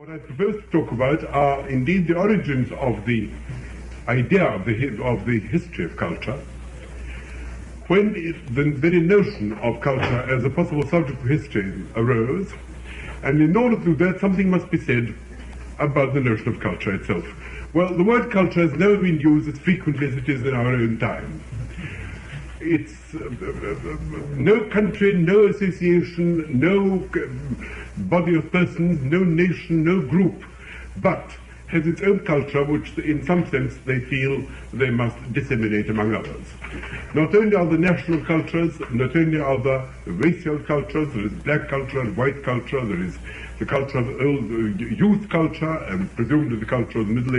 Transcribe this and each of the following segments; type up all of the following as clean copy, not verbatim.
What I propose to talk about are indeed the origins of the idea of the history of culture, when the very notion of culture as a possible subject of history arose, and in order to do that, something must be said about the notion of culture itself. Well, the word culture has never been used as frequently as it is in our own time. It's no country, no association, no body of persons, no nation, no group, but has its own culture, which in some sense they feel they must disseminate among others. Not only are there national cultures, not only are there racial cultures, there is black culture and white culture, there is the culture of youth culture, and presumably the culture of the Middle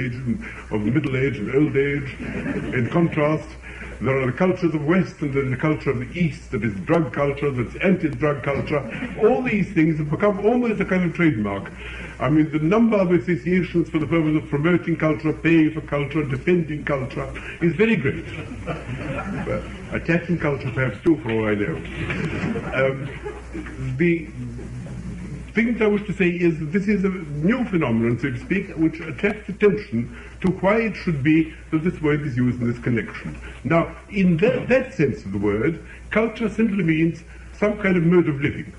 Age and Old Age. In contrast, there are the cultures of West and then the culture of the East, that is drug culture, that's anti-drug culture. All these things have become almost a kind of trademark. I mean, the number of associations for the purpose of promoting culture, paying for culture, defending culture is very great. Attacking culture perhaps too, for all I know. The thing I wish to say is that this is a new phenomenon, so to speak, which attracts attention to why it should be that this word is used in this connection. Now, in that sense of the word, culture simply means some kind of mode of living,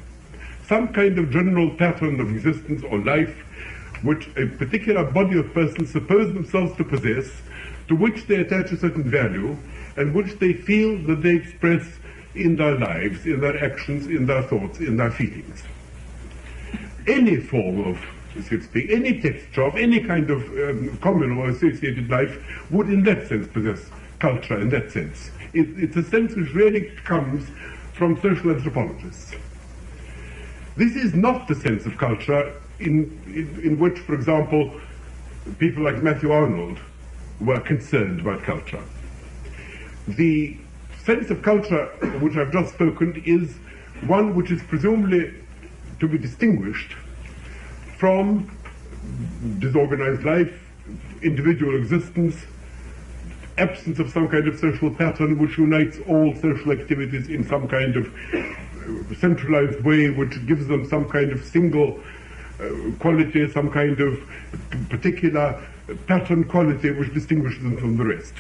some kind of general pattern of existence or life which a particular body of persons suppose themselves to possess, to which they attach a certain value, and which they feel that they express in their lives, in their actions, in their thoughts, in their feelings. Any form of, so to speak, any texture of any kind of common or associated life would in that sense possess culture in that sense. It's a sense which really comes from social anthropologists. This is not the sense of culture in which, for example, people like Matthew Arnold were concerned about culture. The sense of culture which I've just spoken is one which is presumably to be distinguished from disorganized life, individual existence, absence of some kind of social pattern which unites all social activities in some kind of centralized way, which gives them some kind of single quality, some kind of particular pattern quality which distinguishes them from the rest.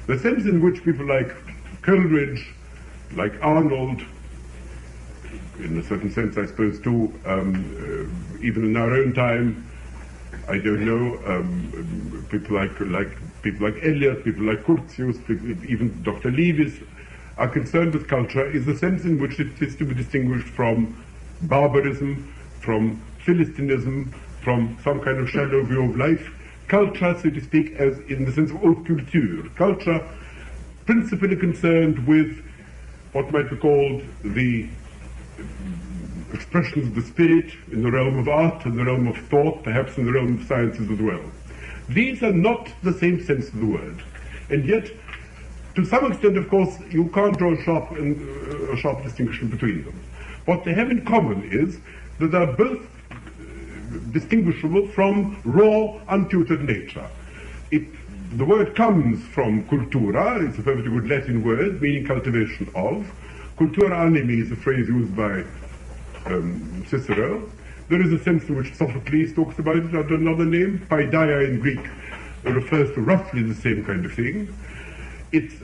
The sense in which people like Coleridge, like Arnold, in a certain sense, I suppose, too, even in our own time, I don't know, people like Eliot, people like Curtius, even Dr. Lewis, are concerned with culture is the sense in which it is to be distinguished from barbarism, from Philistinism, from some kind of shallow view of life. Culture, so to speak, as in the sense of haute culture. Culture principally concerned with what might be called the expressions of the spirit in the realm of art, in the realm of thought, perhaps in the realm of sciences as well. These are not the same sense of the word, and yet, to some extent, of course, you can't draw a sharp distinction between them. What they have in common is that they are both distinguishable from raw, untutored nature. The word comes from cultura, it's a perfectly good Latin word, meaning cultivation of. Cultura animi is a phrase used by Cicero. There is a sense in which Sophocles talks about it under another name. Paideia in Greek refers to roughly the same kind of thing. It's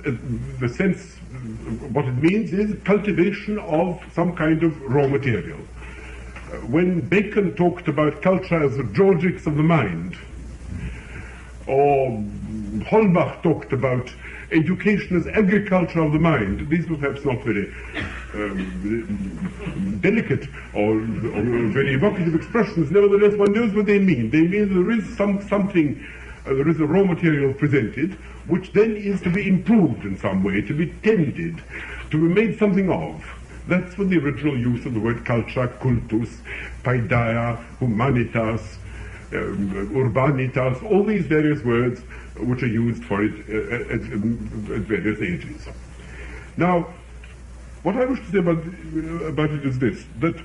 the sense, what it means is cultivation of some kind of raw material. When Bacon talked about culture as the Georgics of the mind, or Holbach talked about education as agriculture of the mind, these were perhaps not very delicate or very evocative expressions. Nevertheless, one knows what they mean. They mean there is something, there is a raw material presented, which then is to be improved in some way, to be tended, to be made something of. That's what the original use of the word culture, cultus, paideia, humanitas, urbanitas, all these various words which are used for it at various ages. Now, what I wish to say about it is this, that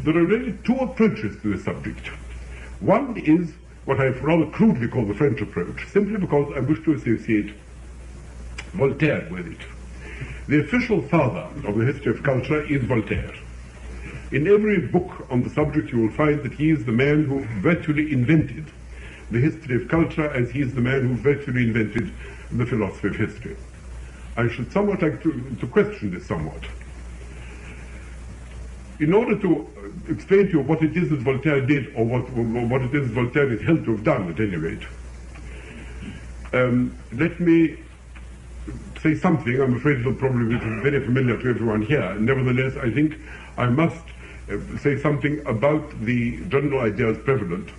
there are really two approaches to this subject. One is what I've rather crudely called the French approach, simply because I wish to associate Voltaire with it. The official father of the history of culture is Voltaire. In every book on the subject you will find that he is the man who virtually invented the history of culture, as he is the man who virtually invented the philosophy of history. I should somewhat like to question this somewhat. In order to explain to you what it is that Voltaire did, or what it is Voltaire is held to have done, at any rate, let me say something. I'm afraid it'll probably be very familiar to everyone here. Nevertheless, I think I must say something about the general ideas prevalent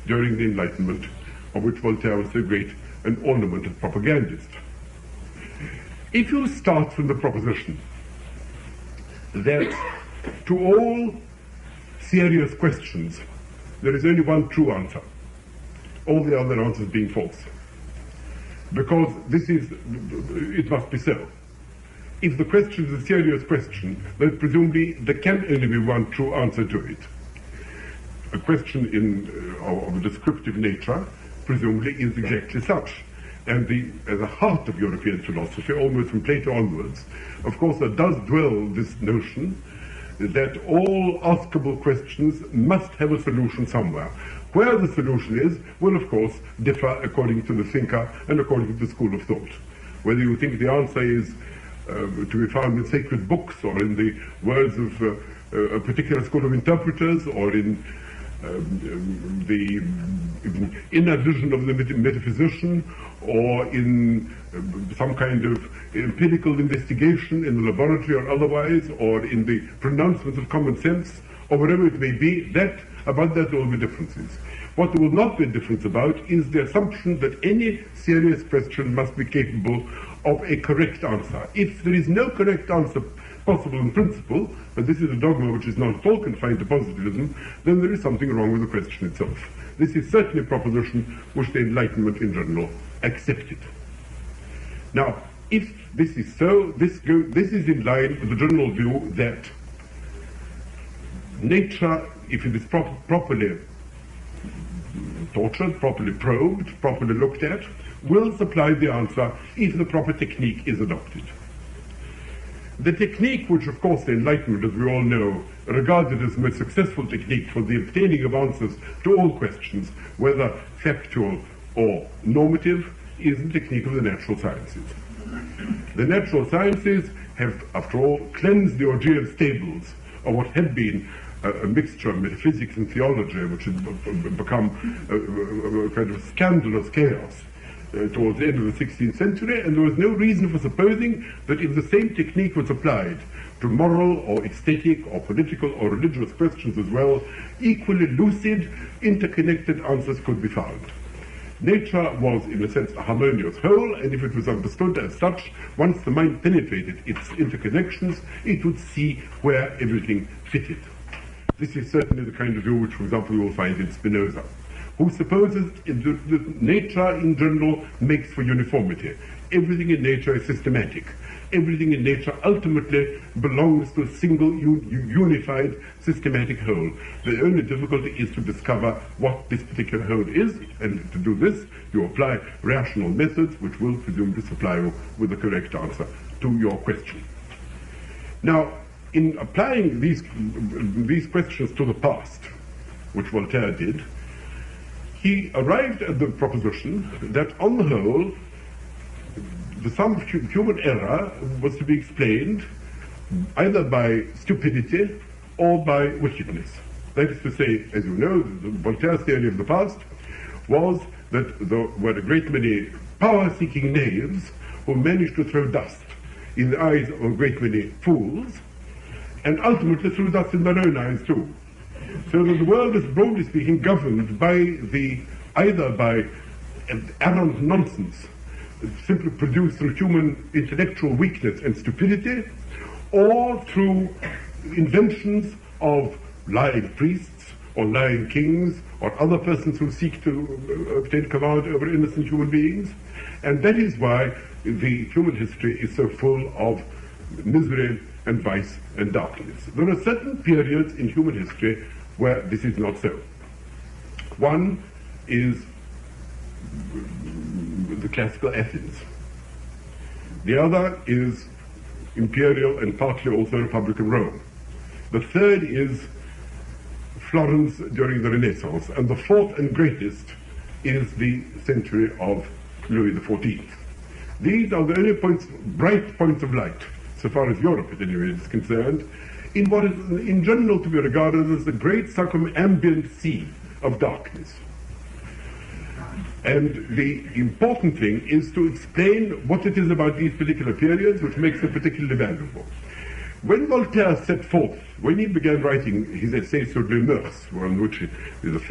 during the Enlightenment, of which Voltaire was so great an ornament and propagandist. If you start from the proposition that to all serious questions there is only one true answer, all the other answers being false, because it must be so. If the question is a serious question, then presumably there can only be one true answer to it. A question of a descriptive nature presumably is exactly such. And at the heart of European philosophy, almost from Plato onwards, of course, there does dwell this notion that all askable questions must have a solution somewhere. Where the solution is will, of course, differ according to the thinker and according to the school of thought. Whether you think the answer is to be found in sacred books, or in the words of a particular school of interpreters, or in the inner vision of the metaphysician, or in some kind of empirical investigation in the laboratory or otherwise, or in the pronouncements of common sense, or whatever it may be, about that there will be differences. What there will not be a difference about is the assumption that any serious question must be capable of a correct answer. If there is no correct answer possible in principle, and this is a dogma which is not at all confined to positivism, then there is something wrong with the question itself. This is certainly a proposition which the Enlightenment in general accepted. Now, if this is so, this is in line with the general view that nature, if it is properly tortured, properly probed, properly looked at, will supply the answer if the proper technique is adopted. The technique which, of course, the Enlightenment, as we all know, regarded as the most successful technique for the obtaining of answers to all questions, whether factual or normative, is the technique of the natural sciences. The natural sciences have, after all, cleansed the Augean stables of what had been a mixture of metaphysics and theology, which has become a kind of scandalous chaos towards the end of the 16th century, and there was no reason for supposing that if the same technique was applied to moral or aesthetic or political or religious questions as well, equally lucid, interconnected answers could be found. Nature was, in a sense, a harmonious whole, and if it was understood as such, once the mind penetrated its interconnections, it would see where everything fitted. This is certainly the kind of view which, for example, you will find in Spinoza, who supposes that nature in general makes for uniformity. Everything in nature is systematic. Everything in nature ultimately belongs to a single unified systematic whole. The only difficulty is to discover what this particular whole is, and to do this you apply rational methods which will presumably supply you with the correct answer to your question. Now, in applying these questions to the past, which Voltaire did, he arrived at the proposition that, on the whole, the sum of human error was to be explained either by stupidity or by wickedness. That is to say, as you know, Voltaire's theory of the past was that there were a great many power-seeking knaves who managed to throw dust in the eyes of a great many fools, and ultimately threw dust in their own eyes too. So that the world is, broadly speaking, governed by either by arrant nonsense, simply produced through human intellectual weakness and stupidity, or through inventions of lying priests, or lying kings, or other persons who seek to obtain command over innocent human beings. And that is why the human history is so full of misery and vice and darkness. There are certain periods in human history where this is not so. One is the classical Athens. The other is imperial and partly also Republican Rome. The third is Florence during the Renaissance. And the fourth and greatest is the century of Louis XIV. These are the only bright points of light, so far as Europe at any rate is concerned, in what is in general to be regarded as the great circumambient sea of darkness. And the important thing is to explain what it is about these particular periods which makes them particularly valuable. When Voltaire set forth, when he began writing his essay sur les mœurs, on which his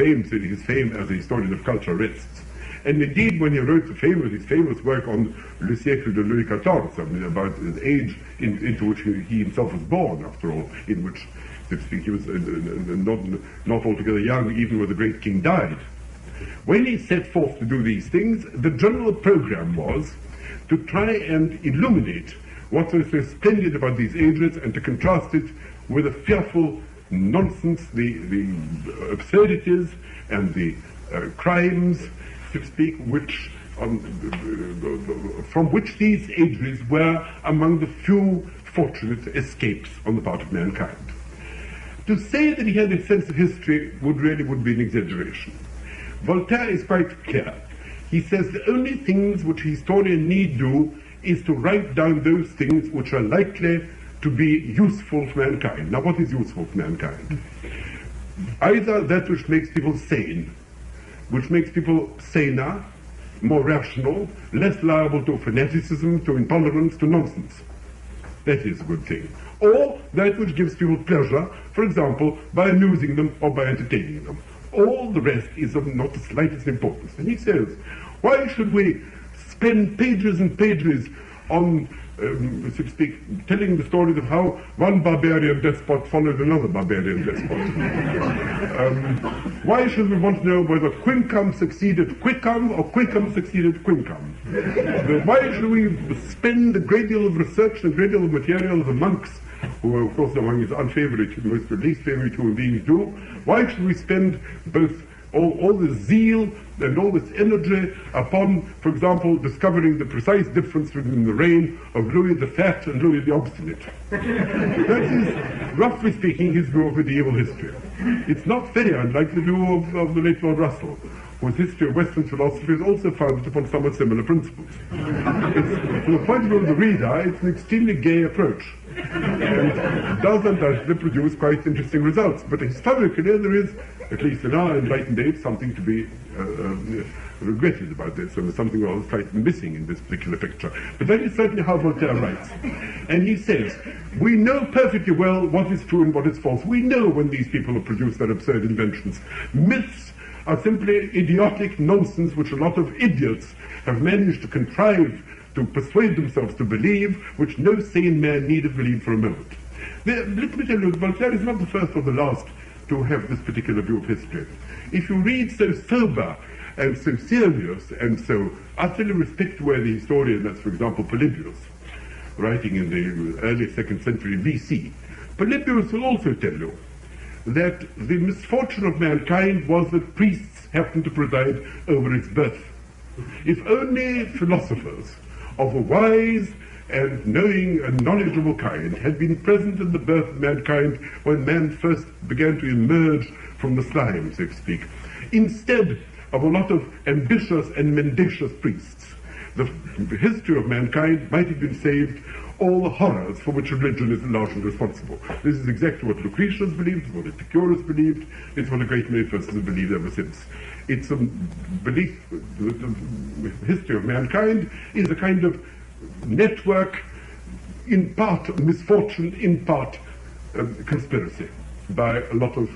fame as a historian of culture rests, and indeed when he wrote his famous work on Le siècle de Louis XIV, I mean, about his age into which he himself was born, after all, in which, so to speak, he was not altogether young, even when the great king died. When he set forth to do these things, the general program was to try and illuminate what was so splendid about these ages and to contrast it with the fearful nonsense, the absurdities and the crimes, so to speak, which from which these ages were among the few fortunate escapes on the part of mankind. To say that he had a sense of history would be an exaggeration. Voltaire is quite clear. He says the only things which a historian need do is to write down those things which are likely to be useful for mankind. Now, what is useful for mankind? Either that which makes people sane, which makes people saner, more rational, less liable to fanaticism, to intolerance, to nonsense. That is a good thing. Or that which gives people pleasure, for example, by amusing them or by entertaining them. All the rest is of not the slightest importance. And he says, why should we spend pages and pages on, so to speak, telling the stories of how one barbarian despot followed another barbarian despot? Why should we want to know whether Quincam succeeded Quiccam or Quiccam succeeded Quincam? Why should we spend a great deal of research and a great deal of material of the monks, who are of course among his unfavorite, most least favorite human beings do? Why should we spend both all this zeal and all this energy upon, for example, discovering the precise difference between the reign of Louis the Fat and Louis the Obstinate? That is, roughly speaking, his view of medieval history. It's not very unlike the view of the late Lord Russell, whose history of Western philosophy is also founded upon somewhat similar principles. From the point of view of the reader, it's an extremely gay approach, and does undoubtedly produce quite interesting results. But historically, there is, at least in our enlightened age, something to be regretted about this, and there's something rather quite missing in this particular picture. But that is certainly how Voltaire writes. And he says, we know perfectly well what is true and what is false. We know when these people have produced their absurd inventions. Myths are simply idiotic nonsense which a lot of idiots have managed to contrive to persuade themselves to believe, which no sane man need have believed for a moment. Let me tell you, Voltaire is not the first or the last to have this particular view of history. If you read so sober and so serious and so utterly respect-worthy historian, that's, for example, Polybius, writing in the early 2nd century BC, Polybius will also tell you that the misfortune of mankind was that priests happened to preside over its birth. If only philosophers of a wise and knowing and knowledgeable kind had been present in the birth of mankind when man first began to emerge from the slime, so to speak, instead of a lot of ambitious and mendacious priests, the history of mankind might have been saved all the horrors for which religion is largely responsible. This is exactly what Lucretius believed, what Epicurus believed, it's what a great many persons have believed ever since. It's a belief, the history of mankind is a kind of network, in part misfortune, in part conspiracy, by a lot of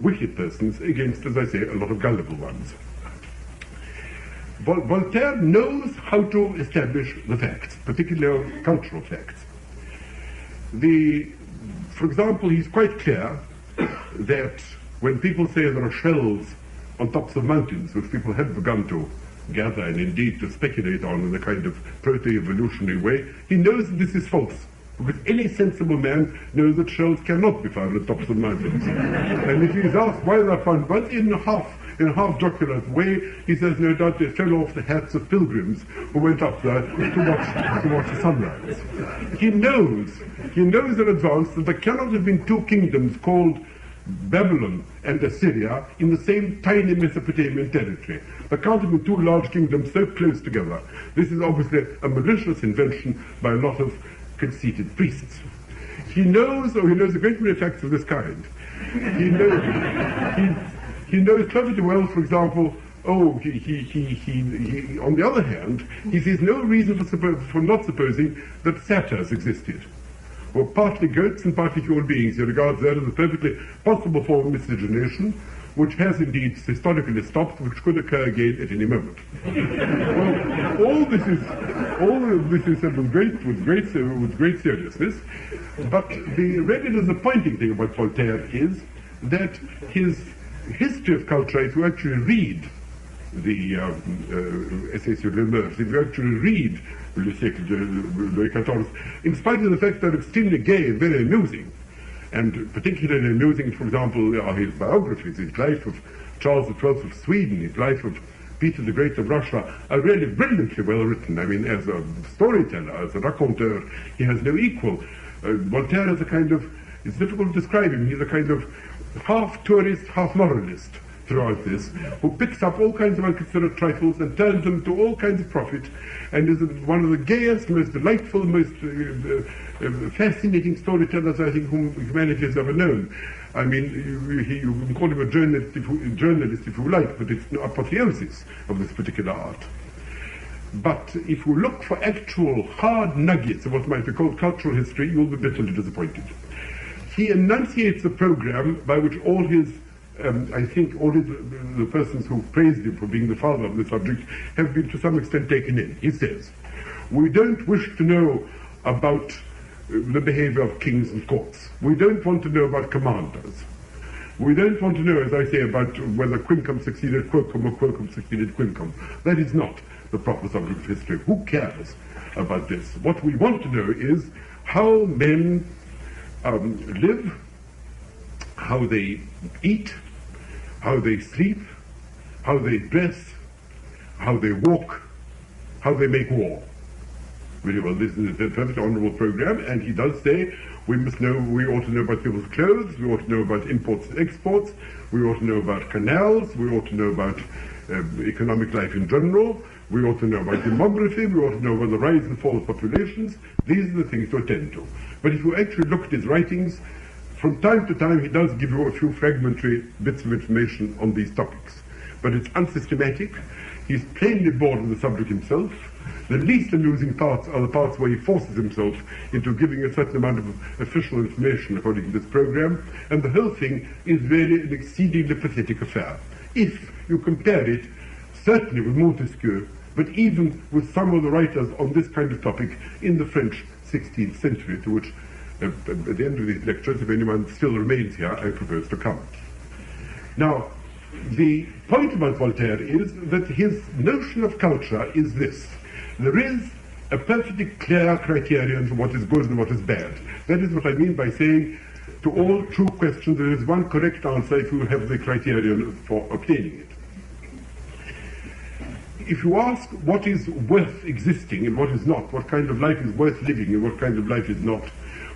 wicked persons against, as I say, a lot of gullible ones. Voltaire knows how to establish the facts, particularly cultural facts. For example, he's quite clear that when people say there are shells on tops of mountains, which people have begun to gather and indeed to speculate on in a kind of proto-evolutionary way, he knows that this is false. Because any sensible man knows that shells cannot be found on tops of mountains. And if he is asked why they are found once in half in a half-jocular way, he says, no doubt they fell off the hats of pilgrims who went up there to watch the sunrise. He knows in advance that there cannot have been two kingdoms called Babylon and Assyria in the same tiny Mesopotamian territory. There can't have been two large kingdoms so close together. This is obviously a malicious invention by a lot of conceited priests. He knows a great many facts of this kind. He knows perfectly well, for example, on the other hand, he sees no reason for not supposing that satyrs existed. Or partly goats and partly human beings. He regards that as a perfectly possible form of miscegenation, which has indeed historically stopped, which could occur again at any moment. Well, all of this is said with great seriousness, but the really disappointing thing about Voltaire is that his history of culture, if you actually read the Essays sur les Mœurs, if you actually read Le Siècle de Louis XIV, in spite of the fact that they're extremely gay and very amusing, and particularly amusing, for example, are his biographies, his life of Charles XII of Sweden, his life of Peter the Great of Russia, are really brilliantly well written. I mean, as a storyteller, as a raconteur, he has no equal. Voltaire is a kind of, it's difficult to describe him, he's a kind of half tourist, half moralist throughout this, who picks up all kinds of unconsidered trifles and turns them to all kinds of profit, and is one of the gayest, most delightful, most fascinating storytellers, I think, whom humanity has ever known. I mean, you can call him a journalist if you like, but it's no apotheosis of this particular art. But if you look for actual hard nuggets of what might be called cultural history, you'll be bitterly disappointed. He enunciates a program by which all his the persons who praised him for being the father of the subject have been to some extent taken in. He says, we don't wish to know about the behavior of kings and courts. We don't want to know about commanders. We don't want to know, as I say, about whether Quincum succeeded Quokum or Quokum succeeded Quincum. That is not the proper subject of history. Who cares about this? What we want to know is how men live, how they eat, how they sleep, how they dress, how they walk, how they make war. Very well, this is a perfect honorable program, and he does say we ought to know about people's clothes, we ought to know about imports and exports, we ought to know about canals, we ought to know about economic life in general, we ought to know about demography, we ought to know about the rise and fall of populations. These are the things to attend to. But if you actually look at his writings, from time to time he does give you a few fragmentary bits of information on these topics. But it's unsystematic. He's plainly bored of the subject himself. The least amusing parts are the parts where he forces himself into giving a certain amount of official information according to this program, and the whole thing is really an exceedingly pathetic affair. If you compare it, certainly with Montesquieu, but even with some of the writers on this kind of topic in the French 16th century, to which, at the end of these lectures, if anyone still remains here, I propose to come. Now, the point about Voltaire is that his notion of culture is this. There is a perfectly clear criterion for what is good and what is bad. That is what I mean by saying to all true questions there is one correct answer if you have the criterion for obtaining it. If you ask what is worth existing and what is not, what kind of life is worth living and what kind of life is not,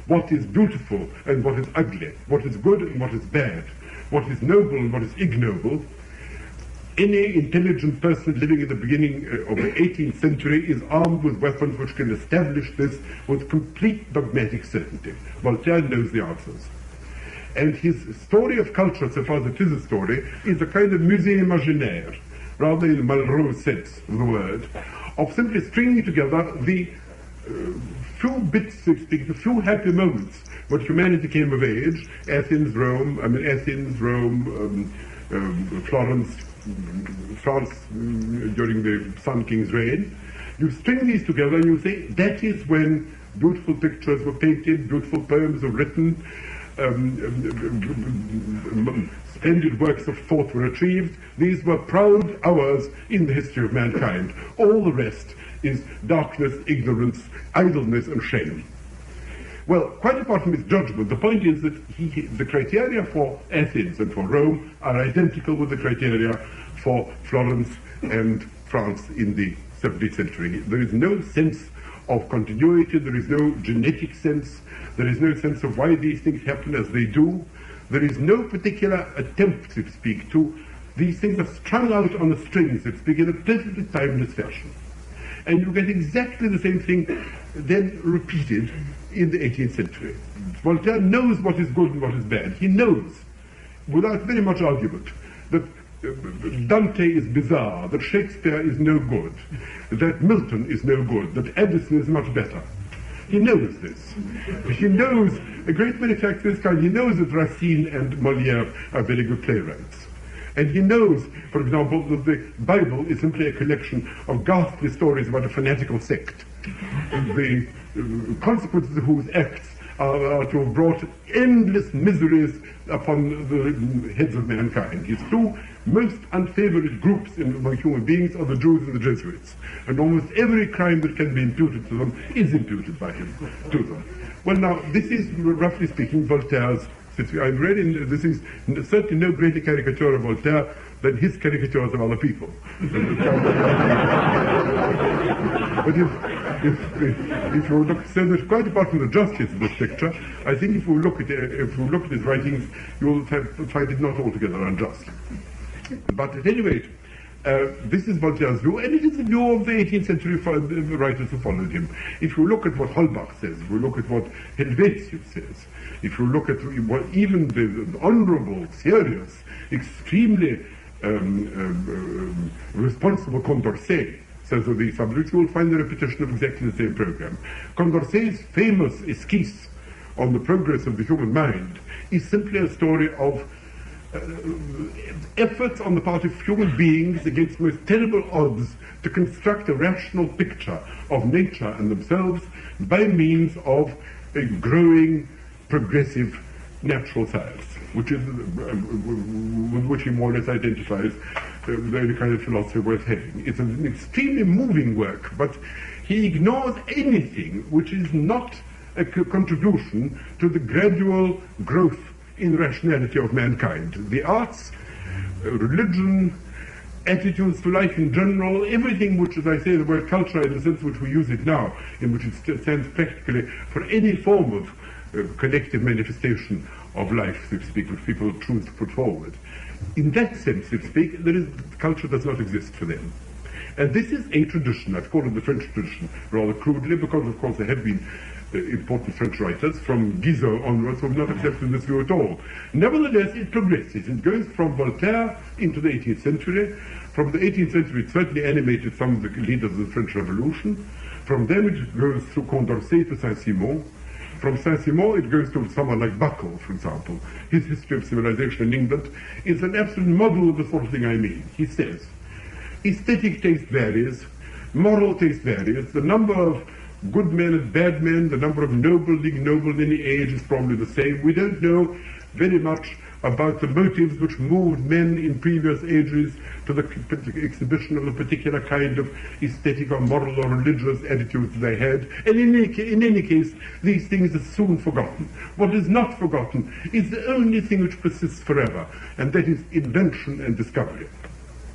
what is beautiful and what is ugly, what is good and what is bad, what is noble and what is ignoble, any intelligent person living at the beginning of the 18th century is armed with weapons which can establish this with complete dogmatic certainty. Voltaire knows the answers. And his story of culture, so far as it is a story, is a kind of musée imaginaire, rather in the Malraux sense of the word, of simply stringing together the few bits, so to speak, the few happy moments when humanity came of age, Athens, Rome, Florence, France during the Sun King's reign. You string these together and you say that is when beautiful pictures were painted, beautiful poems were written, splendid works of thought were achieved. These were proud hours in the history of mankind. All the rest is darkness, ignorance, idleness, and shame. Well, quite apart from his judgment, the point is that the criteria for Athens and for Rome are identical with the criteria for Florence and France in the 17th century. There is no sense of continuity, there is no genetic sense, there is no sense of why these things happen as they do. There is no particular attempt, so to speak, to these things are strung out on a string, so to speak, in a perfectly timeless fashion. And you get exactly the same thing then repeated in the 18th century. Voltaire knows what is good and what is bad. He knows, without very much argument, that Dante is bizarre, that Shakespeare is no good, that Milton is no good, that Addison is much better. He knows this. He knows a great many facts of this kind. He knows that Racine and Molière are very good playwrights. And he knows, for example, that the Bible is simply a collection of ghastly stories about a fanatical sect. The consequences of whose acts are to have brought endless miseries upon the heads of mankind. His two most unfavored groups among human beings are the Jews and the Jesuits. And almost every crime that can be imputed to them is imputed by him to them. Well, now, this is, roughly speaking, Voltaire's. I've read this is certainly no greater caricature of Voltaire than his caricatures of other people. But if you look, so that quite apart from the justice of this picture, I think if you look at his writings, you will find it not altogether unjust. But at any rate, this is Voltaire's view, and it is the view of the 18th century writers who followed him. If you look at what Holbach says, if you look at what Helvetius says, if you look at what even the honorable, serious, extremely responsible Condorcet says of these subjects, you will find the repetition of exactly the same program. Condorcet's famous esquisse on the progress of the human mind is simply a story of efforts on the part of human beings against most terrible odds to construct a rational picture of nature and themselves by means of a growing progressive natural science, which is with which he more or less identifies the only kind of philosophy worth having. It's an extremely moving work, but he ignores anything which is not a contribution to the gradual growth in rationality of mankind. The arts, religion, attitudes to life in general, everything which, as I say, the word culture in the sense which we use it now, in which it stands practically for any form of collective manifestation of life, so to speak, which people choose to put forward. In that sense, so to speak, culture does not exist for them. And this is a tradition. I've called it the French tradition, rather crudely, because of course there have been important French writers from Guizot onwards who have not accepted this view at all. Nevertheless, it progresses. It goes from Voltaire into the 18th century. From the 18th century, it certainly animated some of the leaders of the French Revolution. From them, it goes through Condorcet to Saint-Simon. From Saint-Simon, it goes to someone like Buckle, for example. His History of Civilization in England is an absolute model of the sort of thing I mean. He says, aesthetic taste varies, moral taste varies, the number of good men and bad men, the number of noble in any age is probably the same. We don't know very much about the motives which moved men in previous ages to the exhibition of a particular kind of aesthetic or moral or religious attitudes they had. And in any case, these things are soon forgotten. What is not forgotten is the only thing which persists forever, and that is invention and discovery.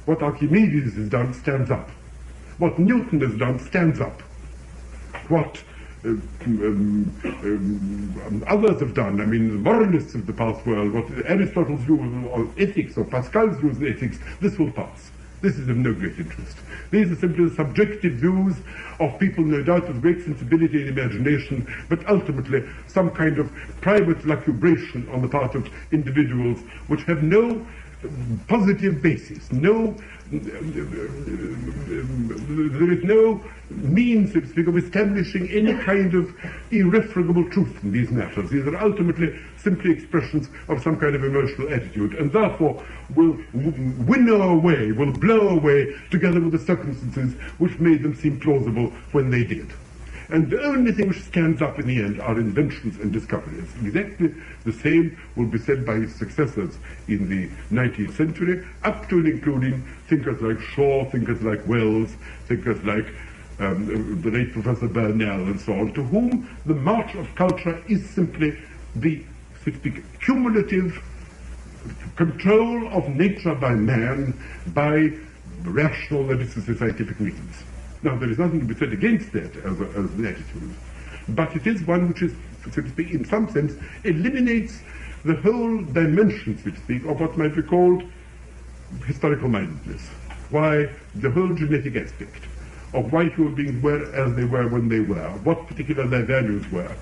What Archimedes has done stands up. What Newton has done stands up. What others have done, I mean, the moralists of the past world, what Aristotle's view of ethics or Pascal's views of ethics, this will pass. This is of no great interest. These are simply the subjective views of people, no doubt, with great sensibility and imagination, but ultimately some kind of private lucubration on the part of individuals which have no positive basis, there is no means, so to speak, of establishing any kind of irrefragable truth in these matters. These are ultimately simply expressions of some kind of emotional attitude, and therefore will winnow away, will blow away, together with the circumstances which made them seem plausible when they did. And the only thing which stands up in the end are inventions and discoveries. Exactly the same will be said by his successors in the 19th century, up to and including thinkers like Shaw, thinkers like Wells, thinkers like the late Professor Bernal and so on, to whom the march of culture is simply the, so to speak, cumulative control of nature by man by rational, that is to say, scientific means. Now, there is nothing to be said against that as an attitude, but it is one which is, so to speak, in some sense, eliminates the whole dimension, so to speak, of what might be called historical mindedness. Why the whole genetic aspect of why human beings were as they were when they were, what particular their values were,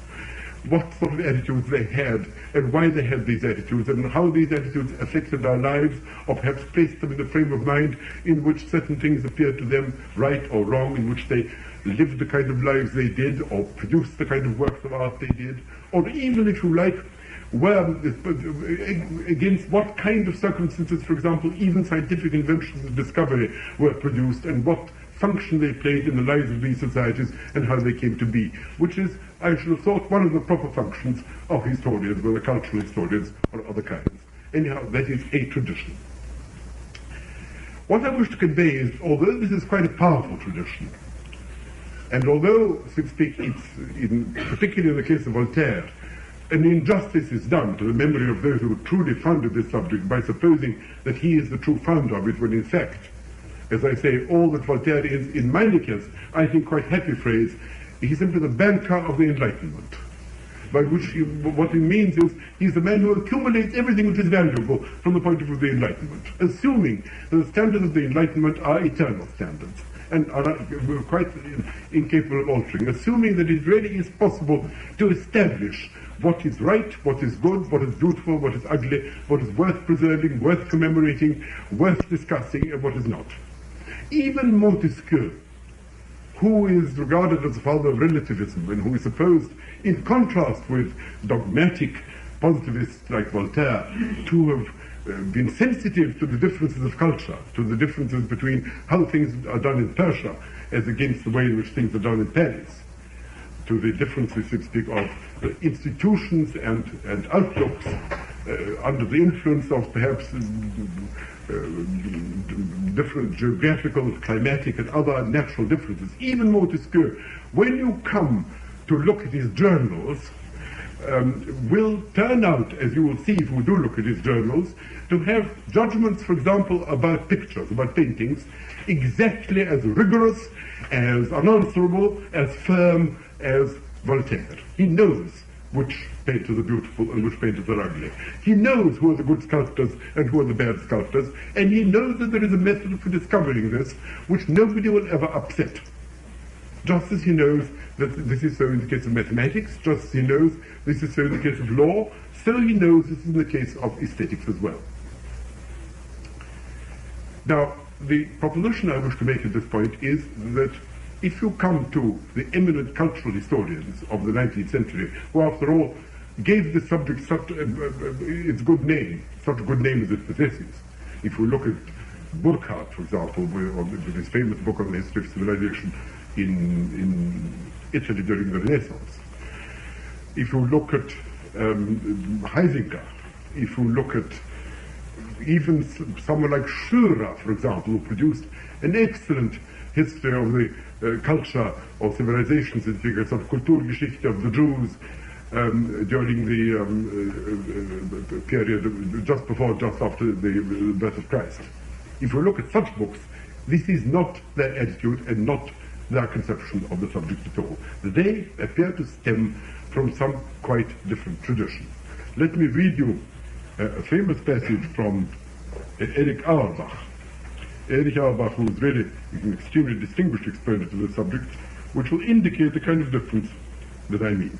what sort of attitudes they had, and why they had these attitudes, and how these attitudes affected our lives, or perhaps placed them in a frame of mind in which certain things appeared to them right or wrong, in which they lived the kind of lives they did, or produced the kind of works of art they did, or even, if you like, were against what kind of circumstances, for example, even scientific inventions and discovery were produced, and what function they played in the lives of these societies and how they came to be, which is, I should have thought, one of the proper functions of historians, whether cultural historians or other kinds. Anyhow, that is a tradition. What I wish to convey is, although this is quite a powerful tradition, and although, so to speak, it's, particularly in the case of Voltaire, an injustice is done to the memory of those who truly founded this subject by supposing that he is the true founder of it, when in fact, as I say, all that Voltaire is, in Meinecke's, I think, quite happy phrase, he's simply the banker of the Enlightenment. By which what he means is, he's the man who accumulates everything which is valuable from the point of view of the Enlightenment, assuming that the standards of the Enlightenment are eternal standards, and are quite incapable of altering, assuming that it really is possible to establish what is right, what is good, what is beautiful, what is ugly, what is worth preserving, worth commemorating, worth discussing, and what is not. Even Montesquieu, who is regarded as the father of relativism, and who is supposed, in contrast with dogmatic positivists like Voltaire, to have been sensitive to the differences of culture, to the differences between how things are done in Persia as against the way in which things are done in Paris, to the differences, so to speak, of institutions and outlooks under the influence of perhaps different geographical, climatic, and other natural differences. Even Montesquieu, when you come to look at his journals, will turn out, as you will see if you do look at his journals, to have judgments, for example, about pictures, about paintings, exactly as rigorous, as unanswerable, as firm as Voltaire. He knows which painters are beautiful and which painters are ugly. He knows who are the good sculptors and who are the bad sculptors, and he knows that there is a method for discovering this which nobody will ever upset. Just as he knows that this is so in the case of mathematics, just as he knows this is so in the case of law, so he knows this is in the case of aesthetics as well. Now, the proposition I wish to make at this point is that if you come to the eminent cultural historians of the 19th century, who after all gave this subject such its good name, such a good name as it possesses. If we look at Burckhardt, for example, with his famous book on the history of civilization in Italy during the Renaissance. If you look at Heisinger, if you look at even someone like Schürer, for example, who produced an excellent history of the culture of civilizations, in figures of Kulturgeschichte of the Jews during the period just before, just after the birth of Christ. If you look at such books, this is not their attitude and not their conception of the subject at all. They appear to stem from some quite different tradition. Let me read you a famous passage from Erich Auerbach. Erich Auerbach, who is really an extremely distinguished exponent of the subject, which will indicate the kind of difference that I mean.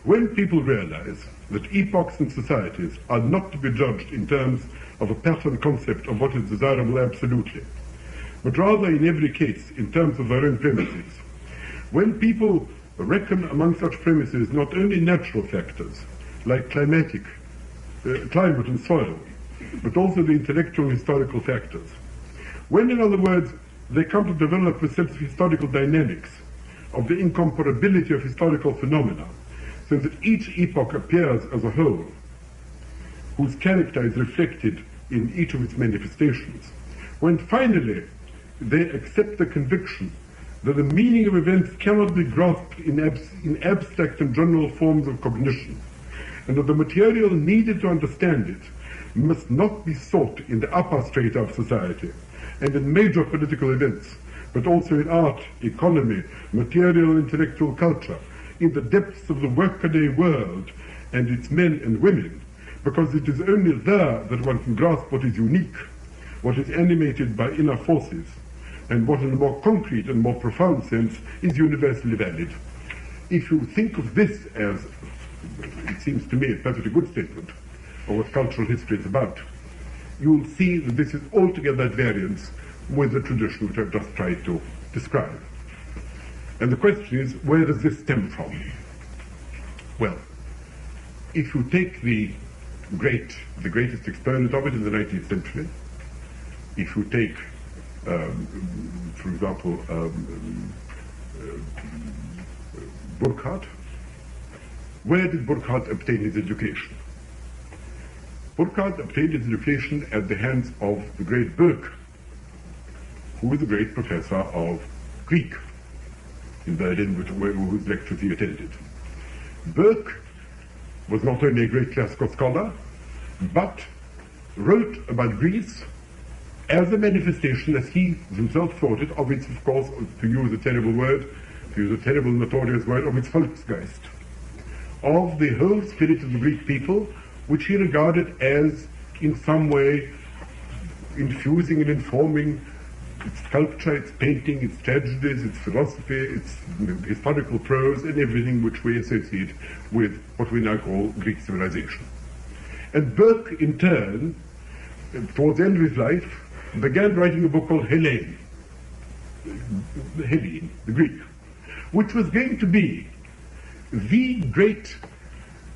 When people realize that epochs and societies are not to be judged in terms of a pattern concept of what is desirable absolutely, but rather in every case in terms of their own premises, when people reckon among such premises not only natural factors like climate and soil, but also the intellectual and historical factors, when, in other words, they come to develop a sense of historical dynamics, of the incomparability of historical phenomena, so that each epoch appears as a whole, whose character is reflected in each of its manifestations, when finally they accept the conviction that the meaning of events cannot be grasped in abstract and general forms of cognition, and that the material needed to understand it must not be sought in the upper strata of society and in major political events, but also in art, economy, material and intellectual culture, in the depths of the workaday world and its men and women, because it is only there that one can grasp what is unique, what is animated by inner forces, and what in a more concrete and more profound sense is universally valid. If you think of this as, it seems to me, a perfectly good statement of what cultural history is about, you will see that this is altogether at variance with the tradition which I've just tried to describe. And the question is, where does this stem from? Well, if you take the greatest exponent of it in the 19th century, if you take, for example, Burckhardt, where did Burckhardt obtain his education? Burckhardt obtained his education at the hands of the great Burke, who was a great professor of Greek in Berlin, whose lectures he attended. Burke was not only a great classical scholar, but wrote about Greece as a manifestation, as he himself thought it, of its, of course, to use a terrible word, to use a terrible notorious word, of its Volksgeist, of the whole spirit of the Greek people, which he regarded as in some way infusing and informing its sculpture, its painting, its tragedies, its philosophy, its historical prose, and everything which we associate with what we now call Greek civilization. And Burke, in turn, towards the end of his life, began writing a book called Hellene, the Greek, which was going to be the great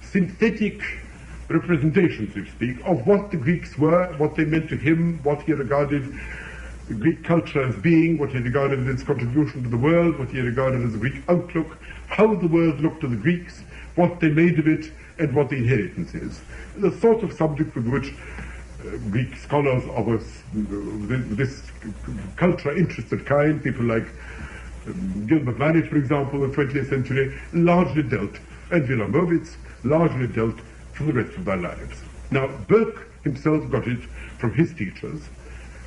synthetic representation, so to speak, of what the Greeks were, what they meant to him, what he regarded Greek culture as being, what he regarded as its contribution to the world, what he regarded as a Greek outlook, how the world looked to the Greeks, what they made of it, and what the inheritance is. The sort of subject with which Greek scholars of this culture-interested kind, people like Gilbert Vanit, for example, in the 20th century, largely dealt, and Wilamowitz, largely dealt for the rest of their lives. Now, Burke himself got it from his teachers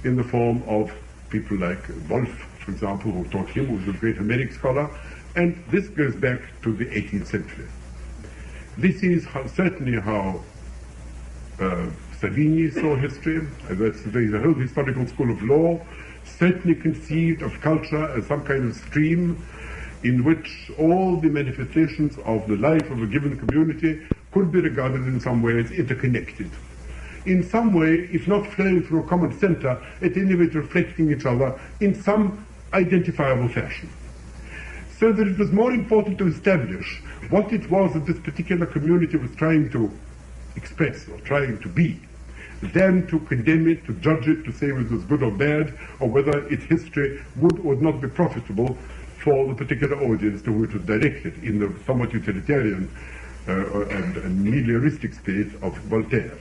in the form of people like Wolff, for example, who taught him, who was a great Homeric scholar, and this goes back to the 18th century. This is certainly how Savigny saw history. There's a whole historical school of law, certainly conceived of culture as some kind of stream in which all the manifestations of the life of a given community could be regarded in some way as interconnected. In some way, if not flowing through a common center, at any rate reflecting each other in some identifiable fashion. So that it was more important to establish what it was that this particular community was trying to express or trying to be, than to condemn it, to judge it, to say whether it was good or bad, or whether its history would or would not be profitable for the particular audience to which it was directed, in the somewhat utilitarian and melioristic spirit of Voltaire.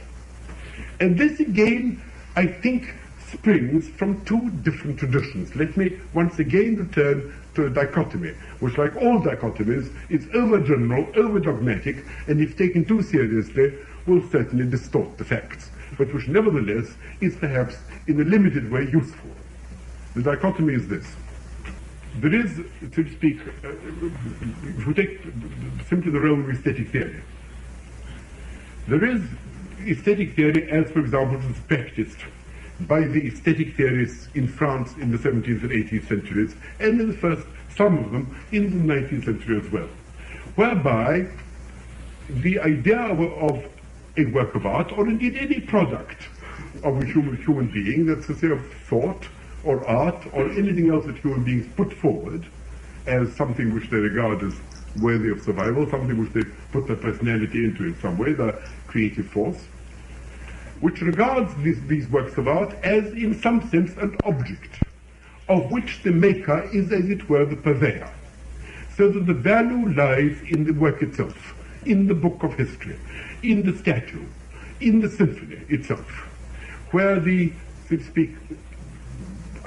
And this again, I think, springs from two different traditions. Let me once again return to a dichotomy, which, like all dichotomies, is overgeneral, over-dogmatic, and if taken too seriously, will certainly distort the facts, but which nevertheless is perhaps in a limited way useful. The dichotomy is this. There is, so to speak, if we take simply the realm of aesthetic theory, there is aesthetic theory as, for example, was practiced by the aesthetic theorists in France in the 17th and 18th centuries, and in the first, some of them, in the 19th century as well, whereby the idea of a work of art, or indeed any product of a human being, that's to say of thought or art or anything else that human beings put forward as something which they regard as worthy of survival, something which they put their personality into in some way, the creative force, which regards these works of art as in some sense an object of which the maker is, as it were, the purveyor, so that the value lies in the work itself, in the book of history, in the statue, in the symphony itself, where the, so to speak,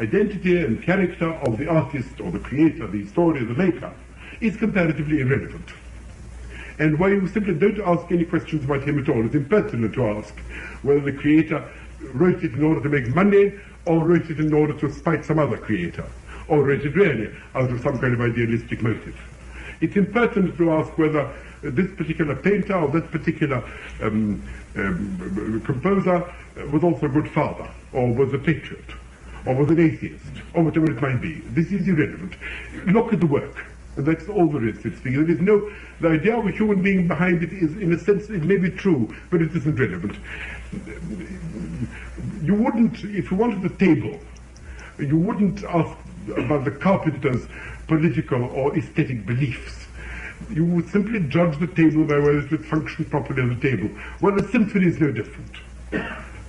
identity and character of the artist or the creator, the historian, the maker, is comparatively irrelevant. And why you simply don't ask any questions about him at all. It's impertinent to ask whether the creator wrote it in order to make money, or wrote it in order to spite some other creator, or wrote it really out of some kind of idealistic motive. It's impertinent to ask whether this particular painter or that particular composer was also a good father, or was a patriot, or was an atheist, or whatever it might be. This is irrelevant. Look at the work. And that's all there is. There is no, the idea of a human being behind it is, in a sense, it may be true, but it isn't relevant. You wouldn't, if you wanted a table, you wouldn't ask about the carpenter's political or aesthetic beliefs. You would simply judge the table by whether it would function properly as a table. Well, a symphony is no different.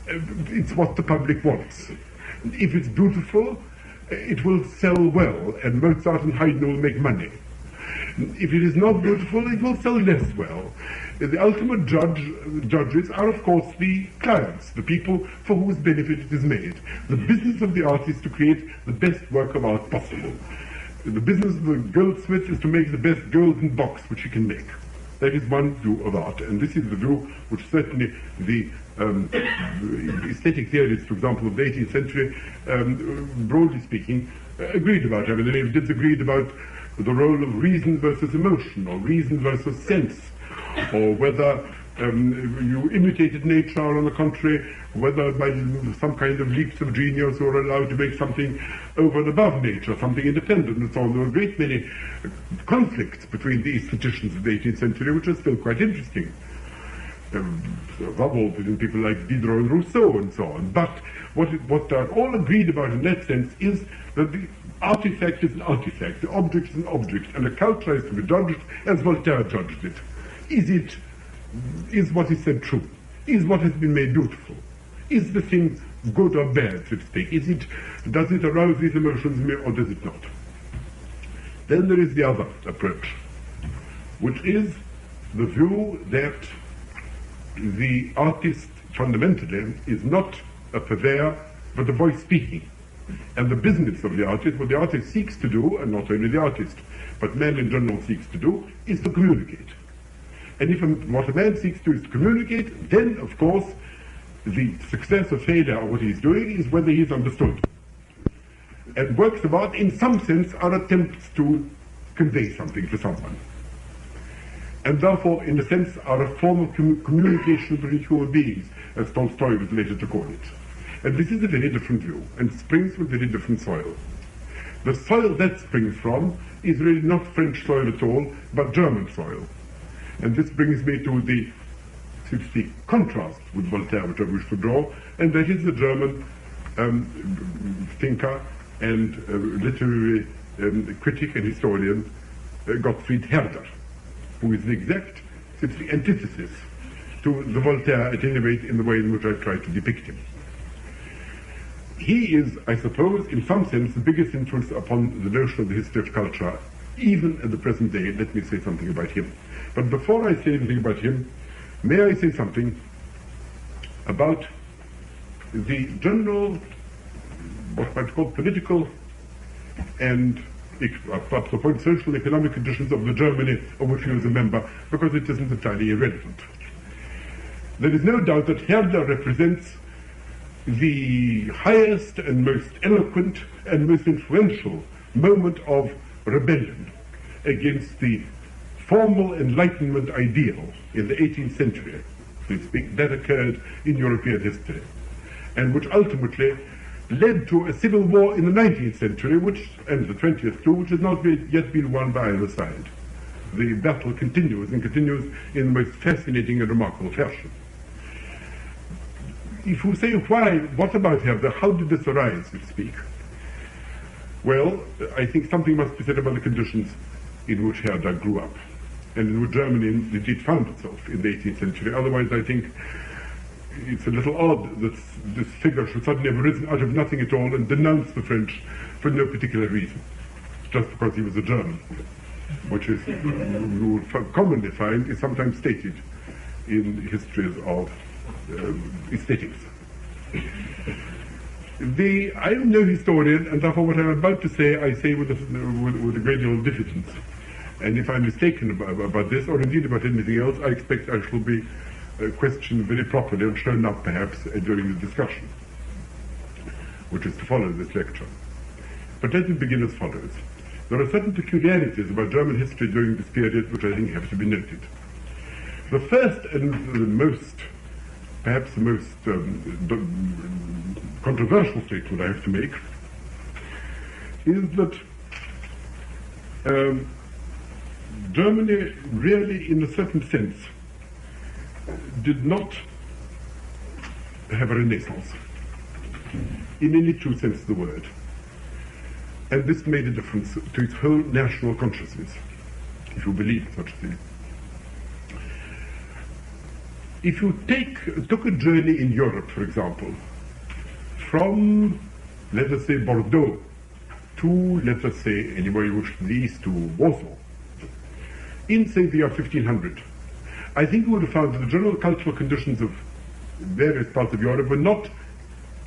It's what the public wants. If it's beautiful, it will sell well, and Mozart and Haydn will make money. If it is not beautiful, it will sell less well. The ultimate judges are, of course, the clients, the people for whose benefit it is made. The business of the artist is to create the best work of art possible. The business of the goldsmith is to make the best golden box which he can make. That is one view of art, and this is the view which certainly the aesthetic theorists, for example, of the 18th century, broadly speaking, agreed about. I mean, they disagreed about the role of reason versus emotion, or reason versus sense, or whether you imitated nature, or on the contrary, whether by some kind of leaps of genius you were allowed to make something over and above nature, something independent, and so on. There were a great many conflicts between the aestheticians of the 18th century, which are still quite interesting. Above all, between people like Diderot and Rousseau and so on. But what are all agreed about in that sense is that the artifact is an artifact, the object is an object, and a culture is to be judged as Voltaire judged it. Is what is said true? Is what has been made beautiful? Is the thing good or bad, so to speak? Does it arouse these emotions in me, or does it not? Then there is the other approach, which is the view that the artist fundamentally is not a purveyor, but a voice speaking. And the business of the artist, what the artist seeks to do, and not only the artist, but man in general seeks to do, is to communicate. And if what a man seeks to do is to communicate, then, of course, the success or failure of what he's doing is whether he's understood. And works of art, in some sense, are attempts to convey something to someone. And therefore, in a sense, are a form of communication between human beings, as Tolstoy was later to call it. And this is a very different view, and springs from very different soil. The soil that springs from is really not French soil at all, but German soil. And this brings me to the, so to speak, contrast with Voltaire, which I wish to draw, and that is the German thinker and literary critic and historian Gottfried Herder, who is the exact, so to speak, antithesis to the Voltaire, at any rate, in the way in which I try to depict him. He is, I suppose, in some sense, the biggest influence upon the notion of the history of culture, even at the present day. Let me say something about him. But before I say anything about him, may I say something about the general, what might be called political and up to the point social economic conditions of the Germany of which he was a member, because it isn't entirely irrelevant. There is no doubt that Herder represents the highest and most eloquent and most influential moment of rebellion against the formal Enlightenment ideal in the 18th century, so to speak, that occurred in European history, and which ultimately led to a civil war in the 19th century, and the 20th too, which has not yet been won by either side. The battle continues, and continues in the most fascinating and remarkable fashion. If you say why, what about Herder, how did this arise, so to speak? Well, I think something must be said about the conditions in which Herder grew up, and in which Germany indeed found itself in the 18th century. Otherwise, I think it's a little odd that this figure should suddenly have arisen out of nothing at all and denounced the French for no particular reason, just because he was a German, which is, you will commonly find, is sometimes stated in histories of aesthetics. I'm no historian, and therefore what I'm about to say, I say with a great deal of diffidence. And if I'm mistaken about this, or indeed about anything else, I expect I shall be questioned very properly and shown up perhaps during the discussion, which is to follow this lecture. But let me begin as follows. There are certain peculiarities about German history during this period which I think have to be noted. The first and perhaps the most controversial statement I have to make is that Germany really, in a certain sense, did not have a renaissance in any true sense of the word. And this made a difference to its whole national consciousness, if you believe such a thing. If you took a journey in Europe, for example, from, let us say, Bordeaux to, let us say, anywhere you wish to the east, to Warsaw, in, say, the year 1500, I think you would have found that the general cultural conditions of various parts of Europe were not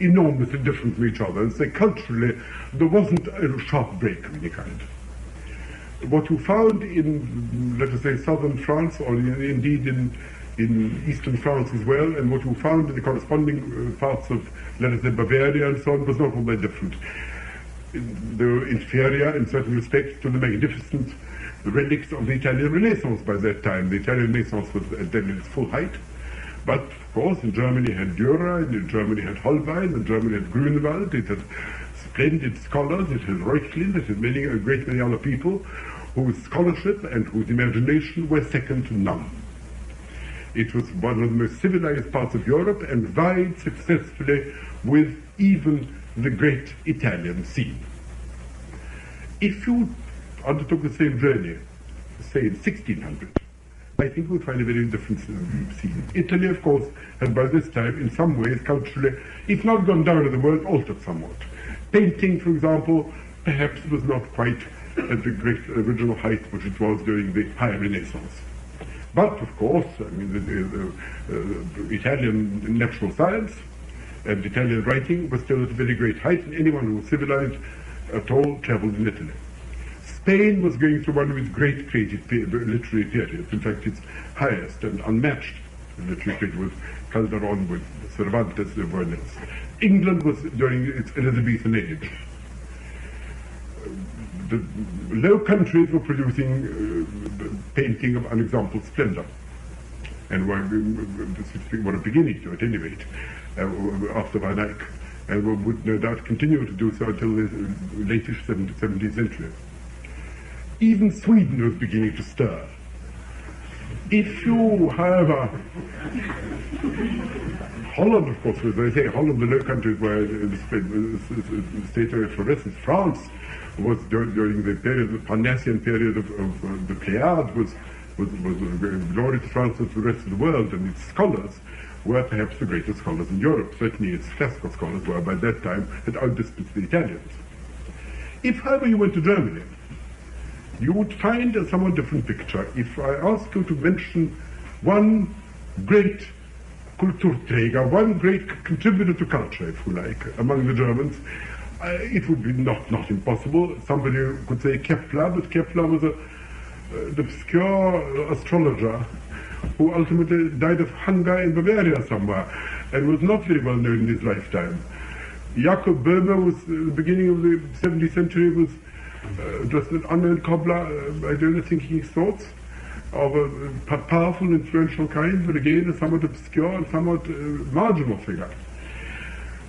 enormously different from each other. And say, culturally, there wasn't a sharp break of any kind. What you found in, let us say, southern France, or indeed in eastern France as well, and what you found in the corresponding parts of, let us say, Bavaria and so on, was not all that different. They were inferior in certain respects to the magnificent relics of the Italian Renaissance by that time. The Italian Renaissance was then in its full height. But, of course, in Germany had Dürer, and in Germany had Holbein, and Germany had Grünewald, it had splendid scholars, it had Reuchlin, it had a great many other people whose scholarship and whose imagination were second to none. It was one of the most civilized parts of Europe and vied successfully with even the great Italian scene. If you undertook the same journey, say in 1600, I think we would find a very different scene. Italy, of course, had by this time, in some ways, culturally, if not gone down in the world, altered somewhat. Painting, for example, perhaps was not quite at the great original height which it was during the High Renaissance. But, of course, I mean, the Italian natural science and Italian writing was still at a very great height, and anyone who was civilized at all traveled in Italy. Spain was going through one of its great creative literary periods, in fact its highest and unmatched literary period with Calderon, with Cervantes, and everyone else. England was during its Elizabethan age. The Low Countries were producing painting of unexampled splendor, and were beginning to, at any rate, after Van Eyck, and would no doubt continue to do so until the late 17th century. Even Sweden was beginning to stir. If you, however, Holland, of course, as I say, Holland, the Low Countries were the state of effervescence. France was during the period, the Parnassian period of the Pléiades, was glory to France and to the rest of the world, and its scholars were perhaps the greatest scholars in Europe. Certainly its classical scholars were, by that time, had outdistanced the Italians. If, however, you went to Germany, you would find a somewhat different picture. If I ask you to mention one great Kulturträger, one great contributor to culture, if you like, among the Germans, it would be not impossible. Somebody could say Kepler, but Kepler was an obscure astrologer who ultimately died of hunger in Bavaria somewhere, and was not very well known in his lifetime. Jakob Böhme was, at the beginning of the 17th century, was just an unknown cobbler, I don't think his thoughts, of a powerful, influential kind, but again a somewhat obscure and somewhat marginal figure.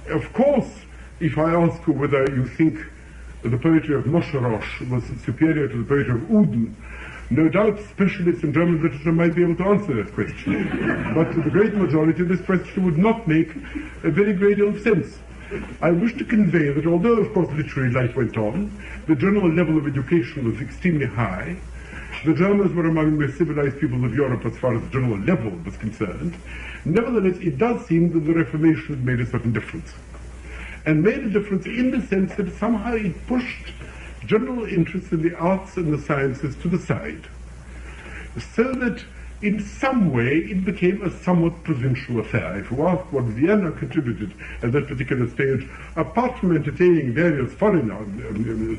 Of course, if I ask you whether you think that the poetry of Mosherosh was superior to the poetry of Uden, no doubt specialists in German literature might be able to answer that question. But to the great majority, this question would not make a very great deal of sense. I wish to convey that although, of course, literary life went on, the general level of education was extremely high. The Germans were among the most civilized people of Europe as far as the general level was concerned. Nevertheless, it does seem that the Reformation had made a certain difference. And made a difference in the sense that somehow it pushed general interest in the arts and the sciences to the side. So that in some way it became a somewhat provincial affair. If you ask what Vienna contributed at that particular stage, apart from entertaining various foreign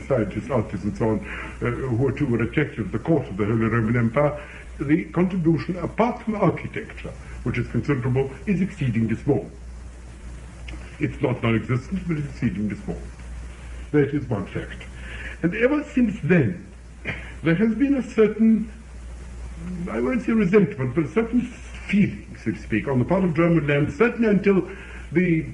scientists, artists and so on, who too were attracted to the court of the Holy Roman Empire, the contribution, apart from architecture, which is considerable, is exceedingly small. It's not non-existent, but it's exceedingly small. That is one fact. And ever since then, there has been a certain, I won't say resentment, but a certain feeling, so to speak, on the part of German land, certainly until the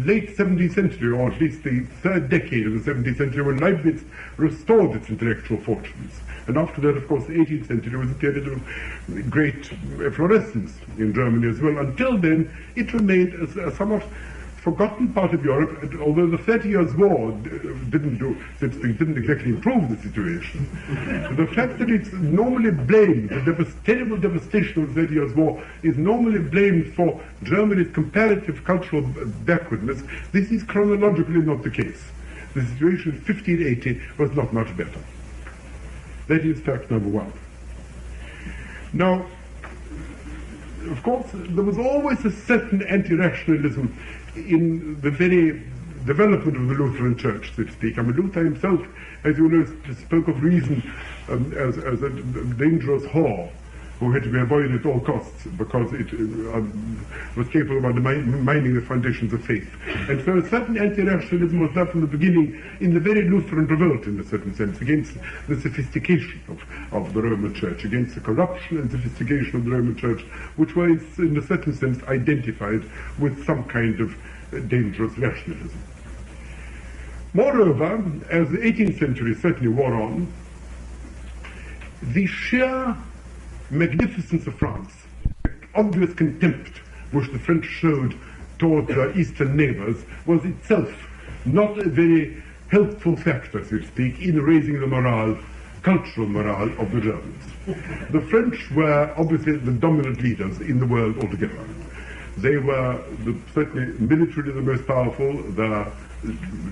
late 17th century, or at least the third decade of the 17th century, when Leibniz restored its intellectual fortunes. And after that, of course, the 18th century was a period of great efflorescence in Germany as well. Until then, it remained a somewhat forgotten part of Europe, although the 30 Years' War didn't exactly improve the situation. The fact that it's normally blamed, the terrible devastation of the 30 Years' War is normally blamed for Germany's comparative cultural backwardness, this is chronologically not the case. The situation in 1580 was not much better. That is fact number one. Now, of course, there was always a certain anti-rationalism in the very development of the Lutheran Church, so to speak. I mean, Luther himself, as you know, spoke of reason as a dangerous whore who had to be avoided at all costs because it was capable of undermining the foundations of faith. And so a certain anti-rationalism was there from the beginning in the very Lutheran revolt, in a certain sense, against the sophistication of the Roman Church, against the corruption and sophistication of the Roman Church, which were, in a certain sense, identified with some kind of dangerous rationalism. Moreover, as the 18th century certainly wore on, the sheer magnificence of France, the obvious contempt which the French showed toward their eastern neighbors, was itself not a very helpful factor, so to speak, in raising the morale, cultural morale of the Germans. The French were obviously the dominant leaders in the world altogether. They were certainly militarily the most powerful, their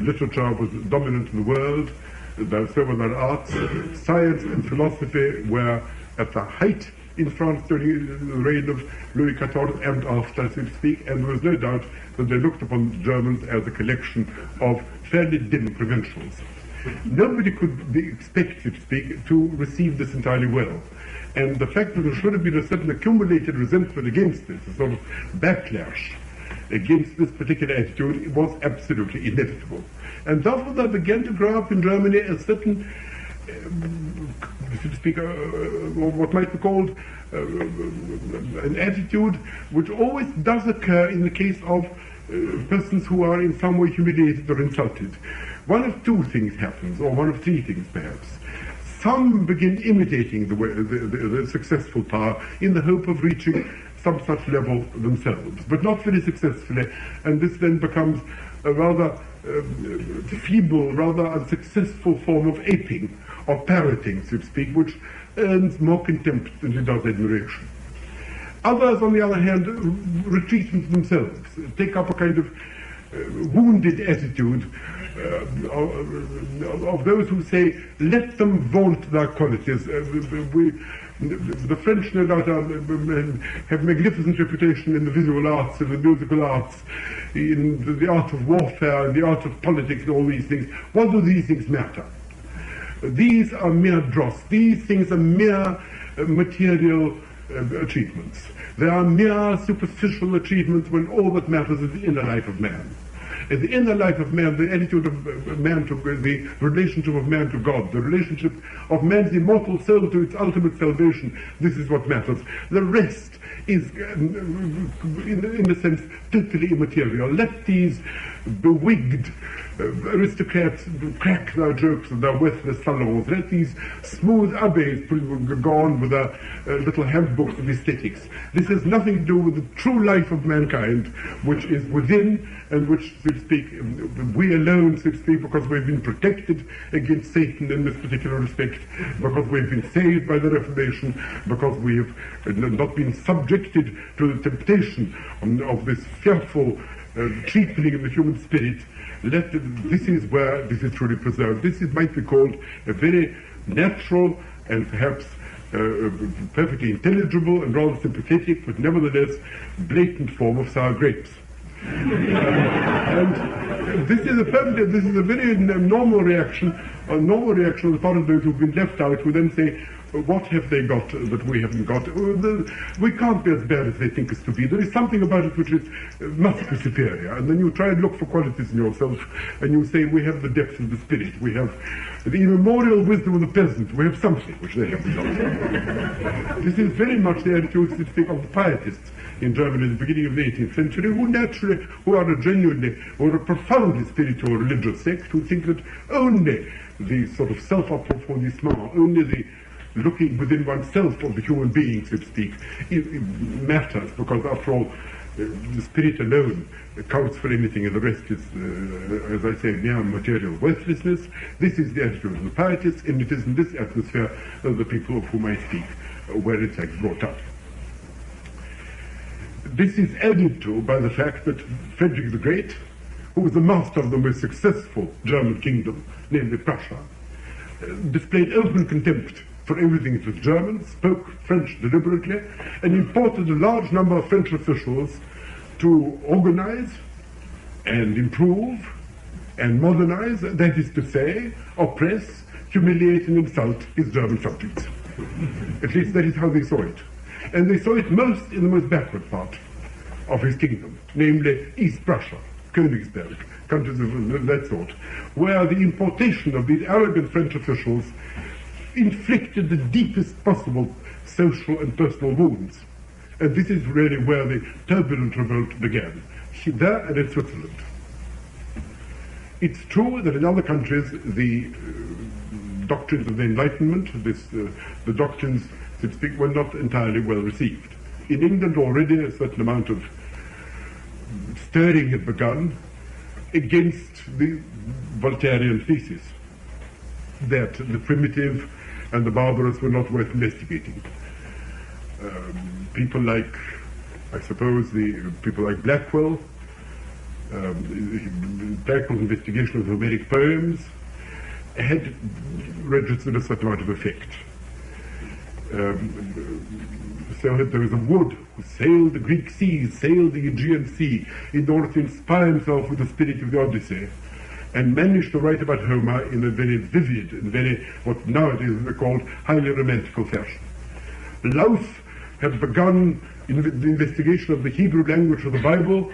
literature was dominant in the world, so were their arts, science and philosophy were at the height in France during the reign of Louis XIV and after, so to speak, and there was no doubt that they looked upon the Germans as a collection of fairly dim provincials. Nobody could be expected, to speak, to receive this entirely well. And the fact that there should have been a certain accumulated resentment against this, a sort of backlash against this particular attitude, was absolutely inevitable. And therefore there began to grow up in Germany a certain, so to speak, what might be called an attitude which always does occur in the case of persons who are in some way humiliated or insulted. One of two things happens, or one of three things perhaps. Some begin imitating the successful power in the hope of reaching some such level themselves, but not very successfully, and this then becomes a rather feeble, rather unsuccessful form of aping, or parroting, so to speak, which earns more contempt than it does admiration. Others, on the other hand, retreat into themselves, take up a kind of wounded attitude of those who say, let them vaunt their qualities. The French, no doubt, have magnificent reputation in the visual arts, in the musical arts, in the art of warfare, in the art of politics, and all these things. What do these things matter? These are mere dross. These things are mere material achievements. They are mere superficial achievements when all that matters is the inner life of man. In the inner life of man, the attitude of man to the relationship of man to God, the relationship of man's immortal soul to its ultimate salvation, this is what matters. The rest is, in a sense, totally immaterial. Let these bewigged aristocrats crack their jokes and their worthless salons. Let these smooth abbés go on with their little handbooks of aesthetics. This has nothing to do with the true life of mankind, which is within, and which, so to speak, we alone, so to speak, because we've been protected against Satan in this particular respect, because we've been saved by the Reformation, because we have not been subjected to the temptation of this fearful cheapening of the human spirit. This is where this is truly preserved. This might be called a very natural and perhaps perfectly intelligible and rather sympathetic, but nevertheless blatant form of sour grapes. And this is a very normal reaction on the part of those who've been left out, who then say, what have they got that we haven't got? We can't be as bad as they think us to be. There is something about it which must be superior. And then you try and look for qualities in yourself, and you say, we have the depth of the spirit, we have the immemorial wisdom of the peasant, we have something which they have not. This is very much the attitude, to speak, of the pietists in Germany at the beginning of the 18th century, who are a profoundly spiritual religious sect, who think that only the sort of self-approfondissement, only the looking within oneself of the human being, so to speak, it matters, because after all, the spirit alone counts for anything, and the rest is, as I say, mere material worthlessness. This is the attitude of the pietists, and it is in this atmosphere of the people of whom I speak were in fact brought up. This is added to by the fact that Frederick the Great, who was the master of the most successful German kingdom, namely Prussia, displayed open contempt for everything that was German, spoke French deliberately, and imported a large number of French officials to organize and improve and modernize, that is to say, oppress, humiliate and insult his German subjects. At least that is how they saw it. And they saw it most in the most backward part of his kingdom, namely East Prussia, Königsberg, countries of that sort, where the importation of these arrogant French officials inflicted the deepest possible social and personal wounds. And this is really where the turbulent revolt began, there and in Switzerland. It's true that in other countries the doctrines of the Enlightenment, the doctrines, so to speak, were not entirely well received. In England already a certain amount of stirring had begun against the Voltairean thesis that the primitive and the barbarous were not worth investigating. People like, I suppose, people like Blackwell, Blackwell's investigation of Homeric poems had registered a certain amount of effect. So that there was a Wood who sailed the Greek seas, sailed the Aegean Sea, in order to inspire himself with the spirit of the Odyssey, and managed to write about Homer in a very vivid and very, what nowadays is called, highly romantical fashion. Lowth had begun in the investigation of the Hebrew language of the Bible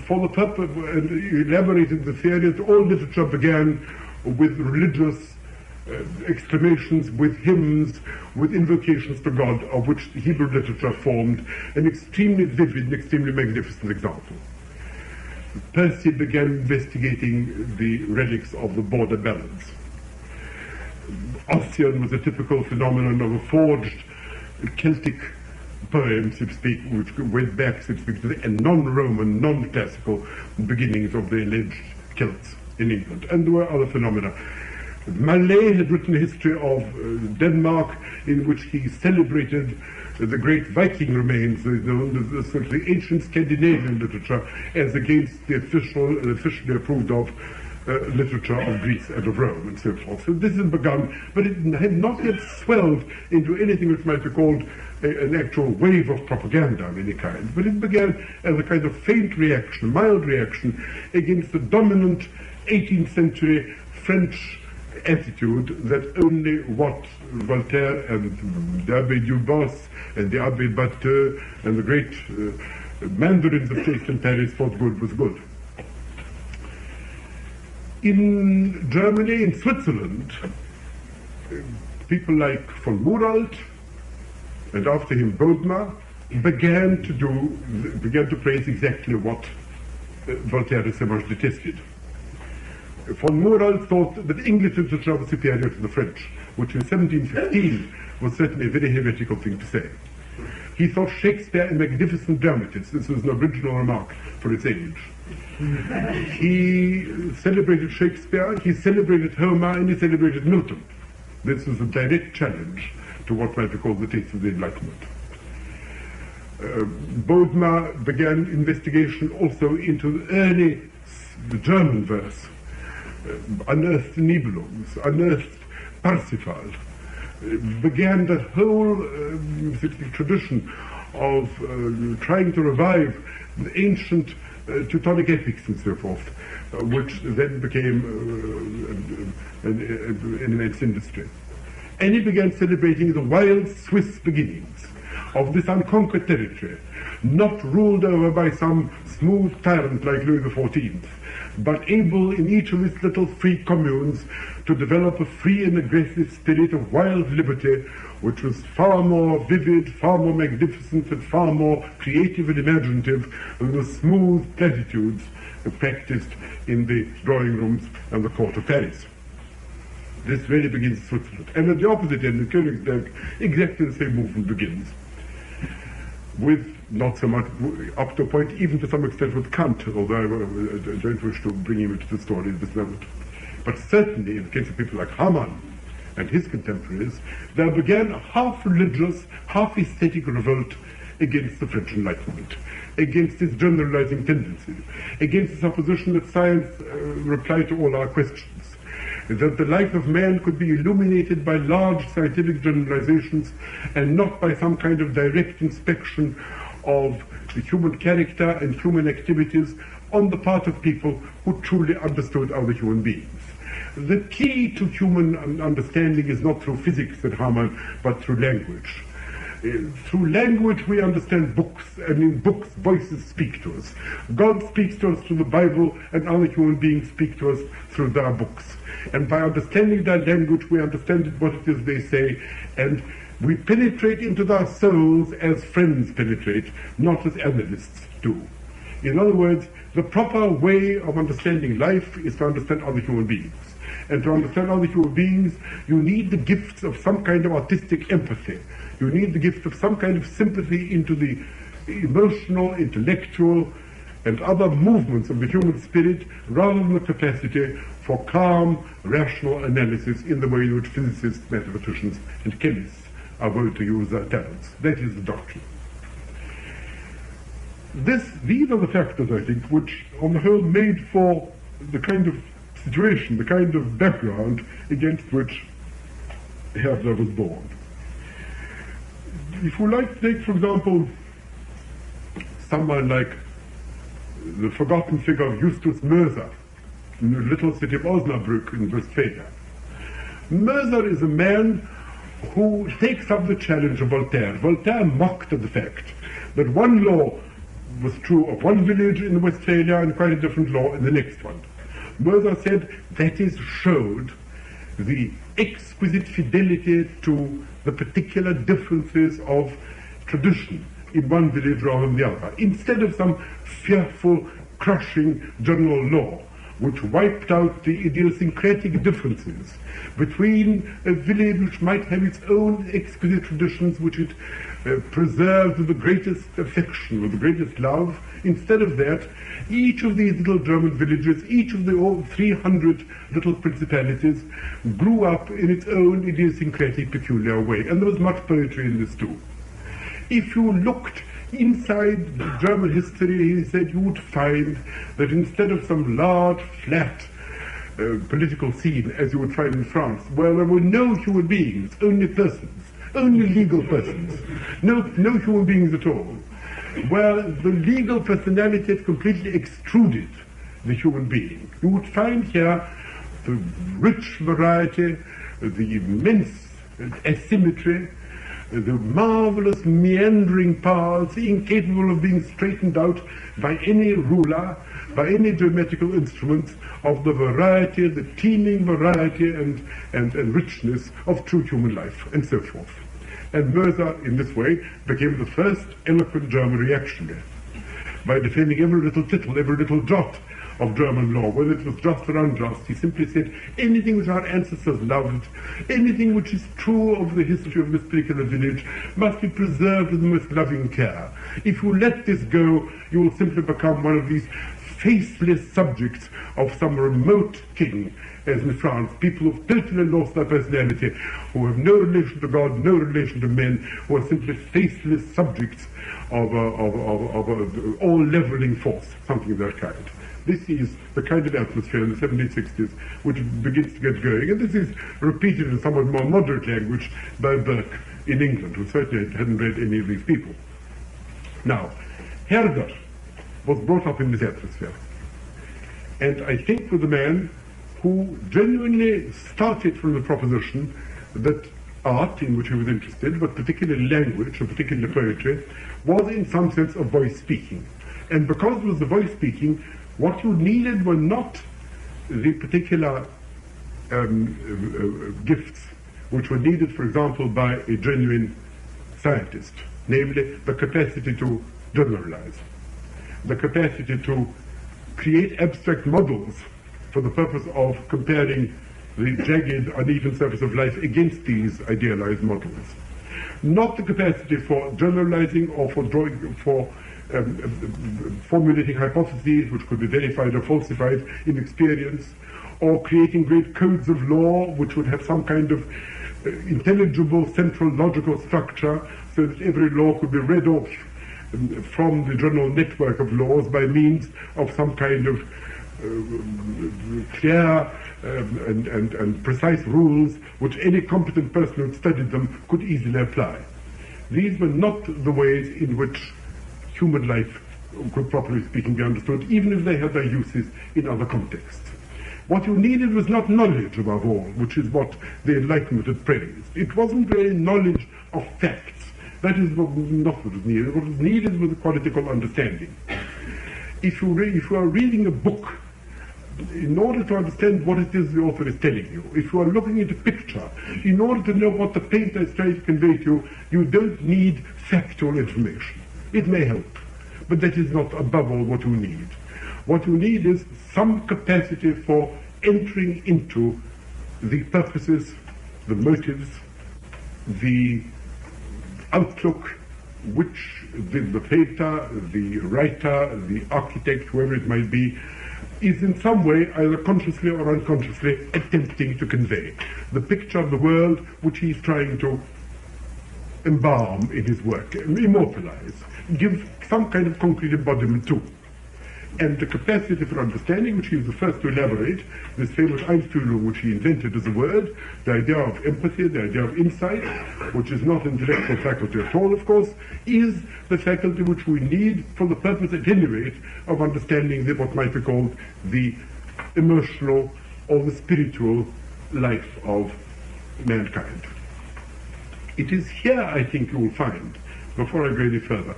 for the purpose, and elaborated the theory that all literature began with religious exclamations, with hymns, with invocations to God, of which Hebrew literature formed an extremely vivid and extremely magnificent example. Percy began investigating the relics of the border ballads. Ossian was a typical phenomenon of a forged Celtic poem, so to speak, which went back, so to speak, to the non-Roman, non-classical beginnings of the alleged Celts in England. And there were other phenomena. Mallet had written a history of Denmark, in which he celebrated the great Viking remains, the sort of the ancient Scandinavian literature, as against the officially approved of literature of Greece and of Rome and so forth. So this had begun, but it had not yet swelled into anything which might be called an actual wave of propaganda of any kind. But it began as a kind of faint reaction, mild reaction, against the dominant 18th century French attitude that only what Voltaire and the Abbé Dubos and the Abbé Batteux and the great mandarins of taste in Paris thought good was good. In Germany, in Switzerland, people like von Muralt and after him Bodmer began to praise exactly what Voltaire so much detested. Von Muralt thought that English literature was superior to the French, which in 1715 was certainly a very heretical thing to say. He thought Shakespeare a magnificent dramatist. This was an original remark for its age. He celebrated Shakespeare, he celebrated Homer, and he celebrated Milton. This was a direct challenge to what might be called the taste of the Enlightenment. Bodmer began investigation also into the German verse, unearthed Nibelungs, unearthed Parsifal, began the whole tradition of trying to revive the ancient Teutonic epics and so forth, which then became an immense industry. And he began celebrating the wild Swiss beginnings of this unconquered territory, not ruled over by some smooth tyrant like Louis XIV, but able in each of its little free communes to develop a free and aggressive spirit of wild liberty, which was far more vivid, far more magnificent, and far more creative and imaginative than the smooth platitudes practiced in the drawing rooms and the court of Paris. This really begins in Switzerland. And at the opposite end, in Königsberg, exactly the same movement begins. With not so much, up to a point, even to some extent with Kant, although I don't wish to bring him into the story at this moment. But certainly, in the case of people like Hamann and his contemporaries, there began a half-religious, half-aesthetic revolt against the French Enlightenment, against its generalizing tendencies, against its opposition that science replied to all our questions, that the life of man could be illuminated by large scientific generalizations and not by some kind of direct inspection of the human character and human activities on the part of people who truly understood other human beings. The key to human understanding is not through physics, said Hamann, but through language. Through language we understand books, and in books voices speak to us. God speaks to us through the Bible, and other human beings speak to us through their books. And by understanding their language we understand what it is they say, and we penetrate into their souls as friends penetrate, not as analysts do. In other words, the proper way of understanding life is to understand other human beings. And to understand other human beings, you need the gifts of some kind of artistic empathy. You need the gift of some kind of sympathy into the emotional, intellectual, and other movements of the human spirit, rather than the capacity for calm, rational analysis in the way in which physicists, mathematicians, and chemists are going to use their talents. That is the doctrine. These are the factors, I think, which on the whole made for the kind of situation, the kind of background against which Herder was born. If you like to take, for example, someone like the forgotten figure of Justus Moser in the little city of Osnabrück in Westphalia. Moser is a man who takes up the challenge of Voltaire. Voltaire mocked at the fact that one law was true of one village in Westphalia and quite a different law in the next one. Moser said that showed the exquisite fidelity to the particular differences of tradition in one village rather than the other, instead of some fearful, crushing general law which wiped out the idiosyncratic differences between a village which might have its own exquisite traditions which it preserved with the greatest affection, with the greatest love. Instead of that, each of these little German villages, each of the 300 little principalities, grew up in its own idiosyncratic, peculiar way. And there was much poetry in this too. If you looked inside German history, he said, you would find that instead of some large, flat political scene, as you would find in France, where there were no human beings, only persons, only legal persons, no human beings at all, where the legal personality had completely extruded the human being. You would find here the rich variety, the immense asymmetry, the marvelous meandering paths incapable of being straightened out by any ruler, by any geometrical instrument, of the variety, the teeming variety and richness of true human life, and so forth. And Moser, in this way, became the first eloquent German reactionary, by defending every little tittle, every little jot of German law, whether it was just or unjust. He simply said, anything which our ancestors loved, anything which is true of the history of this particular village, must be preserved with the most loving care. If you let this go, you will simply become one of these faceless subjects of some remote king, as in France, people who have totally lost their personality, who have no relation to God, no relation to men, who are simply faceless subjects of all-leveling force, something of that kind. This is the kind of atmosphere in the 1760s which begins to get going, and this is repeated in somewhat more moderate language by Burke in England, who certainly hadn't read any of these people. Now, Herder was brought up in this atmosphere, and I think was a man who genuinely started from the proposition that art, in which he was interested, but particularly language, and particularly poetry, was in some sense a voice speaking. And because it was the voice speaking, what you needed were not the particular gifts which were needed, for example, by a genuine scientist, namely the capacity to generalize, the capacity to create abstract models for the purpose of comparing the jagged, uneven surface of life against these idealized models. Not the capacity for generalizing or for drawing, for formulating hypotheses which could be verified or falsified in experience, or creating great codes of law which would have some kind of intelligible central logical structure so that every law could be read off from the general network of laws by means of some kind of clear and precise rules which any competent person who studied them could easily apply. These were not the ways in which human life could, properly speaking, be understood, even if they had their uses in other contexts. What you needed was not knowledge, above all, which is what the Enlightenment had praised. It wasn't really knowledge of facts. That is not what was needed. What was needed was a political understanding. If you are reading a book, in order to understand what it is the author is telling you, if you are looking at a picture, in order to know what the painter is trying to convey to you, you don't need factual information. It may help, but that is not above all what you need. What you need is some capacity for entering into the purposes, the motives, the outlook which the painter, the writer, the architect, whoever it might be, is in some way, either consciously or unconsciously, attempting to convey. The picture of the world which he is trying to embalm in his work, immortalize, give some kind of concrete embodiment to. And the capacity for understanding, which he was the first to elaborate, this famous Einfühlung, which he invented as a word, the idea of empathy, the idea of insight, which is not an intellectual faculty at all, of course, is the faculty which we need for the purpose, at any rate, of understanding what might be called the emotional or the spiritual life of mankind. It is here, I think, you will find, before I go any further,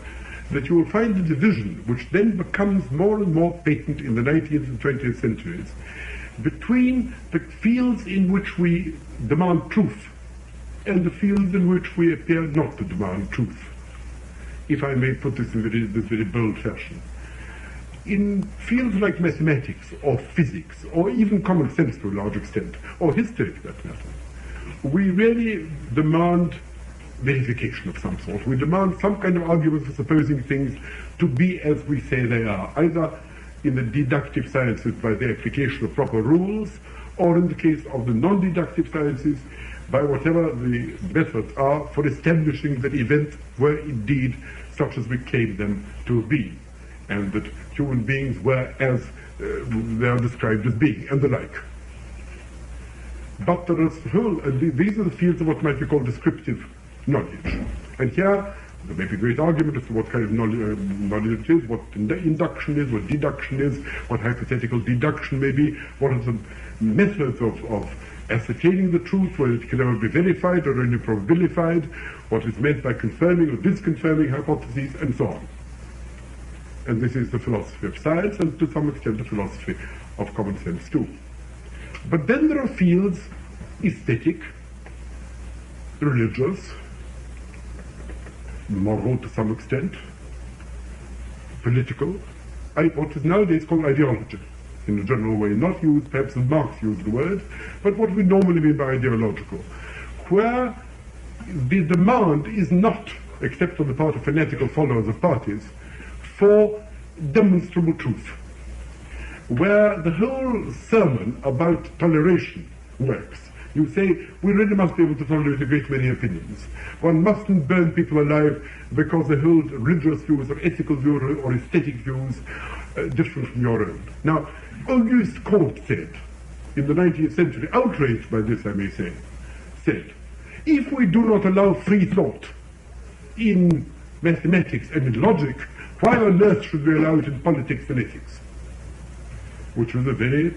that you will find a division which then becomes more and more patent in the 19th and 20th centuries between the fields in which we demand truth and the fields in which we appear not to demand truth, if I may put this in this very bold fashion. In fields like mathematics or physics or even common sense to a large extent, or history for that matter, we really demand verification of some sort. We demand some kind of argument for supposing things to be as we say they are, either in the deductive sciences by the application of proper rules, or in the case of the non-deductive sciences by whatever the methods are for establishing that events were indeed such as we claim them to be, and that human beings were as they are described as being, and the like. But there is these are the fields of what might be called descriptive knowledge. And here, there may be great argument as to what kind of knowledge it is, what induction is, what deduction is, what hypothetical deduction may be, what are the methods of ascertaining the truth, whether it can ever be verified or only probabilified, what is meant by confirming or disconfirming hypotheses, and so on. And this is the philosophy of science, and to some extent the philosophy of common sense too. But then there are fields, aesthetic, religious, moral to some extent, political, what is nowadays called ideology, in a general way, not used perhaps as Marx used the word, but what we normally mean by ideological, where the demand is not, except on the part of fanatical followers of parties, for demonstrable truth, where the whole sermon about toleration works. You say, we really must be able to tolerate a great many opinions. One mustn't burn people alive because they hold religious views or ethical views or aesthetic views different from your own. Now, Auguste Comte said, in the 19th century, outraged by this I may say, said, if we do not allow free thought in mathematics and in logic, why on earth should we allow it in politics and ethics? Which was a very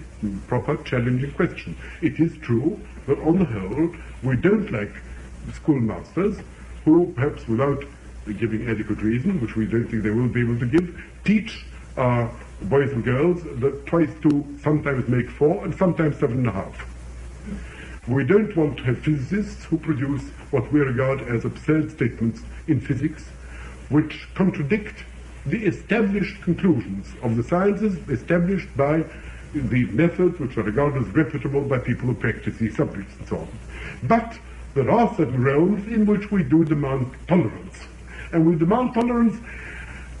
proper, challenging question. It is true that on the whole, we don't like schoolmasters who, perhaps without giving adequate reason, which we don't think they will be able to give, teach boys and girls that twice 2 sometimes make 4 and sometimes 7.5. We don't want to have physicists who produce what we regard as absurd statements in physics, which contradict the established conclusions of the sciences established by the methods which are regarded as reputable by people who practice these subjects and so on. But there are certain realms in which we do demand tolerance. And we demand tolerance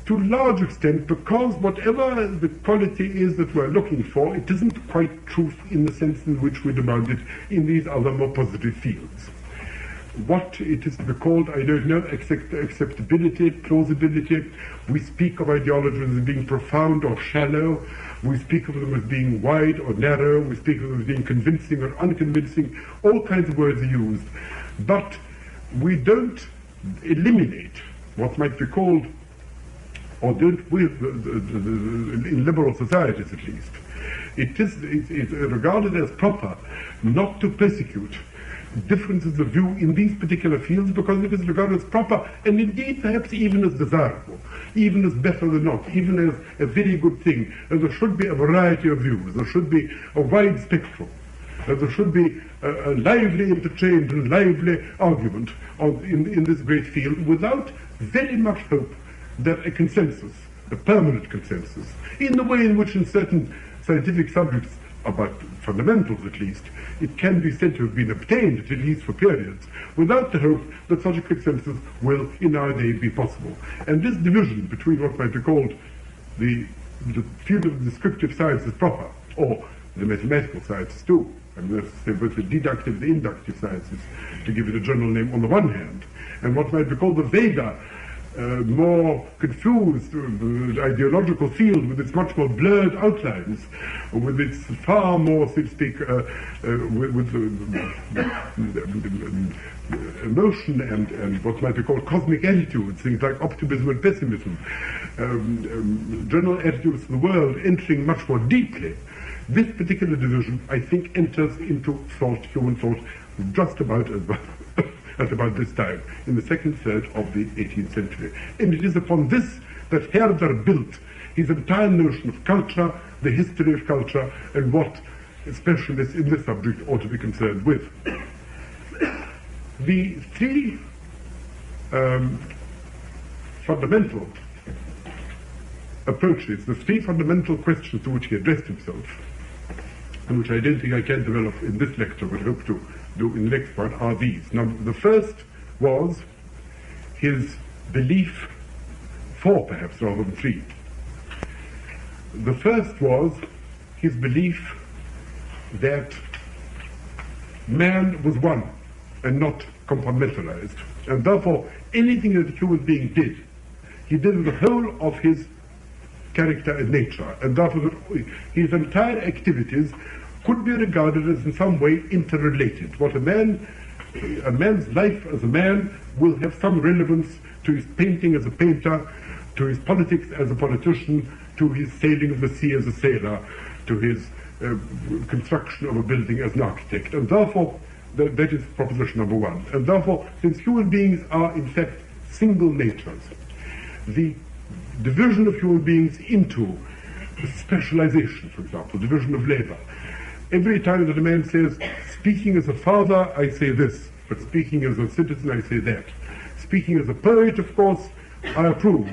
to a large extent because whatever the quality is that we're looking for, it isn't quite truth in the sense in which we demand it in these other more positive fields. What it is to be called, I don't know, acceptability, plausibility. We speak of ideologies as being profound or shallow. We speak of them as being wide or narrow. We speak of them as being convincing or unconvincing. All kinds of words are used. But we don't eliminate what might be called, or don't we, in liberal societies at least, it's regarded as proper not to persecute differences of view in these particular fields because it is regarded as proper and indeed perhaps even as desirable, even as better than not, even as a very good thing. And there should be a variety of views, there should be a wide spectrum, there should be a lively interchange and lively argument in this great field without very much hope that a consensus, a permanent consensus, in the way in which in certain scientific subjects, about fundamentals at least, it can be said to have been obtained, at least for periods, without the hope that such a consensus will in our day be possible. And this division between what might be called the field of the descriptive sciences proper, or the mathematical sciences too, I mean, let's say both the deductive and the inductive sciences, to give it a general name on the one hand, and what might be called the vaguer, more confused ideological field with its much more blurred outlines, with its far more, so to speak, with emotion and what might be called cosmic attitudes, things like optimism and pessimism, general attitudes to the world entering much more deeply. This particular division, I think, enters into thought, human thought, just about as well. At about this time, in the second third of the 18th century. And it is upon this that Herder built his entire notion of culture, the history of culture, and what specialists in this subject ought to be concerned with. The 3 fundamental approaches, the 3 fundamental questions to which he addressed himself, and which I don't think I can develop in this lecture, but hope to do in the next part, are these. Now, the first was his belief, 4 perhaps rather than 3. The first was his belief that man was one and not compartmentalized, and therefore anything that a human being did, he did with the whole of his character and nature, and therefore his entire activities could be regarded as in some way interrelated. What a man's life as a man will have some relevance to his painting as a painter, to his politics as a politician, to his sailing of the sea as a sailor, to his construction of a building as an architect. And therefore, that is proposition number 1. And therefore, since human beings are in fact single natures, the division of human beings into specialization, for example, division of labor. Every time that a man says, speaking as a father, I say this, but speaking as a citizen, I say that. Speaking as a poet, of course, I approve,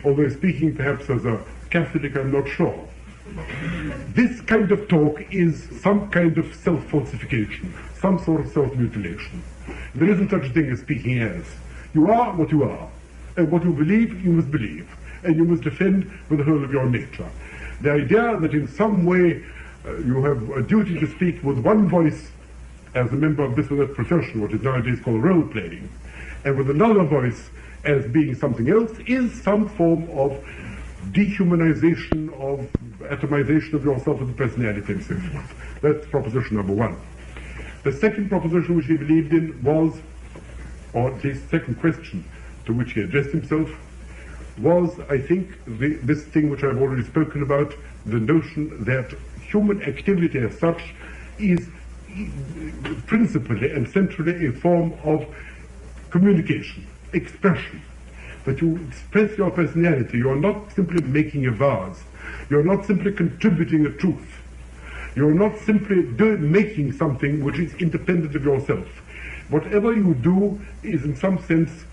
although speaking perhaps as a Catholic, I'm not sure. This kind of talk is some kind of self-falsification, some sort of self-mutilation. There isn't such a thing as speaking as. You are what you are, and what you believe, you must believe, and you must defend with the whole of your nature. The idea that in some way you have a duty to speak with one voice as a member of this or that profession, what is nowadays called role-playing, and with another voice as being something else, is some form of dehumanization, of atomization of yourself as a personality, and so forth. That's proposition number one. The second proposition which he believed in was, or the second question to which he addressed himself, was, I think, this thing which I've already spoken about, the notion that human activity as such is principally and centrally a form of communication, expression. That you express your personality. You are not simply making a vase. You are not simply contributing a truth. You are not simply making something which is independent of yourself. Whatever you do is, in some sense,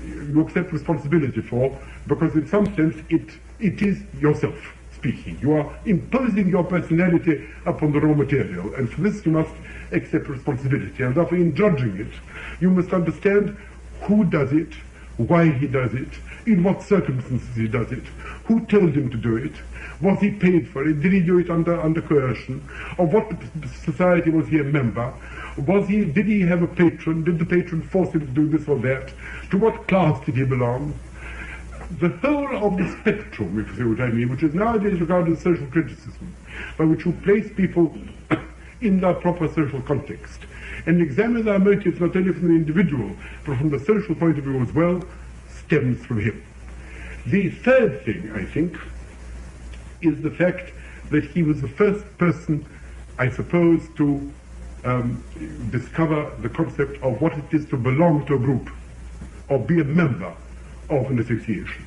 you accept responsibility for, because in some sense it is yourself speaking. You are imposing your personality upon the raw material, and for this you must accept responsibility. And therefore, in judging it, you must understand who does it, why he does it, in what circumstances he does it, who told him to do it, was he paid for it, did he do it under coercion, of what society was he a member, did he have a patron, did the patron force him to do this or that, to what class did he belong? The whole of the spectrum, if you see what I mean, which is nowadays regarded as social criticism, by which you place people in their proper social context, and examine their motives not only from the individual, but from the social point of view as well, stems from him. The third thing, I think, is the fact that he was the first person, I suppose, to discover the concept of what it is to belong to a group, or be a member of an association.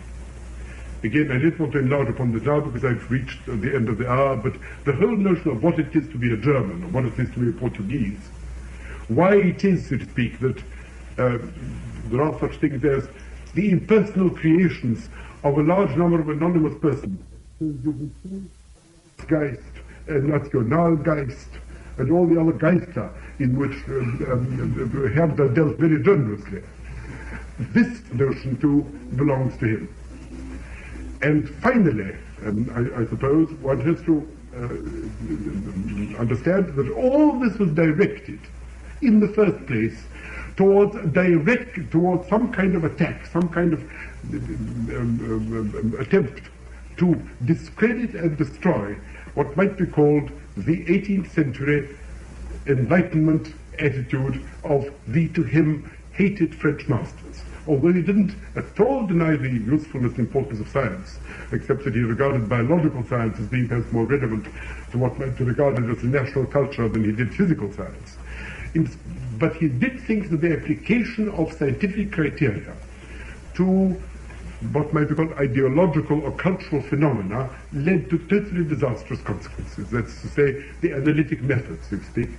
Again, I didn't want to enlarge upon this now because I've reached the end of the hour, but the whole notion of what it is to be a German, or what it is to be a Portuguese, why it is, so to speak, that there are such things as the impersonal creations of a large number of anonymous persons, Geist, Nationalgeist, and all the other Geister in which Herder dealt very generously. This notion too belongs to him. And finally, I suppose one has to understand that all this was directed, in the first place, towards some kind of attack, some kind of attempt to discredit and destroy what might be called the 18th century Enlightenment attitude of the, to him, hated French masters. Although he didn't at all deny the usefulness and importance of science, except that he regarded biological science as being perhaps more relevant to what might be regarded as a national culture than he did physical science. But he did think that the application of scientific criteria to what might be called ideological or cultural phenomena led to totally disastrous consequences. That's to say, the analytic method, so to speak.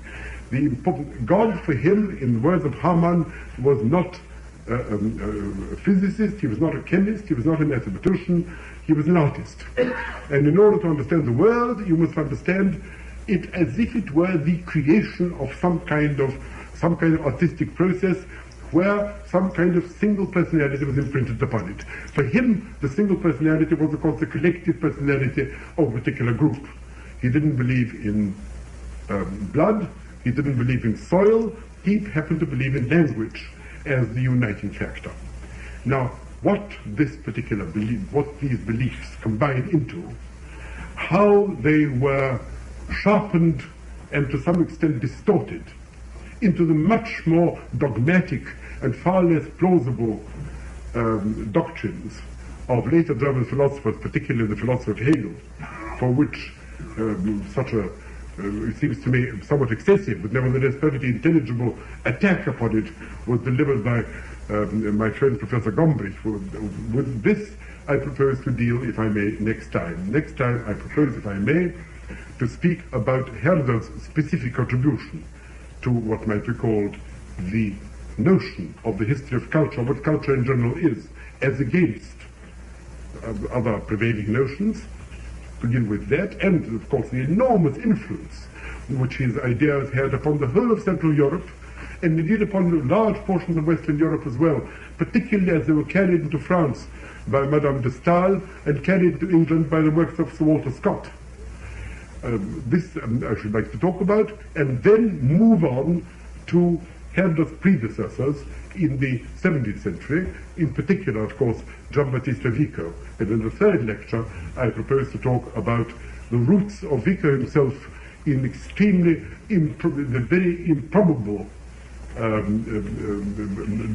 God for him, in the words of Hamann, was not a physicist, he was not a chemist, he was not a mathematician, he was an artist. And in order to understand the world, you must understand it as if it were the creation of some kind of artistic process where some kind of single personality was imprinted upon it. For him, the single personality was, of course, the collective personality of a particular group. He didn't believe in blood, he didn't believe in soil, he happened to believe in language as the uniting factor. Now, what this particular belief, what these beliefs combine into, how they were sharpened and to some extent distorted into the much more dogmatic and far less plausible doctrines of later German philosophers, particularly the philosopher of Hegel, for which such a, it seems to me, somewhat excessive, but nevertheless perfectly intelligible attack upon it was delivered by my friend Professor Gombrich. With this I propose to deal, if I may, next time. Next time I propose, if I may, to speak about Herder's specific contribution to what might be called the notion of the history of culture, what culture in general is, as against other prevailing notions. Begin with that, and of course the enormous influence which his ideas had upon the whole of Central Europe, and indeed upon large portions of Western Europe as well, particularly as they were carried into France by Madame de Stael and carried to England by the works of Sir Walter Scott. This I should like to talk about, and then move on to Herder's predecessors in the 17th century, in particular, of course, Giambattista Vico. And in the third lecture, I propose to talk about the roots of Vico himself in extremely, the very improbable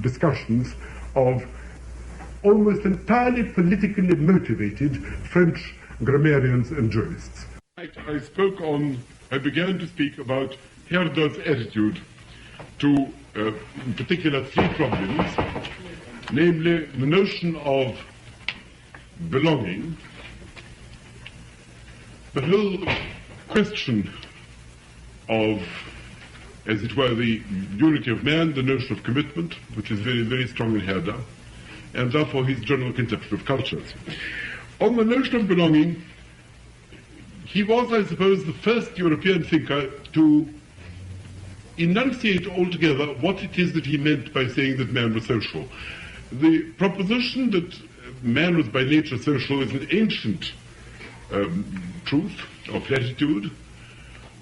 discussions of almost entirely politically motivated French grammarians and jurists. I began to speak about Herder's attitude to, in particular, three problems, namely the notion of belonging, the whole question of, as it were, the unity of man, the notion of commitment, which is very, very strong in Herder, and therefore his general conception of cultures. On the notion of belonging, he was, I suppose, the first European thinker to enunciate altogether what it is that he meant by saying that man was social. The proposition that man was by nature social is an ancient truth or platitude,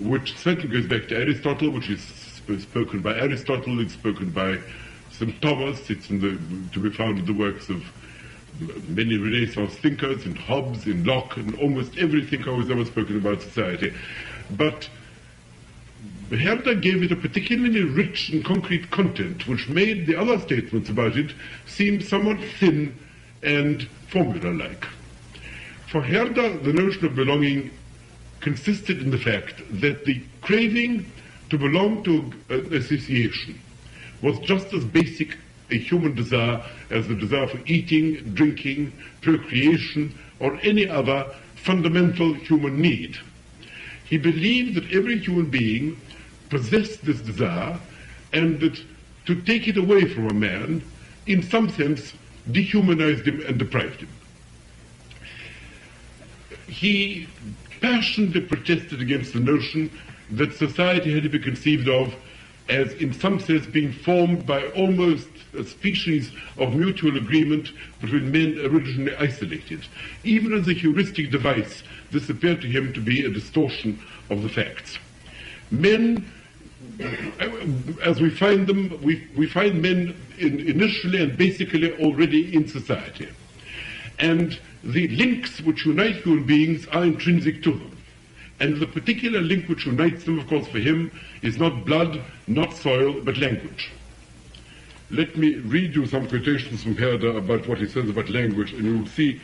which certainly goes back to Aristotle, which is spoken by Aristotle, it's spoken by St. Thomas, it's to be found in the works of many Renaissance thinkers, in Hobbes, in Locke, and almost every thinker who's ever spoken about society. But Herder gave it a particularly rich and concrete content, which made the other statements about it seem somewhat thin and formula-like. For Herder, the notion of belonging consisted in the fact that the craving to belong to an association was just as basic a human desire as the desire for eating, drinking, procreation, or any other fundamental human need. He believed that every human being possessed this desire, and that to take it away from a man, in some sense, dehumanized him and deprived him. He passionately protested against the notion that society had to be conceived of as, in some sense, being formed by almost a species of mutual agreement between men originally isolated. Even as a heuristic device, this appeared to him to be a distortion of the facts. Men, as we find them, we find men initially and basically already in society. And the links which unite human beings are intrinsic to them. And the particular link which unites them, of course, for him, is not blood, not soil, but language. Let me read you some quotations from Herder about what he says about language, and you will see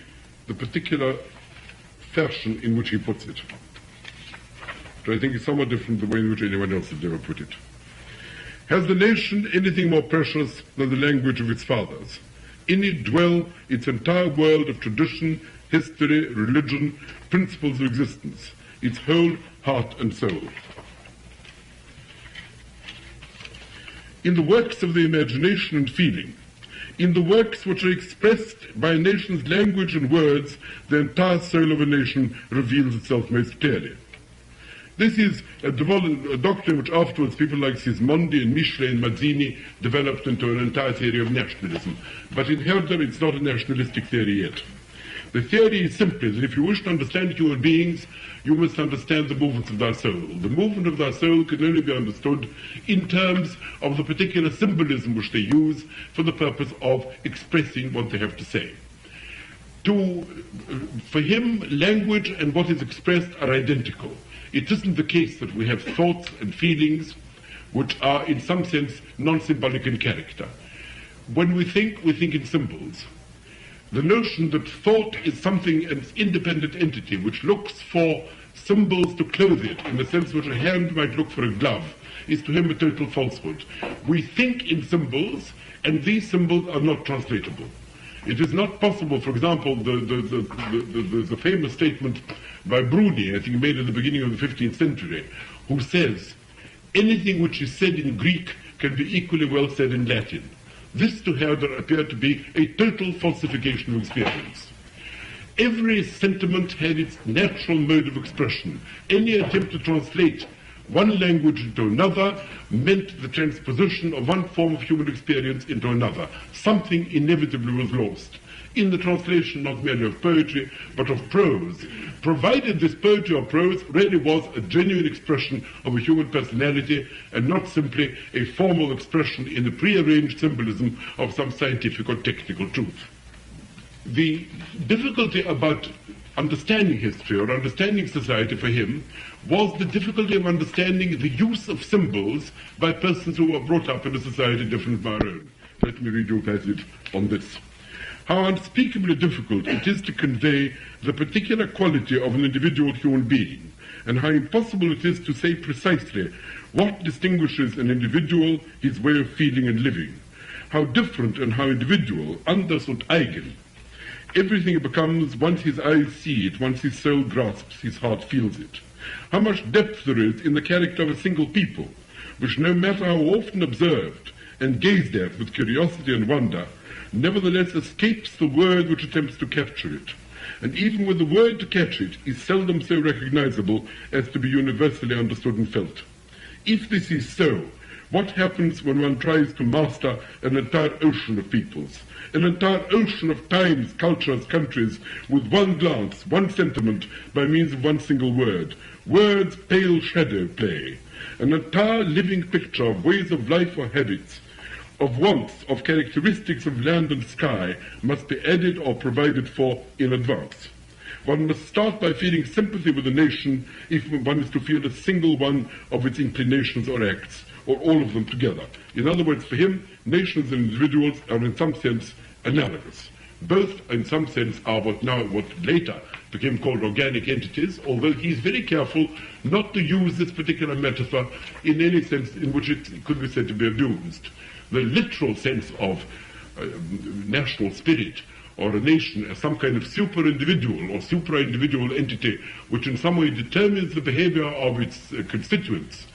the particular fashion in which he puts it. Which I think is somewhat different from the way in which anyone else has ever put it. Has the nation anything more precious than the language of its fathers? In it dwell its entire world of tradition, history, religion, principles of existence, its whole heart and soul. In the works of the imagination and feeling, in the works which are expressed by a nation's language and words, the entire soul of a nation reveals itself most clearly. This is a doctrine which afterwards people like Sismondi and Michelet and Mazzini developed into an entire theory of nationalism. But in Herder, it's not a nationalistic theory yet. The theory is simply that if you wish to understand human beings, you must understand the movements of their soul. The movement of their soul can only be understood in terms of the particular symbolism which they use for the purpose of expressing what they have to say. For him, language and what is expressed are identical. It isn't the case that we have thoughts and feelings which are in some sense non-symbolic in character. When we think in symbols. The notion that thought is something, an independent entity, which looks for symbols to clothe it, in the sense which a hand might look for a glove, is to him a total falsehood. We think in symbols, and these symbols are not translatable. It is not possible, for example, the famous statement by Bruni, I think made at the beginning of the 15th century, who says, anything which is said in Greek can be equally well said in Latin. This to Herder appeared to be a total falsification of experience. Every sentiment had its natural mode of expression. Any attempt to translate one language into another meant the transposition of one form of human experience into another. Something inevitably was lost. in the translation not merely of poetry, but of prose, provided this poetry or prose really was a genuine expression of a human personality and not simply a formal expression in the prearranged symbolism of some scientific or technical truth. The difficulty about understanding history or understanding society for him was the difficulty of understanding the use of symbols by persons who were brought up in a society different from our own. Let me read you a passage on this. How unspeakably difficult it is to convey the particular quality of an individual human being, and how impossible it is to say precisely what distinguishes an individual, his way of feeling and living. How different and how individual, anders und eigen, everything becomes once his eyes see it, once his soul grasps, his heart feels it. How much depth there is in the character of a single people, which no matter how often observed and gazed at with curiosity and wonder, nevertheless escapes the word which attempts to capture it. And even with the word to catch it, is seldom so recognizable as to be universally understood and felt. If this is so, what happens when one tries to master an entire ocean of peoples, an entire ocean of times, cultures, countries, with one glance, one sentiment, by means of one single word? Words pale shadow play. An entire living picture of ways of life or habits, of wants, of characteristics of land and sky, must be added or provided for in advance. One must start by feeling sympathy with a nation if one is to feel a single one of its inclinations or acts, or all of them together. In other words, for him, nations and individuals are in some sense analogous. Both, in some sense, are what later became called organic entities, although he's very careful not to use this particular metaphor in any sense in which it could be said to be abused. The literal sense of national spirit or a nation as some kind of super-individual or supra-individual entity which in some way determines the behavior of its constituents,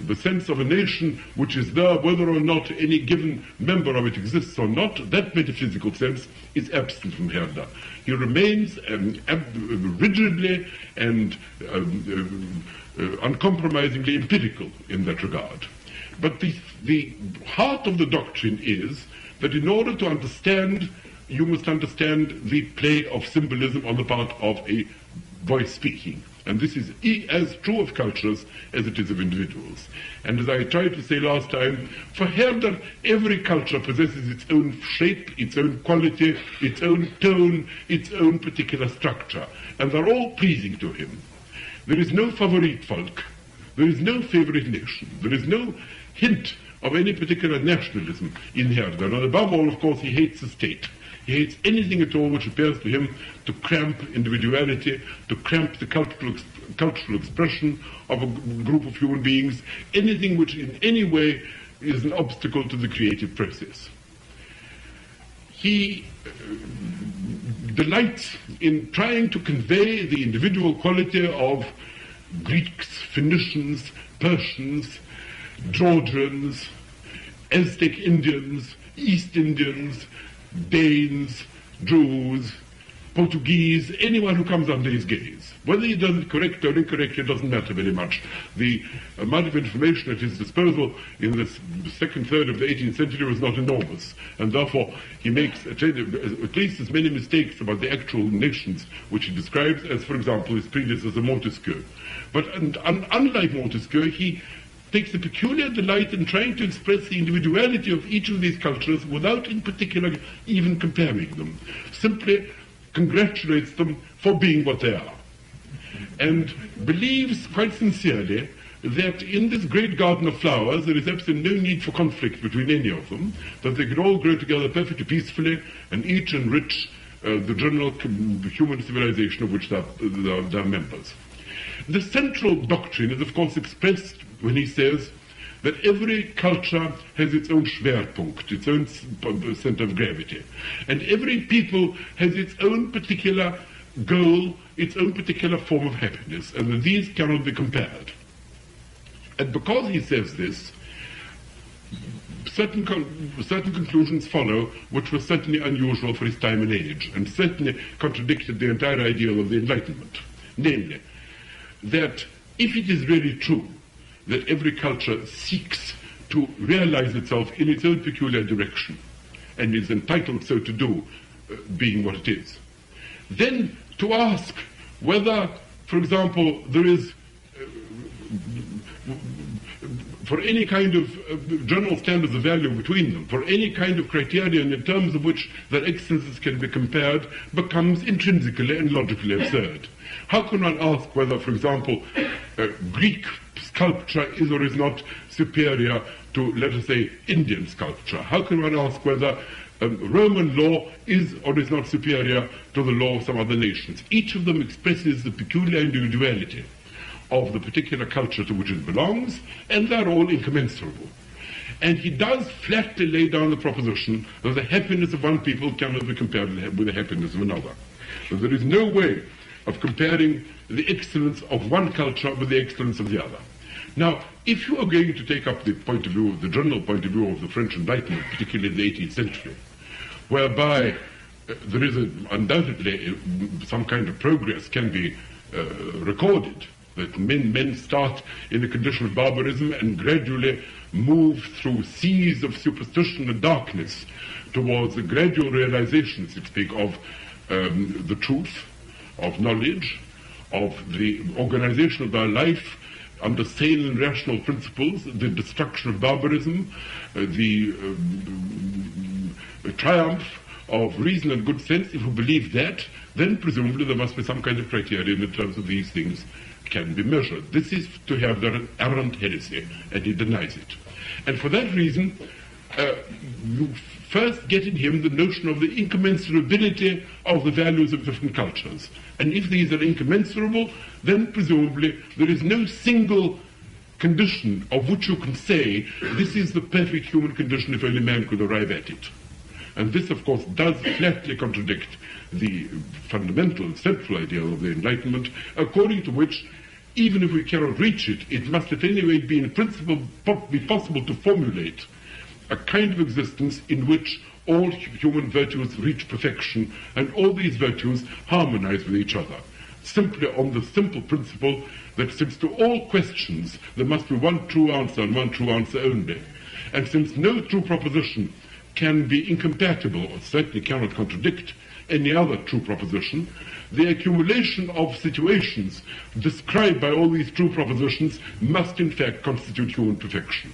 the sense of a nation which is there whether or not any given member of it exists or not, that metaphysical sense is absent from Herder. He remains rigidly and uncompromisingly empirical in that regard. But the heart of the doctrine is that in order to understand, you must understand the play of symbolism on the part of a voice speaking. And this is as true of cultures as it is of individuals. And as I tried to say last time, for Herder, every culture possesses its own shape, its own quality, its own tone, its own particular structure. And they're all pleasing to him. There is no Favoritvolk. There is no favorite nation. There is no hint of any particular nationalism in Herder. And above all, of course, he hates the state. He hates anything at all which appears to him to cramp individuality, to cramp the cultural expression of a group of human beings, anything which in any way is an obstacle to the creative process. He delights in trying to convey the individual quality of Greeks, Phoenicians, Persians, Georgians, Aztec Indians, East Indians, Danes, Jews, Portuguese, anyone who comes under his gaze. Whether he does it correct or incorrect, it doesn't matter very much. The amount of information at his disposal in the second third of the 18th century was not enormous, and therefore he makes at least as many mistakes about the actual nations which he describes as, for example, his predecessor Montesquieu. But unlike Montesquieu, he takes a peculiar delight in trying to express the individuality of each of these cultures without in particular even comparing them. Simply congratulates them for being what they are. And believes quite sincerely that in this great garden of flowers there is absolutely no need for conflict between any of them, that they can all grow together perfectly peacefully and each enrich the general human civilization of which they are members. The central doctrine is of course expressed when he says that every culture has its own Schwerpunkt, its own center of gravity. And every people has its own particular goal, its own particular form of happiness, and that these cannot be compared. And because he says this, certain conclusions follow which were certainly unusual for his time and age, and certainly contradicted the entire ideal of the Enlightenment. Namely, that if it is really true that every culture seeks to realize itself in its own peculiar direction, and is entitled so to do being what it is. Then to ask whether, for example, there is, for any kind of general standards of value between them, for any kind of criterion in terms of which their excellences can be compared, becomes intrinsically and logically absurd. How can one ask whether, for example, Greek sculpture is or is not superior to, let us say, Indian sculpture? How can one ask whether Roman law is or is not superior to the law of some other nations? Each of them expresses the peculiar individuality of the particular culture to which it belongs, and they're all incommensurable. And he does flatly lay down the proposition that the happiness of one people cannot be compared with the happiness of another. So there is no way of comparing the excellence of one culture with the excellence of the other. Now, if you are going to take up the point of view, the general point of view of the French Enlightenment, particularly in the 18th century, whereby there is undoubtedly some kind of progress can be recorded, that men start in a condition of barbarism and gradually move through seas of superstition and darkness towards the gradual realization, so to speak, of the truth, of knowledge, of the organization of their life under sane and rational principles, the destruction of barbarism, the triumph of reason and good sense. If we believe that, then presumably there must be some kind of criterion in terms of these things can be measured. This is to have an errant heresy, and he denies it. And for that reason, you first get in him the notion of the incommensurability of the values of different cultures. And if these are incommensurable, then presumably there is no single condition of which you can say this is the perfect human condition if only man could arrive at it. And this, of course, does flatly contradict the fundamental, central ideal of the Enlightenment, according to which, even if we cannot reach it, it must at any rate be in principle be possible to formulate a kind of existence in which all human virtues reach perfection and all these virtues harmonize with each other, simply on the simple principle that since to all questions there must be one true answer and one true answer only, and since no true proposition can be incompatible or certainly cannot contradict any other true proposition, the accumulation of situations described by all these true propositions must in fact constitute human perfection.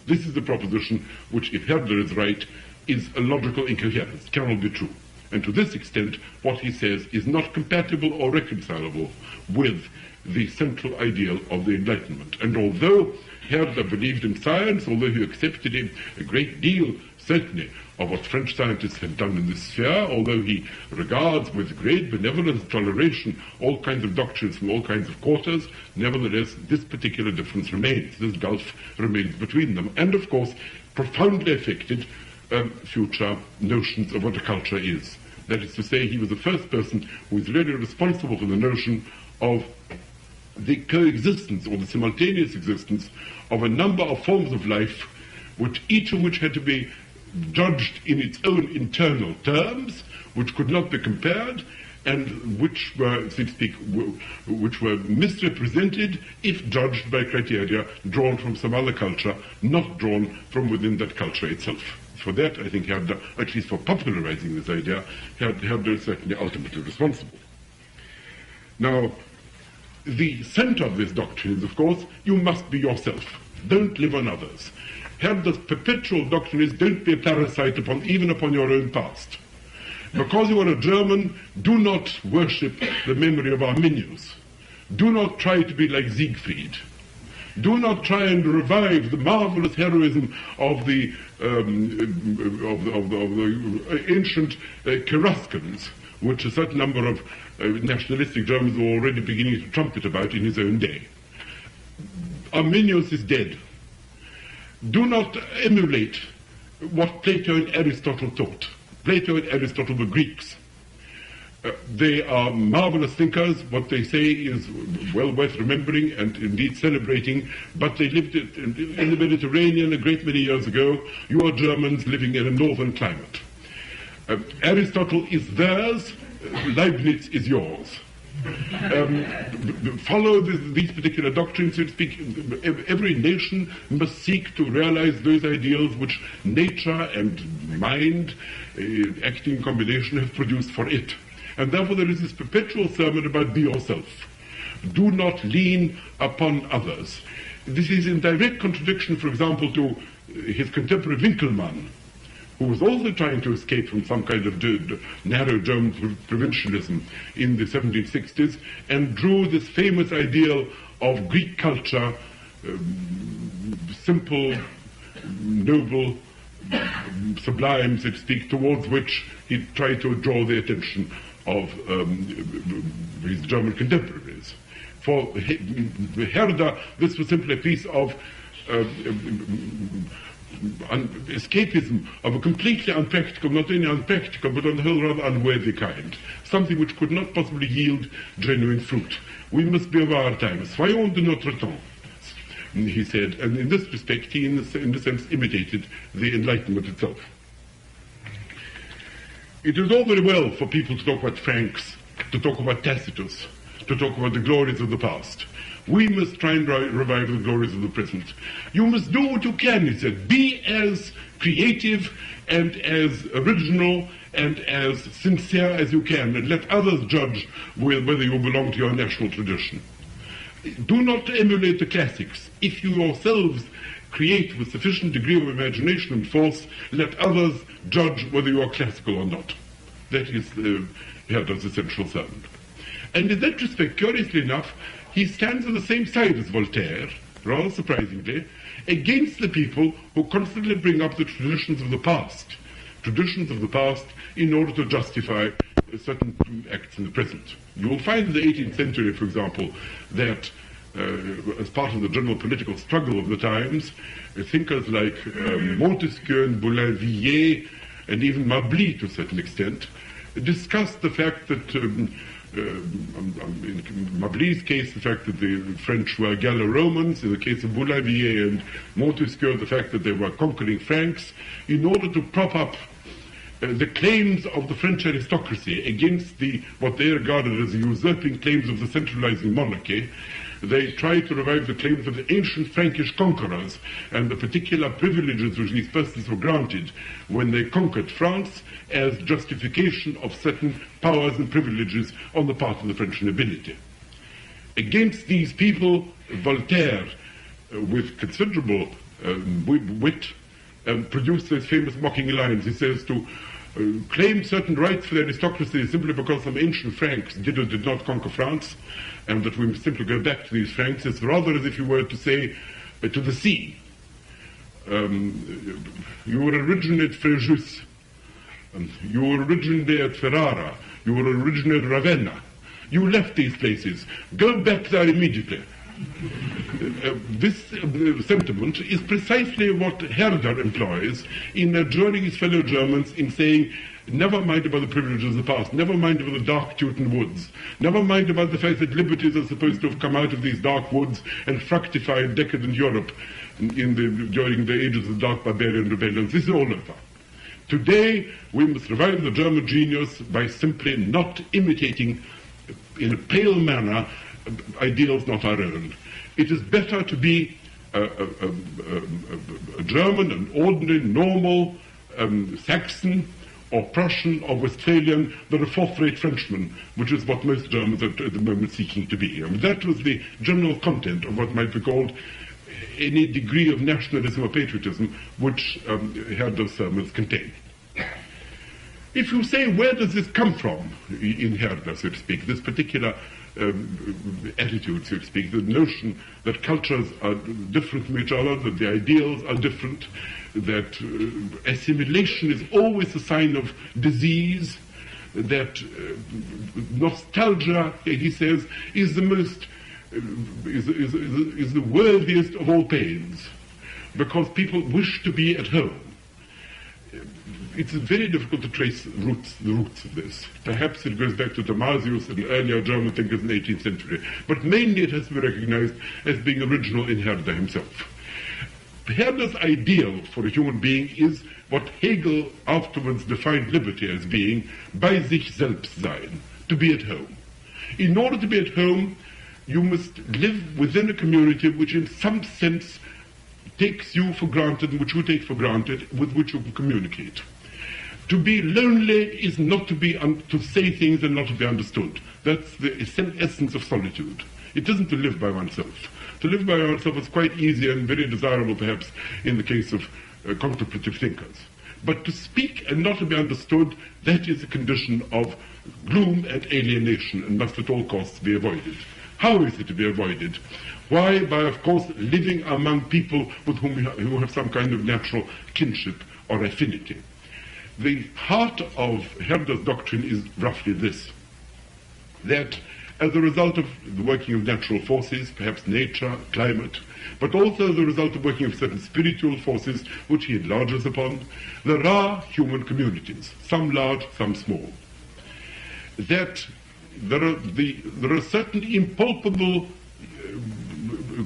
This is the proposition which, if Herder is right, is a logical incoherence, cannot be true. And to this extent, what he says is not compatible or reconcilable with the central ideal of the Enlightenment. And although Herder believed in science, although he accepted a great deal, certainly, of what French scientists had done in this sphere, although he regards with great benevolence and toleration all kinds of doctrines from all kinds of quarters, nevertheless, this particular difference remains. This gulf remains between them. And, of course, profoundly affected future notions of what a culture is. That is to say, he was the first person who is really responsible for the notion of the coexistence or the simultaneous existence of a number of forms of life, each of which had to be judged in its own internal terms, which could not be compared, and which were, so to speak, which were misrepresented if judged by criteria drawn from some other culture, not drawn from within that culture itself. For that, I think Herder, at least for popularizing this idea, Herder is certainly ultimately responsible. Now, the center of this doctrine is, of course, you must be yourself. Don't live on others. Herder's perpetual doctrine is don't be a parasite even upon your own past. Because you are a German, do not worship the memory of Arminius. Do not try to be like Siegfried. Do not try and revive the marvelous heroism of the ancient Cheruscans, which a certain number of nationalistic Germans were already beginning to trumpet about in his own day. Arminius is dead. Do not emulate what Plato and Aristotle taught. Plato and Aristotle were Greeks. They are marvelous thinkers. What they say is well worth remembering and indeed celebrating, but they lived in the Mediterranean a great many years ago. You are Germans living in a northern climate. Aristotle is theirs, Leibniz is yours. follow these particular doctrines, so to speak. Every nation must seek to realize those ideals which nature and mind, acting in combination, have produced for it. And therefore there is this perpetual sermon about be yourself. Do not lean upon others. This is in direct contradiction, for example, to his contemporary Winckelmann, who was also trying to escape from some kind of narrow German provincialism in the 1760s, and drew this famous ideal of Greek culture, simple, noble, sublime, so to speak, towards which he tried to draw the attention of his German contemporaries. For Herder, this was simply a piece of escapism of a completely unpractical, not only unpractical, but on the whole rather unworthy kind. Something which could not possibly yield genuine fruit. We must be of our times. Soyons de notre temps, he said, and in this respect he, in a sense, imitated the Enlightenment itself. It is all very well for people to talk about Franks, to talk about Tacitus, to talk about the glories of the past. We must try and revive the glories of the present. You must do what you can, he said. Be as creative and as original and as sincere as you can, and let others judge whether you belong to your national tradition. Do not emulate the classics. If you yourselves create with sufficient degree of imagination and force, let others judge whether you are classical or not. That is Herder's essential sermon. And in that respect, curiously enough, he stands on the same side as Voltaire, rather surprisingly, against the people who constantly bring up the traditions of the past in order to justify certain acts in the present. You will find in the 18th century, for example, that as part of the general political struggle of the times, thinkers like Montesquieu and Boulainvilliers, and even Mably to a certain extent, discussed the fact that in Mably's case, the fact that the French were Gallo-Romans, in the case of Boulainvilliers and Montesquieu, the fact that they were conquering Franks, in order to prop up the claims of the French aristocracy against what they regarded as the usurping claims of the centralizing monarchy. They tried to revive the claims of the ancient Frankish conquerors and the particular privileges which these persons were granted when they conquered France as justification of certain powers and privileges on the part of the French nobility. Against these people, Voltaire, with considerable wit, produced those famous mocking lines. He says to claim certain rights for the aristocracy simply because some ancient Franks did or did not conquer France, and that we must simply go back to these Franks, is rather as if you were to say to the sea, you were originally at Fréjus, you were originally at Ferrara, you were originally at Ravenna, you left these places, go back there immediately. This sentiment is precisely what Herder employs in adjuring his fellow Germans in saying, never mind about the privileges of the past, never mind about the dark Teuton woods, never mind about the fact that liberties are supposed to have come out of these dark woods and fructified decadent Europe during the ages of dark barbarian rebellions. This is all over. Today, we must revive the German genius by simply not imitating in a pale manner ideals not our own. It is better to be a German, an ordinary, normal Saxon or Prussian or Westphalian than a fourth-rate Frenchman, which is what most Germans are at the moment seeking to be. That was the general content of what might be called any degree of nationalism or patriotism which Herder's sermons contain. If you say, where does this come from in Herder, so to speak, this particular attitude, so to speak, the notion that cultures are different from each other, that the ideals are different, that assimilation is always a sign of disease, that nostalgia, he says, is the most is the worthiest of all pains, because people wish to be at home. It's very difficult to trace the roots of this. Perhaps it goes back to Damasus and earlier German thinkers in the 18th century, but mainly it has to be recognized as being original in Herder himself. Herder's ideal for a human being is what Hegel afterwards defined liberty as being, bei sich selbst sein, to be at home. In order to be at home, you must live within a community which in some sense takes you for granted, and which you take for granted, with which you can communicate. To be lonely is not to be to say things and not to be understood. That's the essence of solitude. It isn't to live by oneself. To live by oneself is quite easy and very desirable, perhaps, in the case of contemplative thinkers. But to speak and not to be understood, that is a condition of gloom and alienation and must at all costs be avoided. How is it to be avoided? Why? By, of course, living among people with whom who have some kind of natural kinship or affinity. The heart of Herder's doctrine is roughly this, that as a result of the working of natural forces, perhaps nature, climate, but also as a result of working of certain spiritual forces which he enlarges upon, there are human communities, some large, some small. That there are certain impalpable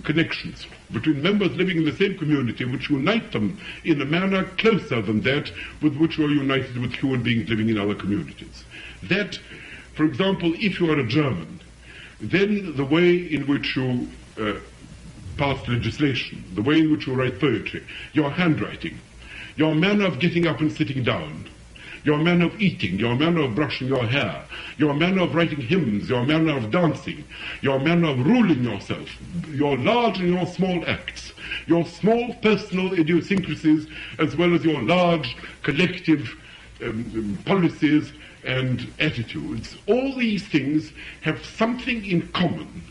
connections between members living in the same community which unite them in a manner closer than that with which you are united with human beings living in other communities. That, for example, if you are a German, then the way in which you pass legislation, the way in which you write poetry, your handwriting, your manner of getting up and sitting down, your manner of eating, your manner of brushing your hair, your manner of writing hymns, your manner of dancing, your manner of ruling yourself, your large and your small acts, your small personal idiosyncrasies, as well as your large collective policies and attitudes. All these things have something in common,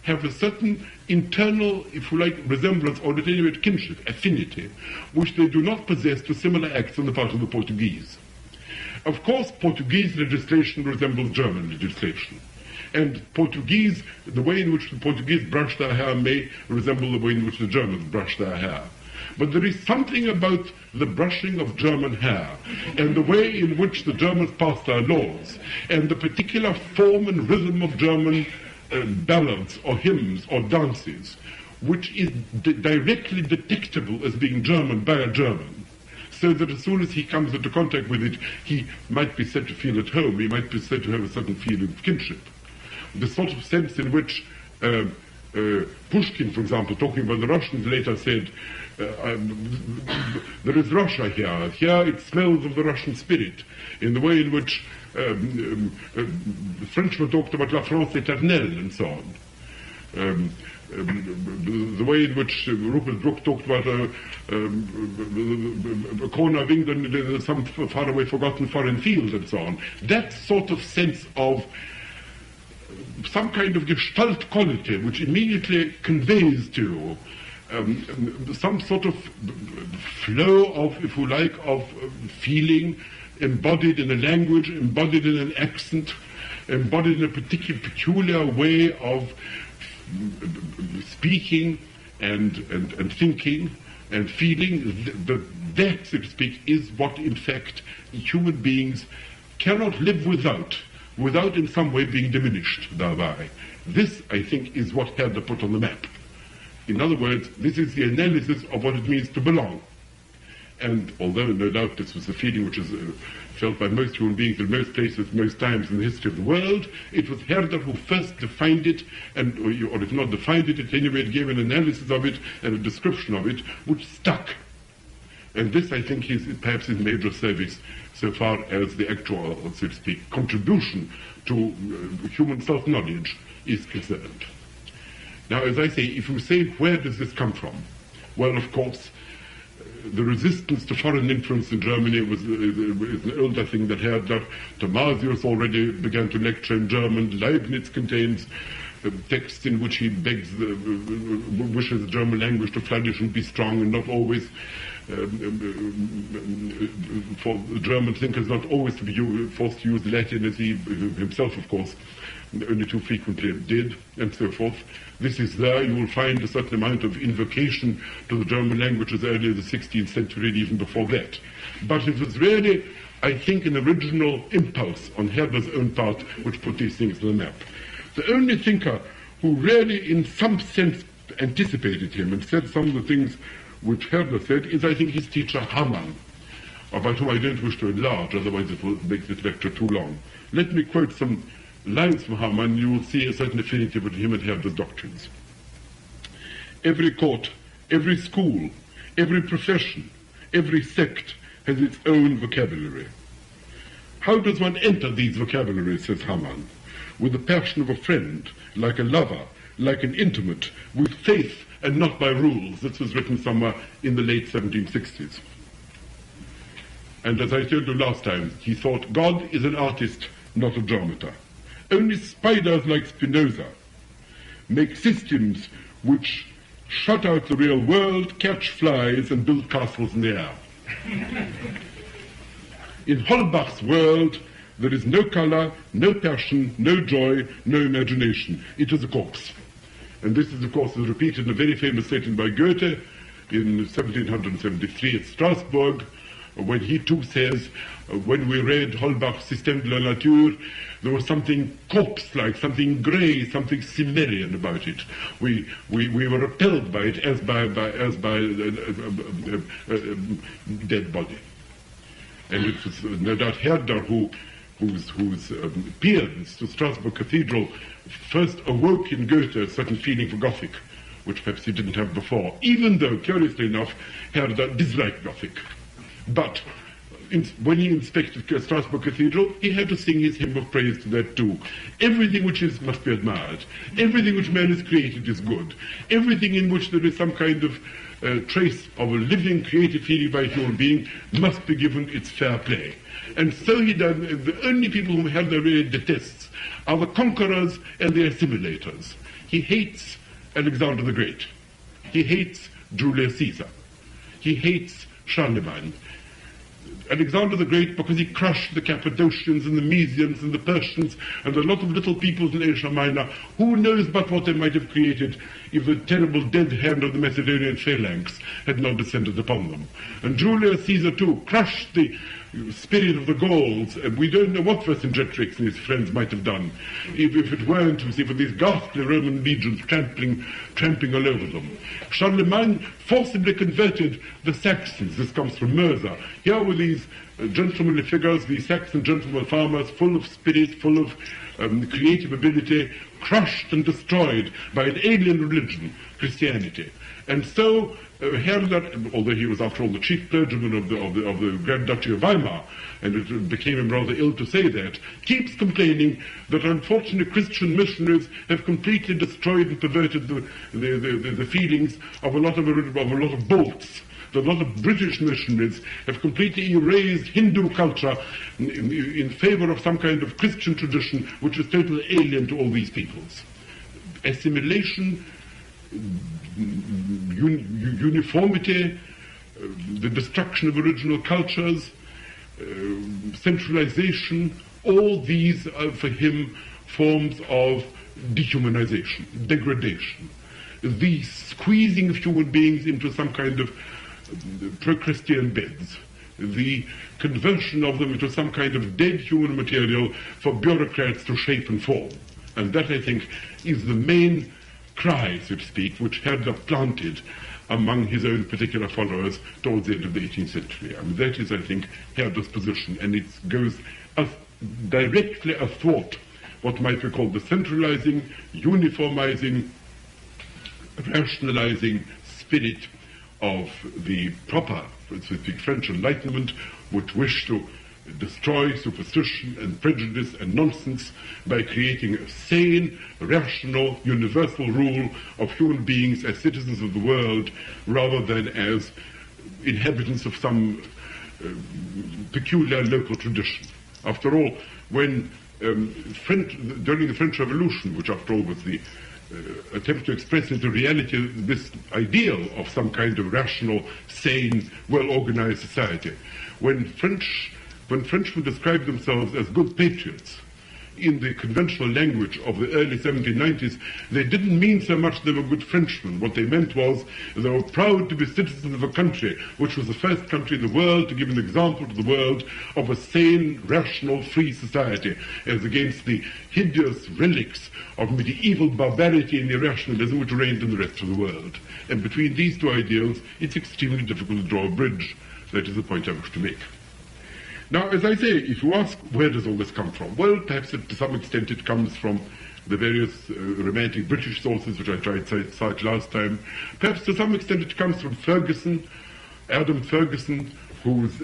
have a certain internal, if you like, resemblance, or at any rate kinship, affinity, which they do not possess to similar acts on the part of the Portuguese. Of course, Portuguese legislation resembles German legislation. And Portuguese, the way in which the Portuguese brush their hair may resemble the way in which the Germans brush their hair. But there is something about the brushing of German hair and the way in which the Germans pass their laws and the particular form and rhythm of German ballads or hymns or dances, which is directly detectable as being German by a German. So that as soon as he comes into contact with it, he might be said to feel at home, he might be said to have a certain feeling of kinship. The sort of sense in which Pushkin, for example, talking about the Russians, later said, there is Russia here. Here it smells of the Russian spirit, in the way in which the Frenchman talked about La France éternelle and so on. The way in which Rupert Brooke talked about a corner of England, some faraway forgotten foreign field and so on. That sort of sense of some kind of gestalt quality which immediately conveys to you some sort of flow of, if you like, of feeling embodied in a language, embodied in an accent, embodied in a particular peculiar way of speaking and thinking and feeling. That, so to speak, is what in fact human beings cannot live without in some way being diminished thereby. This, I think, is what Herder put on the map. In other words, this is the analysis of what it means to belong. And although no doubt this was a feeling which is felt by most human beings in most places, most times in the history of the world, it was Herder who first defined it, and, or if not defined it, at any rate gave an analysis of it and a description of it, which stuck. And this, I think, is perhaps his major service so far as the actual, so to speak, contribution to human self-knowledge is concerned. Now, as I say, if you say, where does this come from? Well, of course, the resistance to foreign influence in Germany was an older thing that Herder. Thomasius already began to lecture in German. Leibniz contains texts in which he wishes the German language to flourish and be strong and not always, for German thinkers, not always to be forced to use Latin, as he himself, of course, only too frequently did, and so forth. This is there. You will find a certain amount of invocation to the German language as early as the 16th century, and even before that. But it was really, I think, an original impulse on Herder's own part which put these things on the map. The only thinker who really, in some sense, anticipated him and said some of the things which Herder said is, I think, his teacher Hamann, about whom I don't wish to enlarge, otherwise it will make this lecture too long. Let me quote some lines from Hamann, you will see a certain affinity between him and Herder's doctrines. Every court, every school, every profession, every sect has its own vocabulary. How does one enter these vocabularies, says Hamann? With the passion of a friend, like a lover, like an intimate, with faith and not by rules. This was written somewhere in the late 1760s. And as I told you last time, he thought God is an artist, not a dramaturg. Only spiders like Spinoza make systems which shut out the real world, catch flies, and build castles in the air. In Holbach's world, there is no color, no passion, no joy, no imagination. It is a corpse. And this is, of course, is repeated in a very famous statement by Goethe in 1773 at Strasbourg, when he too says, when we read Holbach's Système de la Nature, there was something corpse-like, something grey, something Cimmerian about it. We were repelled by it as by a dead body. And it was no doubt Herder whose appearance to Strasbourg Cathedral first awoke in Goethe a certain feeling for Gothic, which perhaps he didn't have before, even though, curiously enough, Herder disliked Gothic. But when he inspected Strasbourg Cathedral, he had to sing his hymn of praise to that too. Everything which is must be admired. Everything which man has created is good. Everything in which there is some kind of trace of a living, creative feeling by a human being must be given its fair play. And so he done. The only people whom Herder really detests are the conquerors and the assimilators. He hates Alexander the Great. He hates Julius Caesar. He hates Charlemagne. Alexander the Great because he crushed the Cappadocians and the Mysians and the Persians and a lot of little peoples in Asia Minor. Who knows but what they might have created if the terrible dead hand of the Macedonian phalanx had not descended upon them. And Julius Caesar too crushed the spirit of the Gauls. We don't know what Vercingetorix and his friends might have done if it weren't for these ghastly Roman legions tramping all over them. Charlemagne forcibly converted the Saxons. This comes from Mirza. Here were these gentlemanly figures, these Saxon gentleman farmers, full of spirit, full of creative ability, crushed and destroyed by an alien religion, Christianity. And so Herder, although he was after all the chief clergyman of the Grand Duchy of Weimar, and it became him rather ill to say that, keeps complaining that unfortunate Christian missionaries have completely destroyed and perverted the feelings of a lot of bolts. That a lot of British missionaries have completely erased Hindu culture in favor of some kind of Christian tradition which is totally alien to all these peoples. Assimilation, uniformity, the destruction of original cultures, centralization, all these are for him forms of dehumanization, degradation. The squeezing of human beings into some kind of pro-Christian beds, the conversion of them into some kind of dead human material for bureaucrats to shape and form. And that, I think, is the main cry, so to speak, which Herder planted among his own particular followers towards the end of the 18th century. I mean, that is, I think, Herder's position, and it goes directly athwart what might be called the centralizing, uniformizing, rationalizing spirit of the proper, so to speak, French Enlightenment, which wished to destroy superstition and prejudice and nonsense by creating a sane, rational, universal rule of human beings as citizens of the world rather than as inhabitants of some peculiar local tradition. After all, when during the French Revolution, which after all was the attempt to express into reality this ideal of some kind of rational, sane, well-organized society, when Frenchmen described themselves as good patriots in the conventional language of the early 1790s, they didn't mean so much they were good Frenchmen. What they meant was they were proud to be citizens of a country which was the first country in the world to give an example to the world of a sane, rational, free society as against the hideous relics of medieval barbarity and irrationalism which reigned in the rest of the world. And between these two ideals, it's extremely difficult to draw a bridge. That is the point I wish to make. Now, as I say, if you ask where does all this come from, well, perhaps to some extent it comes from the various romantic British sources which I tried to cite last time. Perhaps to some extent it comes from Ferguson, Adam Ferguson, whose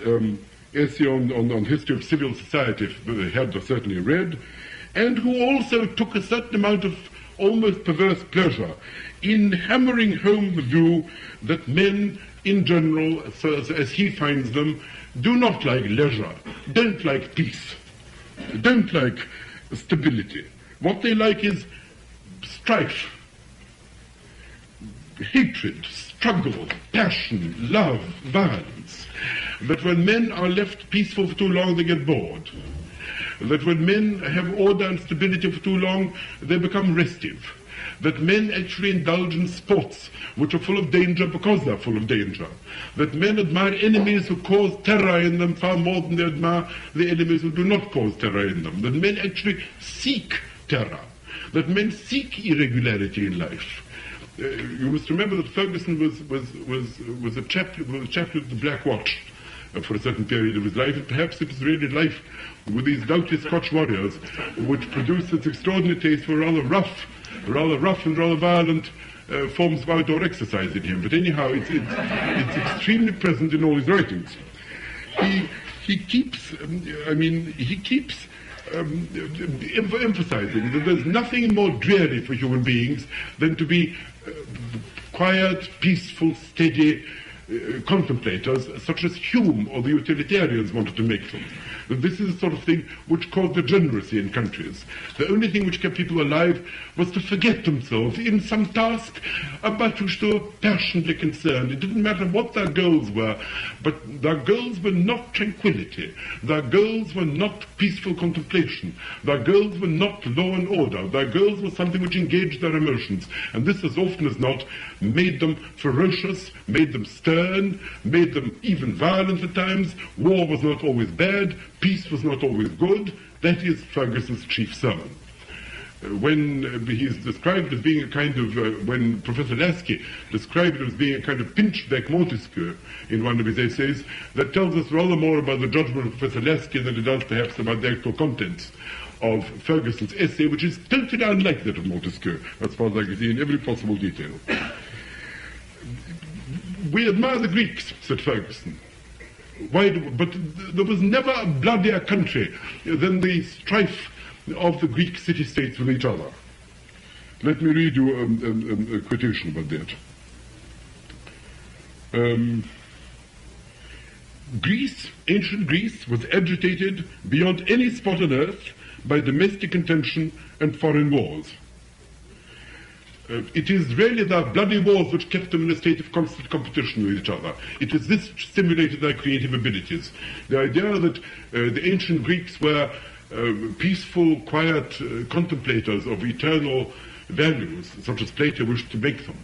essay on history of civil society Herder certainly read, and who also took a certain amount of almost perverse pleasure in hammering home the view that men in general, as he finds them, do not like leisure, don't like peace, don't like stability. What they like is strife, hatred, struggle, passion, love, violence. That when men are left peaceful for too long, they get bored. That when men have order and stability for too long, they become restive. That men actually indulge in sports which are full of danger because they're full of danger. That men admire enemies who cause terror in them far more than they admire the enemies who do not cause terror in them. That men actually seek terror. That men seek irregularity in life. You must remember that Ferguson was a chaplain of the Black Watch for a certain period of his life, and perhaps it was really life with these doughty Scotch warriors which produced this extraordinary taste for rather rough and rather violent forms of outdoor exercise in him. But anyhow, it's extremely present in all his writings. He keeps emphasizing that there's nothing more dreary for human beings than to be quiet, peaceful, steady contemplators, such as Hume or the utilitarians wanted to make them. This is the sort of thing which caused degeneracy in countries. The only thing which kept people alive was to forget themselves in some task about which they were passionately concerned. It didn't matter what their goals were, but their goals were not tranquility. Their goals were not peaceful contemplation. Their goals were not law and order. Their goals were something which engaged their emotions. And this, as often as not, made them ferocious, made them stern, made them even violent at times. War was not always bad. Peace was not always good. That is Ferguson's chief sermon. When he's described as being a kind of, when Professor Lasky described it as being a kind of pinchbeck Montesquieu in one of his essays, that tells us rather more about the judgment of Professor Lasky than it does perhaps about the actual contents of Ferguson's essay, which is totally unlike that of Montesquieu, as far as I can see, in every possible detail. We admire the Greeks, said Ferguson. But there was never a bloodier country than the strife of the Greek city-states with each other. Let me read you a quotation about that. Greece, ancient Greece, was agitated beyond any spot on earth by domestic contention and foreign wars. It is really the bloody wars which kept them in a state of constant competition with each other. It is this which stimulated their creative abilities. The idea that the ancient Greeks were peaceful, quiet contemplators of eternal values, such as Plato wished to make them,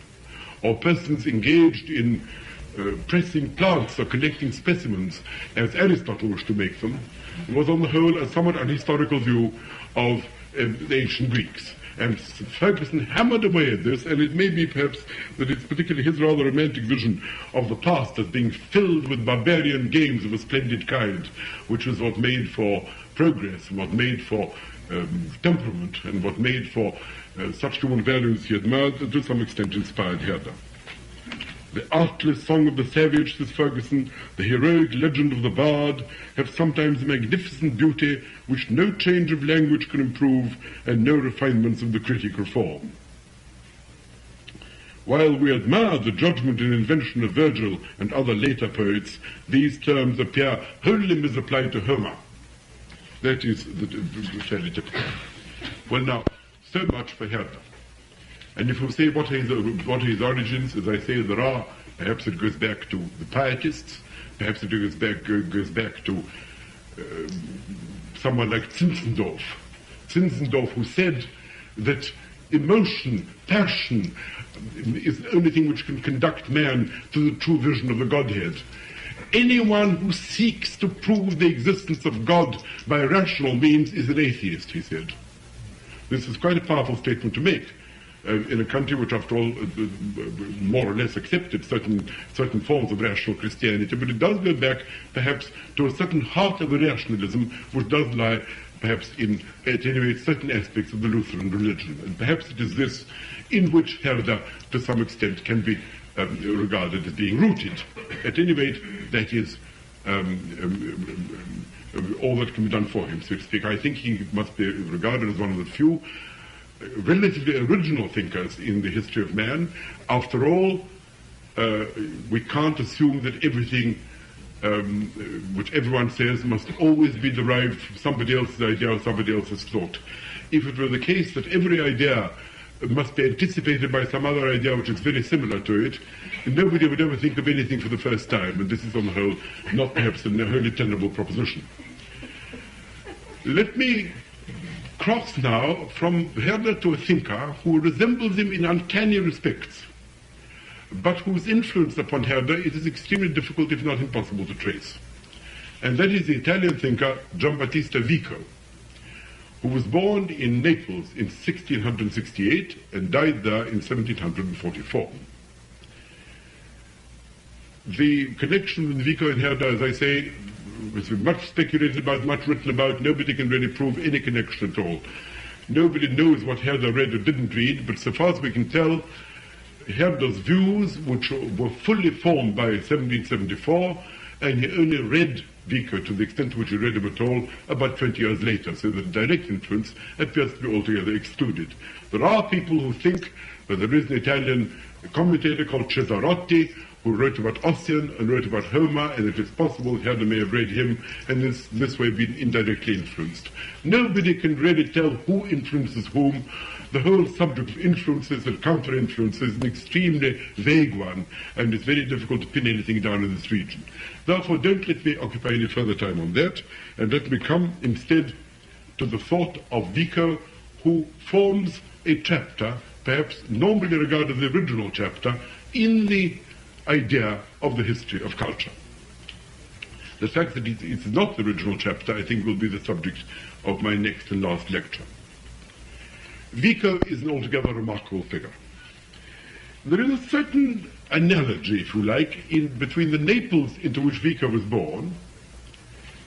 or persons engaged in pressing plants or collecting specimens, as Aristotle wished to make them, was on the whole a somewhat unhistorical view of the ancient Greeks. And Ferguson hammered away at this, and it may be perhaps that it's particularly his rather romantic vision of the past as being filled with barbarian games of a splendid kind, which was what made for progress, and what made for temperament, and what made for such human values he admired, to some extent inspired Herder. The artless song of the savage, says Ferguson, the heroic legend of the bard, have sometimes a magnificent beauty which no change of language can improve and no refinements of the critic reform. While we admire the judgment and invention of Virgil and other later poets, these terms appear wholly misapplied to Homer. That is fairly typical. Well now, so much for Herder. And if we say what are his origins, as I say, there are, perhaps it goes back to the pietists, perhaps it goes back to someone like Zinzendorf. Zinzendorf, who said that emotion, passion, is the only thing which can conduct man to the true vision of the Godhead. Anyone who seeks to prove the existence of God by rational means is an atheist, he said. This is quite a powerful statement to make. in a country which, after all, more or less accepted certain forms of rational Christianity, but it does go back, perhaps, to a certain heart of the rationalism, which does lie, perhaps, in, at any rate, certain aspects of the Lutheran religion. And perhaps it is this in which Herder, to some extent, can be regarded as being rooted. At any rate, that is all that can be done for him, so to speak. I think he must be regarded as one of the few relatively original thinkers in the history of man. After all, we can't assume that everything which everyone says must always be derived from somebody else's idea or somebody else's thought. If it were the case that every idea must be anticipated by some other idea which is very similar to it, nobody would ever think of anything for the first time, and this is on the whole not perhaps a wholly tenable proposition. Let me cross now from Herder to a thinker who resembles him in uncanny respects, but whose influence upon Herder it is extremely difficult, if not impossible, to trace. And that is the Italian thinker Giambattista Vico, who was born in Naples in 1668 and died there in 1744. The connection with Vico and Herder, as I say, has been much speculated about, much written about. Nobody can really prove any connection at all. Nobody knows what Herder read or didn't read, but so far as we can tell, Herder's views, which were fully formed by 1774, and he only read Vico to the extent to which he read him at all about 20 years later, so the direct influence appears to be altogether excluded. There are people who think that there is an Italian commentator called Cesarotti who wrote about Ossian and wrote about Homer, and it is possible Herder may have read him and this way been indirectly influenced. Nobody can really tell who influences whom. The whole subject of influences and counter-influences is an extremely vague one, and it's very difficult to pin anything down in this region. Therefore, don't let me occupy any further time on that, and let me come instead to the thought of Vico, who forms a chapter, perhaps normally regarded as the original chapter, in the idea of the history of culture. The fact that it's not the original chapter, I think, will be the subject of my next and last lecture. Vico is an altogether remarkable figure. There is a certain analogy, if you like, between the Naples into which Vico was born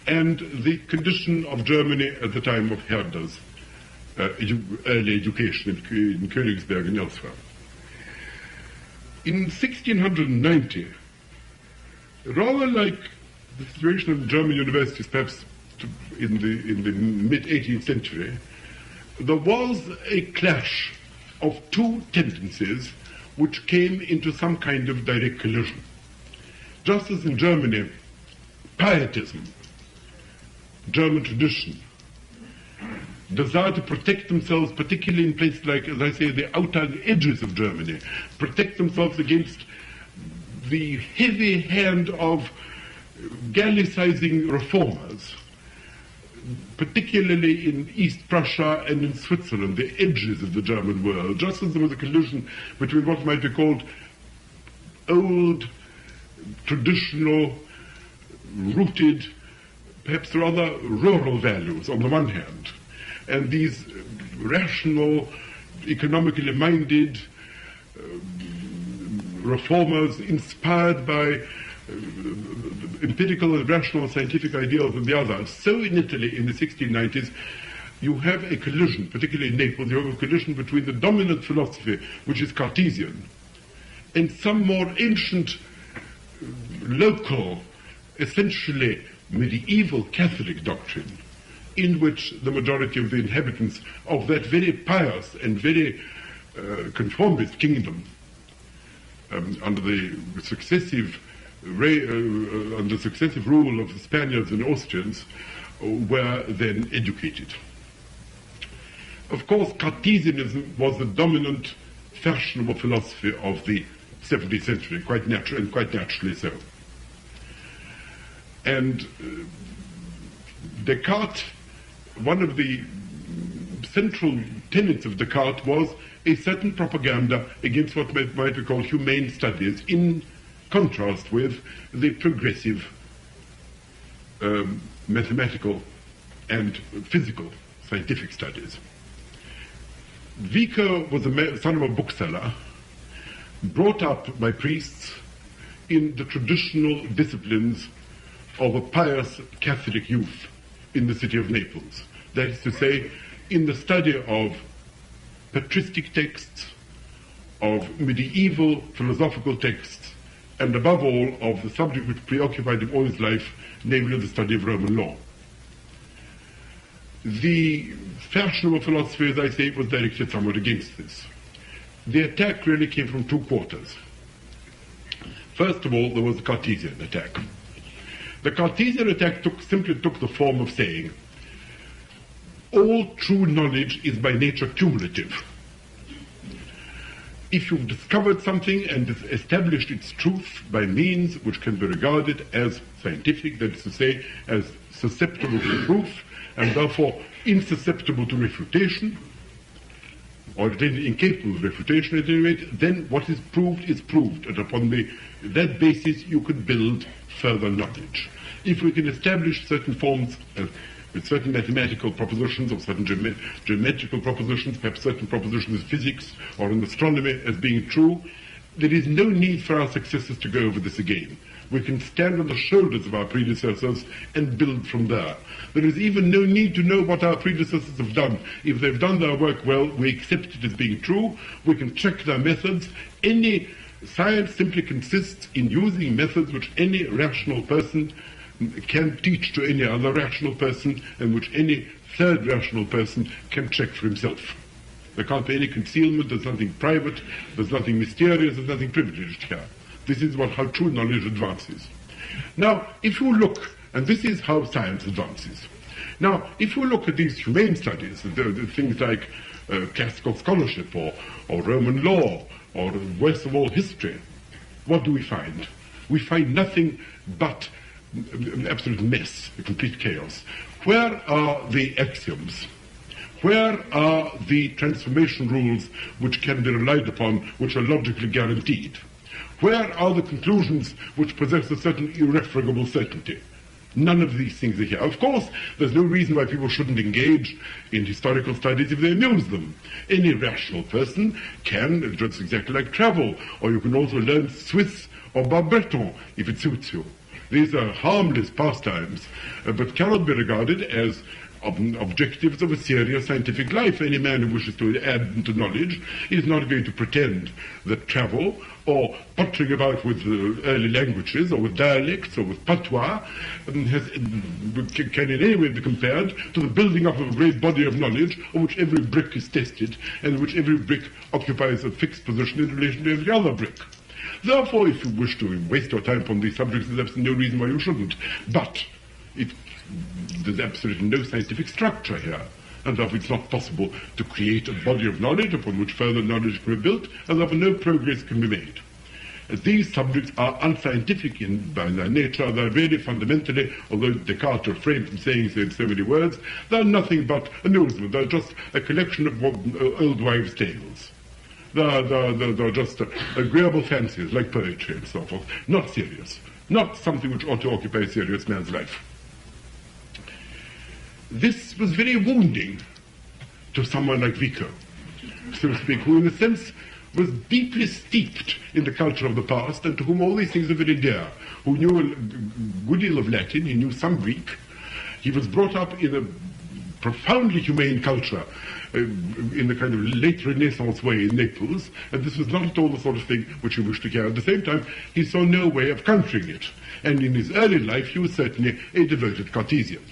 and the condition of Germany at the time of Herder's early education in Königsberg and elsewhere. In 1690, rather like the situation of German universities perhaps in the mid-18th century, there was a clash of two tendencies which came into some kind of direct collision. Just as in Germany, pietism, German tradition, desire to protect themselves, particularly in places like, as I say, the outer edges of Germany, protect themselves against the heavy hand of Gallicizing reformers, particularly in East Prussia and in Switzerland, the edges of the German world, just as there was a collision between what might be called old, traditional, rooted, perhaps rather rural values on the one hand, and these rational, economically minded reformers inspired by empirical and rational scientific ideals on the other. So in Italy in the 1690s, you have a collision, particularly in Naples, you have a collision between the dominant philosophy, which is Cartesian, and some more ancient, local, essentially medieval Catholic doctrine, in which the majority of the inhabitants of that very pious and very conformist kingdom, under the successive rule of the Spaniards and Austrians, were then educated. Of course, Cartesianism was the dominant fashionable philosophy of the 17th century, quite naturally so. And Descartes, one of the central tenets of Descartes was a certain propaganda against what might be called humane studies, in contrast with the progressive mathematical and physical scientific studies. Vico was the son of a bookseller, brought up by priests in the traditional disciplines of a pious Catholic youth in the city of Naples. That is to say, in the study of patristic texts, of medieval philosophical texts, and above all, of the subject which preoccupied him all his life, namely the study of Roman law. The fashionable philosophy, as I say, was directed somewhat against this. The attack really came from two quarters. First of all, there was the Cartesian attack. The Cartesian attack simply took the form of saying, all true knowledge is by nature cumulative. If you've discovered something and established its truth by means which can be regarded as scientific, that is to say, as susceptible to proof, and therefore insusceptible to refutation, or incapable of refutation at any rate, then what is proved, and upon that basis you could build further knowledge. If we can establish certain forms with certain mathematical propositions or certain geometrical propositions, perhaps certain propositions in physics or in astronomy as being true, there is no need for our successors to go over this again. We can stand on the shoulders of our predecessors and build from there. There is even no need to know what our predecessors have done. If they've done their work well, we accept it as being true. We can check their methods. Any science simply consists in using methods which any rational person can teach to any other rational person, and which any third rational person can check for himself. There can't be any concealment, there's nothing private, there's nothing mysterious, there's nothing privileged here. This is how true knowledge advances. Now, if you look, and this is how science advances. Now, if you look at these humane studies, the things like classical scholarship or Roman law, or worst of all, history, what do we find? We find nothing but an absolute mess, a complete chaos. Where are the axioms? Where are the transformation rules which can be relied upon, which are logically guaranteed? Where are the conclusions which possess a certain irrefragable certainty? None of these things are here. Of course, there's no reason why people shouldn't engage in historical studies if they amuse them. Any rational person can, just exactly like travel, or you can also learn Swiss or Bas-Breton if it suits you. These are harmless pastimes, but cannot be regarded as objectives of a serious scientific life. Any man who wishes to add to knowledge is not going to pretend that travel or pottering about with early languages or with dialects or with patois can in any way be compared to the building up of a great body of knowledge on which every brick is tested and which every brick occupies a fixed position in relation to every other brick. Therefore, if you wish to waste your time upon these subjects, there's absolutely no reason why you shouldn't. But there's absolutely no scientific structure here, and therefore it's not possible to create a body of knowledge upon which further knowledge can be built, and therefore no progress can be made. These subjects are unscientific by their nature. They're really fundamentally, although Descartes refrained from saying so in so many words, they're nothing but amusement. They're just a collection of old wives' tales. They're just agreeable fancies, like poetry and so forth. Not serious. Not something which ought to occupy a serious man's life. This was very wounding to someone like Vico, so to speak, who in a sense was deeply steeped in the culture of the past and to whom all these things are very dear, who knew a good deal of Latin, he knew some Greek. He was brought up in a profoundly humane culture, in the kind of late Renaissance way in Naples, and this was not at all the sort of thing which he wished to carry. At the same time, he saw no way of countering it, and in his early life he was certainly a devoted Cartesian.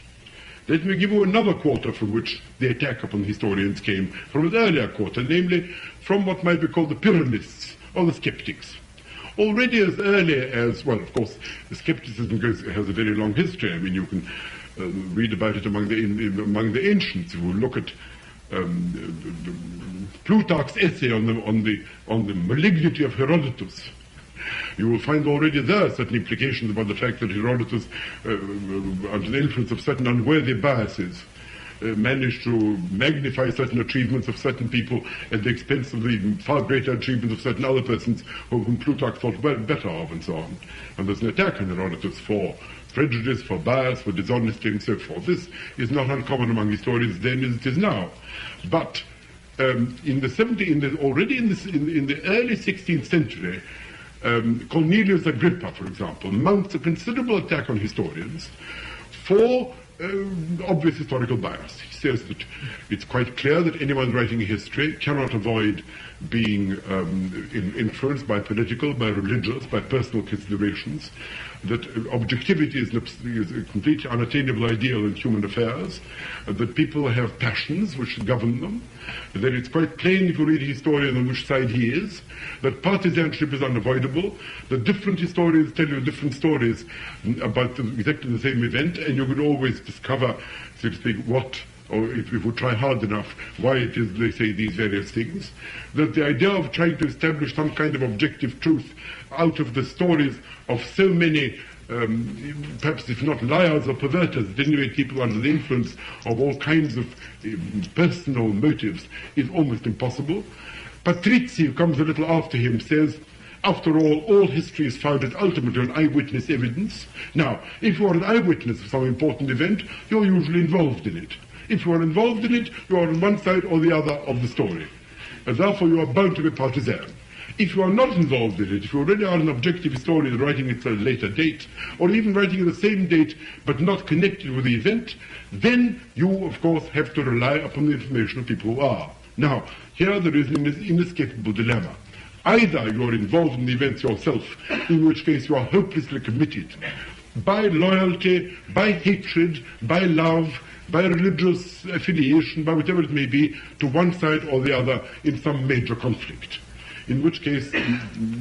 Let me give you another quarter from which the attack upon historians came, from an earlier quarter, namely from what might be called the Pyrrhonists, or the skeptics. Already as early as, well, of course, the skepticism has a very long history. I mean, you can read about it among the ancients. If you look at Plutarch's essay on the malignity of Herodotus, you will find already there certain implications about the fact that Herodotus, under the influence of certain unworthy biases, managed to magnify certain achievements of certain people at the expense of the far greater achievements of certain other persons whom Plutarch thought better of, and so on. And there's an attack on Herodotus for prejudice, for bias, for dishonesty, and so forth. This is not uncommon among historians then as it is now. But already in the early 16th century, Cornelius Agrippa, for example, mounts a considerable attack on historians for obvious historical bias. He says that it's quite clear that anyone writing a history cannot avoid being influenced by political, by religious, by personal considerations, that objectivity is a completely unattainable ideal in human affairs, that people have passions which govern them, that it's quite plain if you read a historian on which side he is, that partisanship is unavoidable, that different historians tell you different stories about exactly the same event, and you could always discover, so to speak, what, or if you would try hard enough, why it is they say these various things, that the idea of trying to establish some kind of objective truth out of the stories of so many, perhaps if not liars or perverters, at any rate people under the influence of all kinds of personal motives, is almost impossible. Patrizzi, who comes a little after him, says, after all history is founded ultimately on eyewitness evidence. Now, if you are an eyewitness of some important event, you're usually involved in it. If you are involved in it, you are on one side or the other of the story. And therefore you are bound to be partisan. If you are not involved in it, if you already are an objective historian writing at a later date, or even writing at the same date but not connected with the event, then you, of course, have to rely upon the information of people who are. Now, here there is an inescapable dilemma. Either you are involved in the events yourself, in which case you are hopelessly committed, by loyalty, by hatred, by love, by religious affiliation, by whatever it may be, to one side or the other in some major conflict. In which case,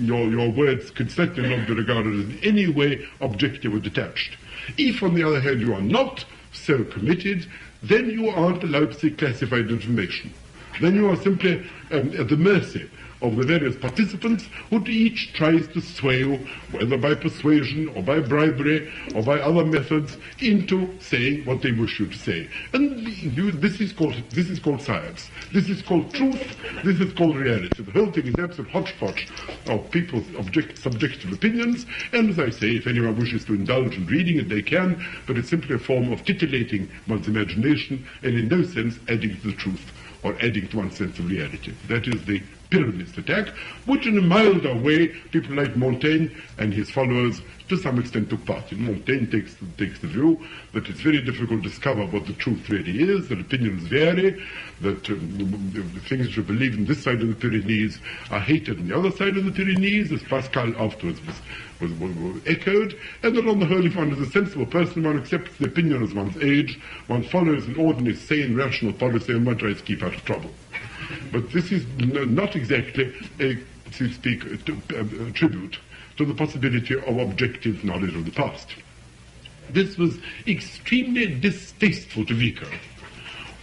your words could certainly not be regarded as in any way objective or detached. If, on the other hand, you are not so committed, then you aren't allowed to see classified information. Then you are simply at the mercy of the various participants who each tries to sway you, whether by persuasion or by bribery or by other methods, into saying what they wish you to say. And this is called science. This is called truth. This is called reality. The whole thing is an absolute hodgepodge of people's subjective opinions. And as I say, if anyone wishes to indulge in reading it, they can, but it's simply a form of titillating one's imagination and in no sense adding to the truth or adding to one's sense of reality. That is the Pyrrhonist attack, which in a milder way people like Montaigne and his followers to some extent took part in. Montaigne takes the view that it's very difficult to discover what the truth really is, that opinions vary, that the things which are believed on this side of the Pyrenees are hated on the other side of the Pyrenees, as Pascal afterwards was echoed, and that on the whole, if one is a sensible person, one accepts the opinion as one's age, one follows an ordinary, sane, rational policy, and one tries to keep out of trouble. But this is not exactly a, so to speak, a tribute to the possibility of objective knowledge of the past. This was extremely distasteful to Vico,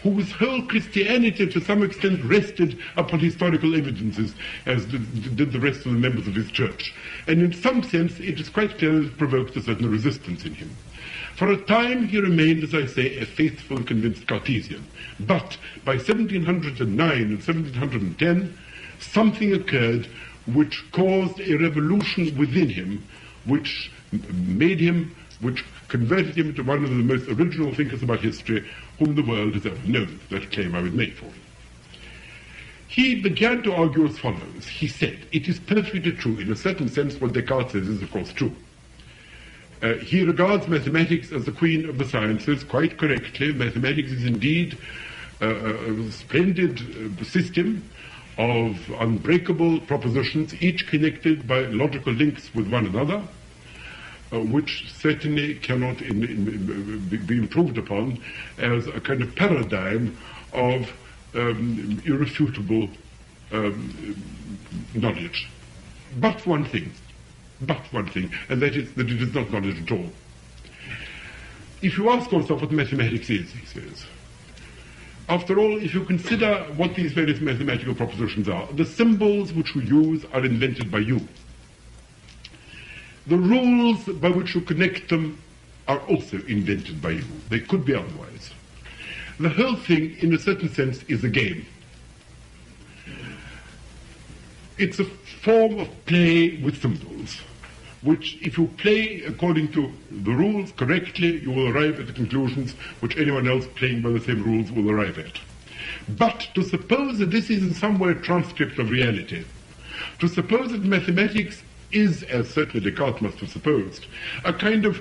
whose whole Christianity to some extent rested upon historical evidences, as did the rest of the members of his church. And in some sense, it is quite clear that it provoked a certain resistance in him. For a time he remained, as I say, a faithful and convinced Cartesian. But by 1709 and 1710, something occurred which caused a revolution within him, which converted him into one of the most original thinkers about history whom the world has ever known. That claim I would make for him. He began to argue as follows. He said, it is perfectly true, in a certain sense what Descartes says is of course true. He regards mathematics as the queen of the sciences, quite correctly. Mathematics is indeed a splendid system of unbreakable propositions, each connected by logical links with one another, which certainly cannot be improved upon as a kind of paradigm of irrefutable knowledge. But one thing, and that is that it is not knowledge at all. If you ask yourself what mathematics is, he says, after all, if you consider what these various mathematical propositions are, the symbols which we use are invented by you. The rules by which you connect them are also invented by you. They could be otherwise. The whole thing, in a certain sense, is a game. It's a form of play with symbols, which, if you play according to the rules correctly, you will arrive at the conclusions which anyone else playing by the same rules will arrive at. But to suppose that this is in some way a transcript of reality, to suppose that mathematics is, as certainly Descartes must have supposed, a kind of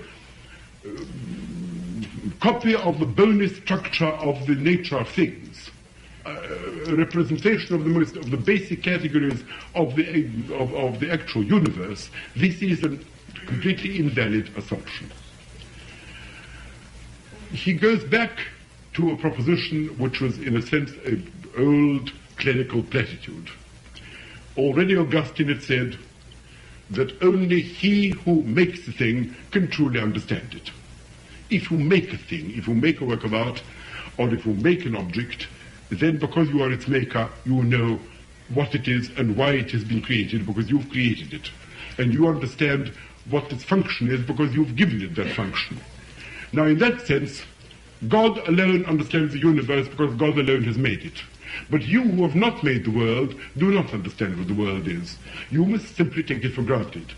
copy of the bony structure of the nature of things, a representation of the basic categories of the actual universe, this is a completely invalid assumption. He goes back to a proposition which was, in a sense, an old clerical platitude. Already Augustine had said that only he who makes a thing can truly understand it. If you make a thing, if you make a work of art, or if you make an object, then because you are its maker, you know what it is and why it has been created, because you've created it. And you understand what its function is because you've given it that function. Now, in that sense, God alone understands the universe because God alone has made it. But you who have not made the world do not understand what the world is. You must simply take it for granted.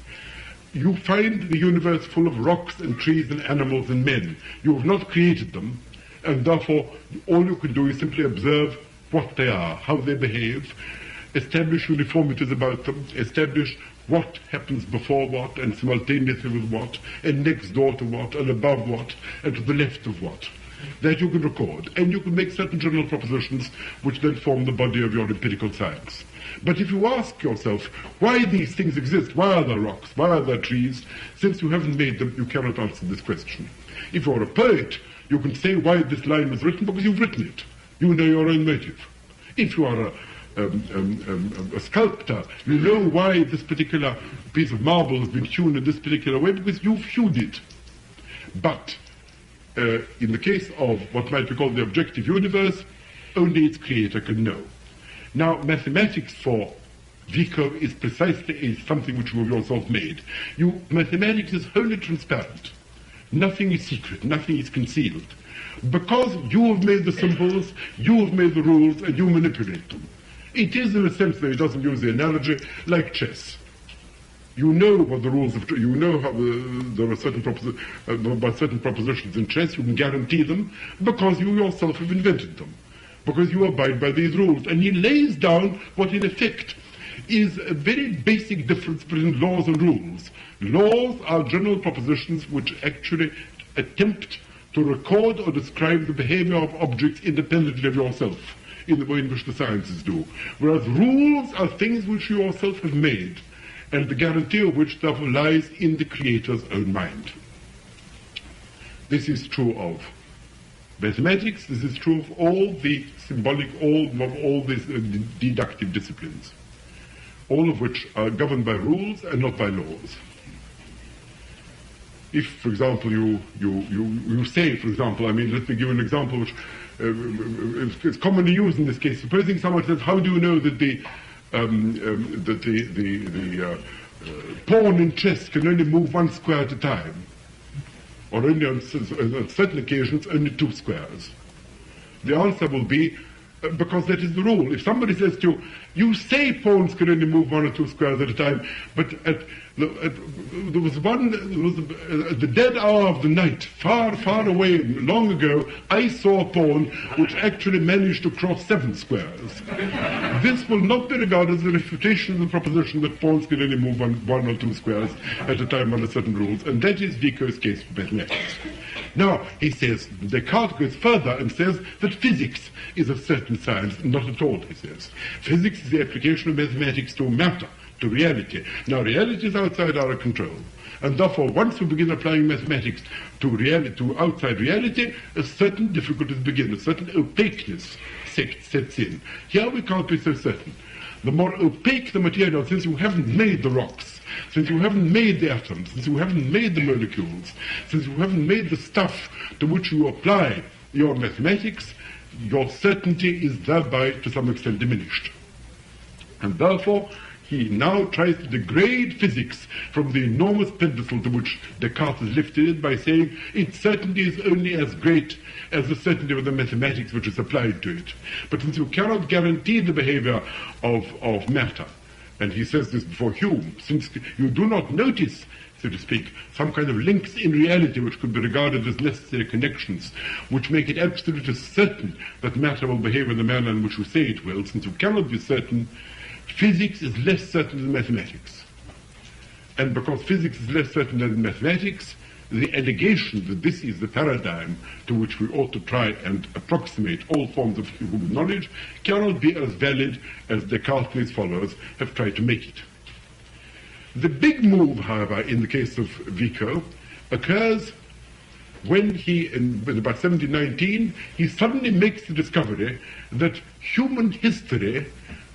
You find the universe full of rocks and trees and animals and men. You have not created them, and therefore all you can do is simply observe what they are, how they behave, establish uniformities about them, establish what happens before what and simultaneously with what, and next door to what, and above what, and to the left of what. That you can record, and you can make certain general propositions which then form the body of your empirical science. But if you ask yourself why these things exist, why are there rocks, why are there trees, since you haven't made them, you cannot answer this question. If you're a poet, you can say why this line was written because you've written it. You know your own motive. If you are a sculptor, you know why this particular piece of marble has been hewn in this particular way because you've hewed it. But in the case of what might be called the objective universe, only its creator can know. Now, mathematics for Vico is precisely something which you have yourself made. Mathematics is wholly transparent. Nothing is secret, nothing is concealed. Because you have made the symbols, you have made the rules, and you manipulate them. It is, in a sense, though he doesn't use the analogy, like chess. You know what the rules of, you know how there are certain propositions in chess, you can guarantee them because you yourself have invented them, because you abide by these rules. And he lays down what in effect is a very basic difference between laws and rules. Laws are general propositions which actually attempt to record or describe the behavior of objects independently of yourself, in the way in which the sciences do. Whereas rules are things which you yourself have made, and the guarantee of which therefore lies in the creator's own mind. This is true of mathematics, this is true of all the symbolic, all these deductive disciplines, all of which are governed by rules and not by laws. If, for example, you say, for example, let me give you an example which is commonly used in this case. Supposing someone says, how do you know that the pawn in chess can only move one square at a time, or only on certain occasions only 2 squares? The answer will be because that is the rule. If somebody says to you, you say pawns can only move 1 or 2 squares at a time, but there was at the dead hour of the night, far, far away, long ago, I saw a pawn which actually managed to cross 7 squares. This will not be regarded as a refutation of the proposition that pawns can only move 1 or 2 squares at a time under certain rules, and that is Vico's case for mathematics. Now, he says, Descartes goes further and says that physics is a certain science. Not at all, he says. Physics is the application of mathematics to matter, to reality. Now, reality is outside our control. And therefore, once we begin applying mathematics to outside reality, a certain difficulties begin, a certain opaqueness sets in. Here we can't be so certain. The more opaque the material, since you haven't made the rocks, since you haven't made the atoms, since you haven't made the molecules, since you haven't made the stuff to which you apply your mathematics, your certainty is thereby to some extent diminished. And therefore, he now tries to degrade physics from the enormous pedestal to which Descartes has lifted it by saying its certainty is only as great as the certainty of the mathematics which is applied to it. But since you cannot guarantee the behavior of matter, and he says this before Hume, since you do not notice so to speak, some kind of links in reality which could be regarded as necessary connections, which make it absolutely certain that matter will behave in the manner in which we say it will. Since you cannot be certain, physics is less certain than mathematics. And because physics is less certain than mathematics, the allegation that this is the paradigm to which we ought to try and approximate all forms of human knowledge cannot be as valid as Descartes and his followers have tried to make it. The big move, however, in the case of Vico, occurs when he, in about 1719, he suddenly makes the discovery that human history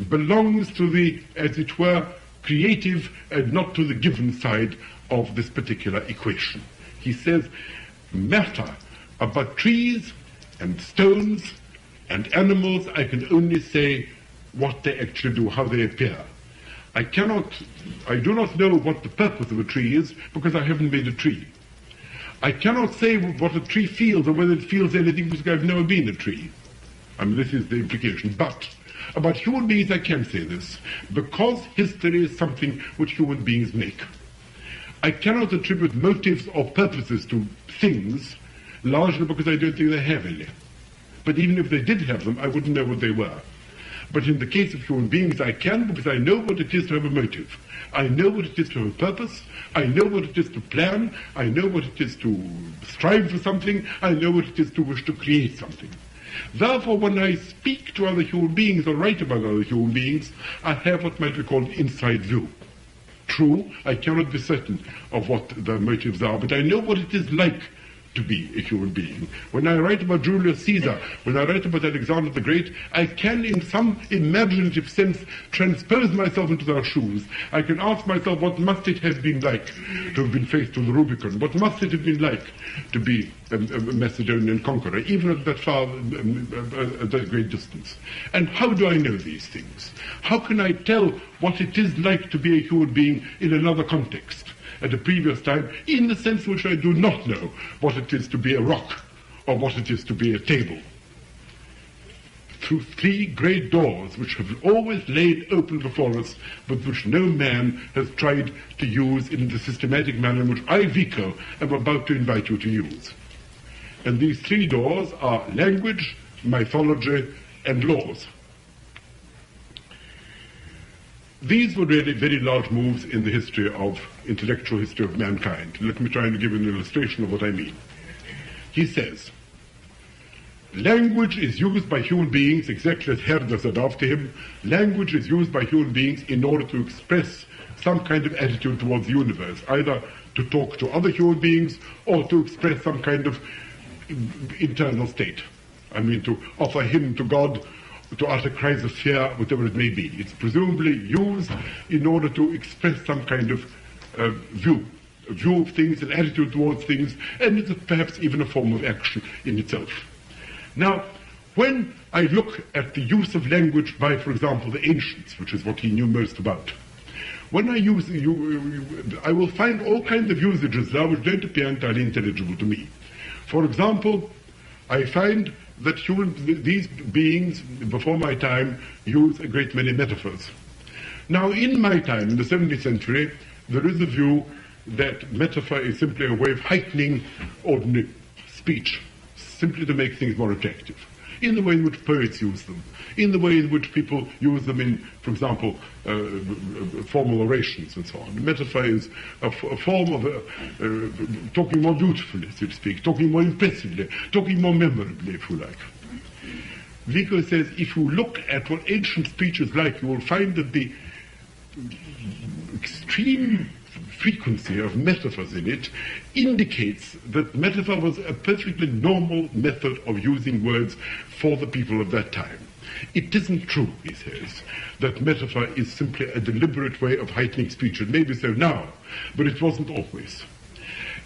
belongs to the, as it were, creative and not to the given side of this particular equation. He says, matter about trees and stones and animals, I can only say what they actually do, how they appear. I do not know what the purpose of a tree is because I haven't made a tree. I cannot say what a tree feels or whether it feels anything because I've never been a tree. I mean, this is the implication. But about human beings I can say this, because history is something which human beings make. I cannot attribute motives or purposes to things, largely because I don't think they have any. But even if they did have them, I wouldn't know what they were. But in the case of human beings, I can, because I know what it is to have a motive. I know what it is to have a purpose. I know what it is to plan. I know what it is to strive for something. I know what it is to wish to create something. Therefore, when I speak to other human beings or write about other human beings, I have what might be called inside view. True, I cannot be certain of what the motives are, but I know what it is like to be a human being. When I write about Julius Caesar, when I write about Alexander the Great, I can in some imaginative sense transpose myself into their shoes. I can ask myself, what must it have been like to have been faced with the Rubicon? What must it have been like to be a Macedonian conqueror, even at that far, at that great distance? And how do I know these things? How can I tell what it is like to be a human being in another context? At a previous time, in the sense in which I do not know what it is to be a rock or what it is to be a table. Through three great doors which have always laid open before us, but which no man has tried to use in the systematic manner in which I, Vico, am about to invite you to use. And these three doors are language, mythology, and laws. These were really very large moves in the history of, intellectual history of mankind. Let me try and give an illustration of what I mean. He says, language is used by human beings, exactly as Herder said after him, language is used by human beings in order to express some kind of attitude towards the universe, either to talk to other human beings or to express some kind of internal state. I mean, to offer hymn to God, to utter cries of fear, whatever it may be. It's presumably used in order to express some kind of view of things, an attitude towards things, and it's perhaps even a form of action in itself. Now, when I look at the use of language by, for example, the ancients, which is what he knew most about, when I use, I will find all kinds of usages there which don't appear entirely intelligible to me. For example, I find that these beings before my time use a great many metaphors. Now, in my time, in the 17th century, there is a view that metaphor is simply a way of heightening ordinary speech, simply to make things more attractive, in the way in which poets use them, in the way in which people use them in, for example, formal orations and so on. Metaphor is a form of talking more beautifully, so to speak, talking more impressively, talking more memorably, if you like. Vico says, if you look at what ancient speech is like, you will find that the extreme frequency of metaphors in it indicates that metaphor was a perfectly normal method of using words for the people of that time. It isn't true, he says, that metaphor is simply a deliberate way of heightening speech. It may be so now, but it wasn't always.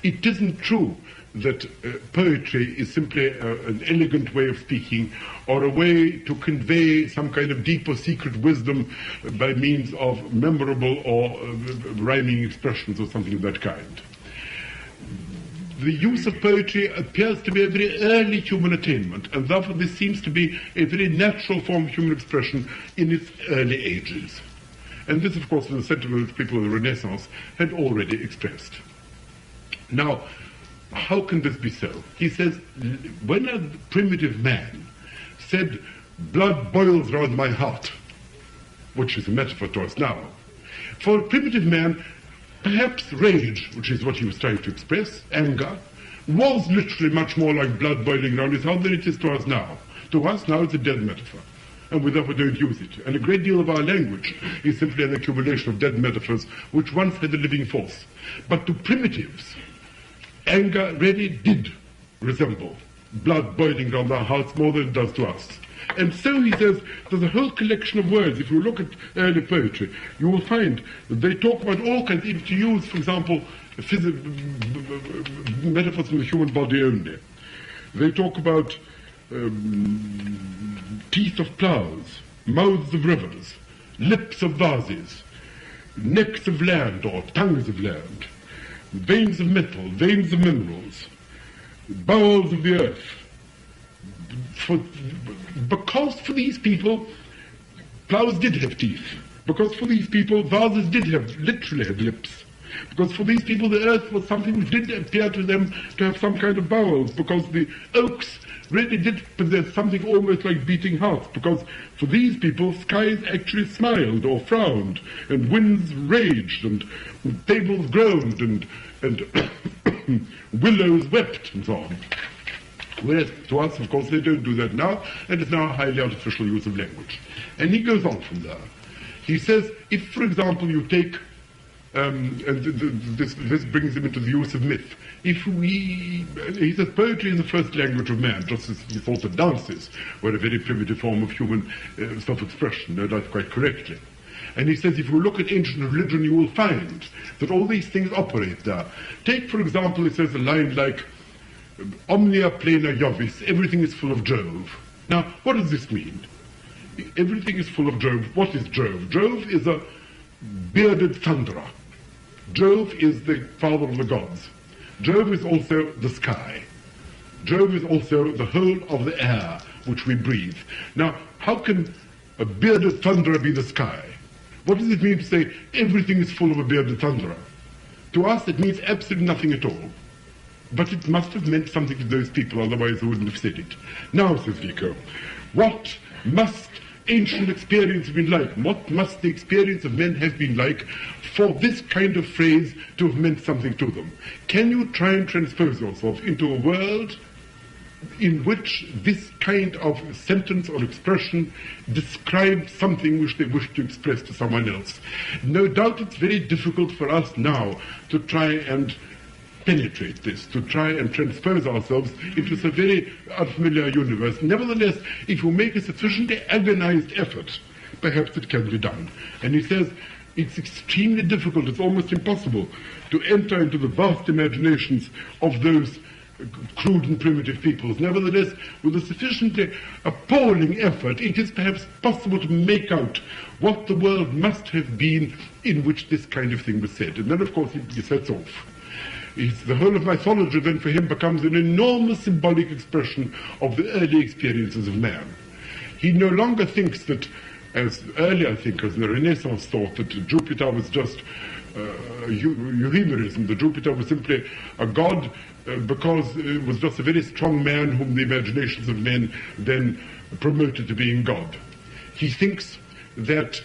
It isn't true that poetry is simply an elegant way of speaking or a way to convey some kind of deep or secret wisdom by means of memorable or rhyming expressions or something of that kind. The use of poetry appears to be a very early human attainment, and therefore this seems to be a very natural form of human expression in its early ages. And this, of course, is a sentiment which people of the Renaissance had already expressed. Now, how can this be so? He says, when a primitive man said, blood boils round my heart, which is a metaphor to us now, for a primitive man, perhaps rage, which is what he was trying to express, anger, was literally much more like blood boiling round his heart than it is to us now. To us now it's a dead metaphor, and we therefore don't use it. And a great deal of our language is simply an accumulation of dead metaphors which once had a living force. But to primitives, anger really did resemble blood boiling round our hearts more than it does to us. And so he says, there's a whole collection of words. If you look at early poetry, you will find that they talk about all kinds, if you use, for example, metaphors from the human body only. They talk about teeth of ploughs, mouths of rivers, lips of vases, necks of land or tongues of land, veins of metal, veins of minerals, bowels of the earth. Because for these people, ploughs did have teeth. Because for these people, vases literally had lips. Because for these people, the earth was something which did appear to them to have some kind of bowels. Because the oaks really did possess something almost like beating hearts. Because for these people, skies actually smiled or frowned, and winds raged, and tables groaned, and willows wept, and so on. Whereas to us, of course, they don't do that now, and it's now a highly artificial use of language. And he goes on from there. He says, if, for example, you take, this brings him into the use of myth. He says, poetry is the first language of man, just as he thought that dances were a very primitive form of human self-expression, no doubt quite correctly. And he says, if you look at ancient religion, you will find that all these things operate there. Take, for example, he says a line like, omnia plena Jovis, everything is full of Jove. Now, what does this mean? Everything is full of Jove. What is Jove? Jove is a bearded thunderer. Jove is the father of the gods. Jove is also the sky. Jove is also the whole of the air which we breathe. Now, how can a bearded thunderer be the sky? What does it mean to say everything is full of a bearded thunderer? To us, it means absolutely nothing at all. But it must have meant something to those people, otherwise they wouldn't have said it. Now, says Vico, what must ancient experience have been like? What must the experience of men have been like for this kind of phrase to have meant something to them? Can you try and transpose yourself into a world in which this kind of sentence or expression describes something which they wish to express to someone else? No doubt it's very difficult for us now to try and penetrate this, to try and transpose ourselves into a very unfamiliar universe. Nevertheless, if you make a sufficiently agonized effort, perhaps it can be done. And he says it's extremely difficult, it's almost impossible to enter into the vast imaginations of those crude and primitive peoples. Nevertheless, with a sufficiently appalling effort, it is perhaps possible to make out what the world must have been in which this kind of thing was said. And then, of course, he sets off. The whole of mythology then for him becomes an enormous symbolic expression of the early experiences of man. He no longer thinks that, as earlier thinkers in the Renaissance thought, that Jupiter was just euhemerism, that Jupiter was simply a god because it was just a very strong man whom the imaginations of men then promoted to being God. He thinks that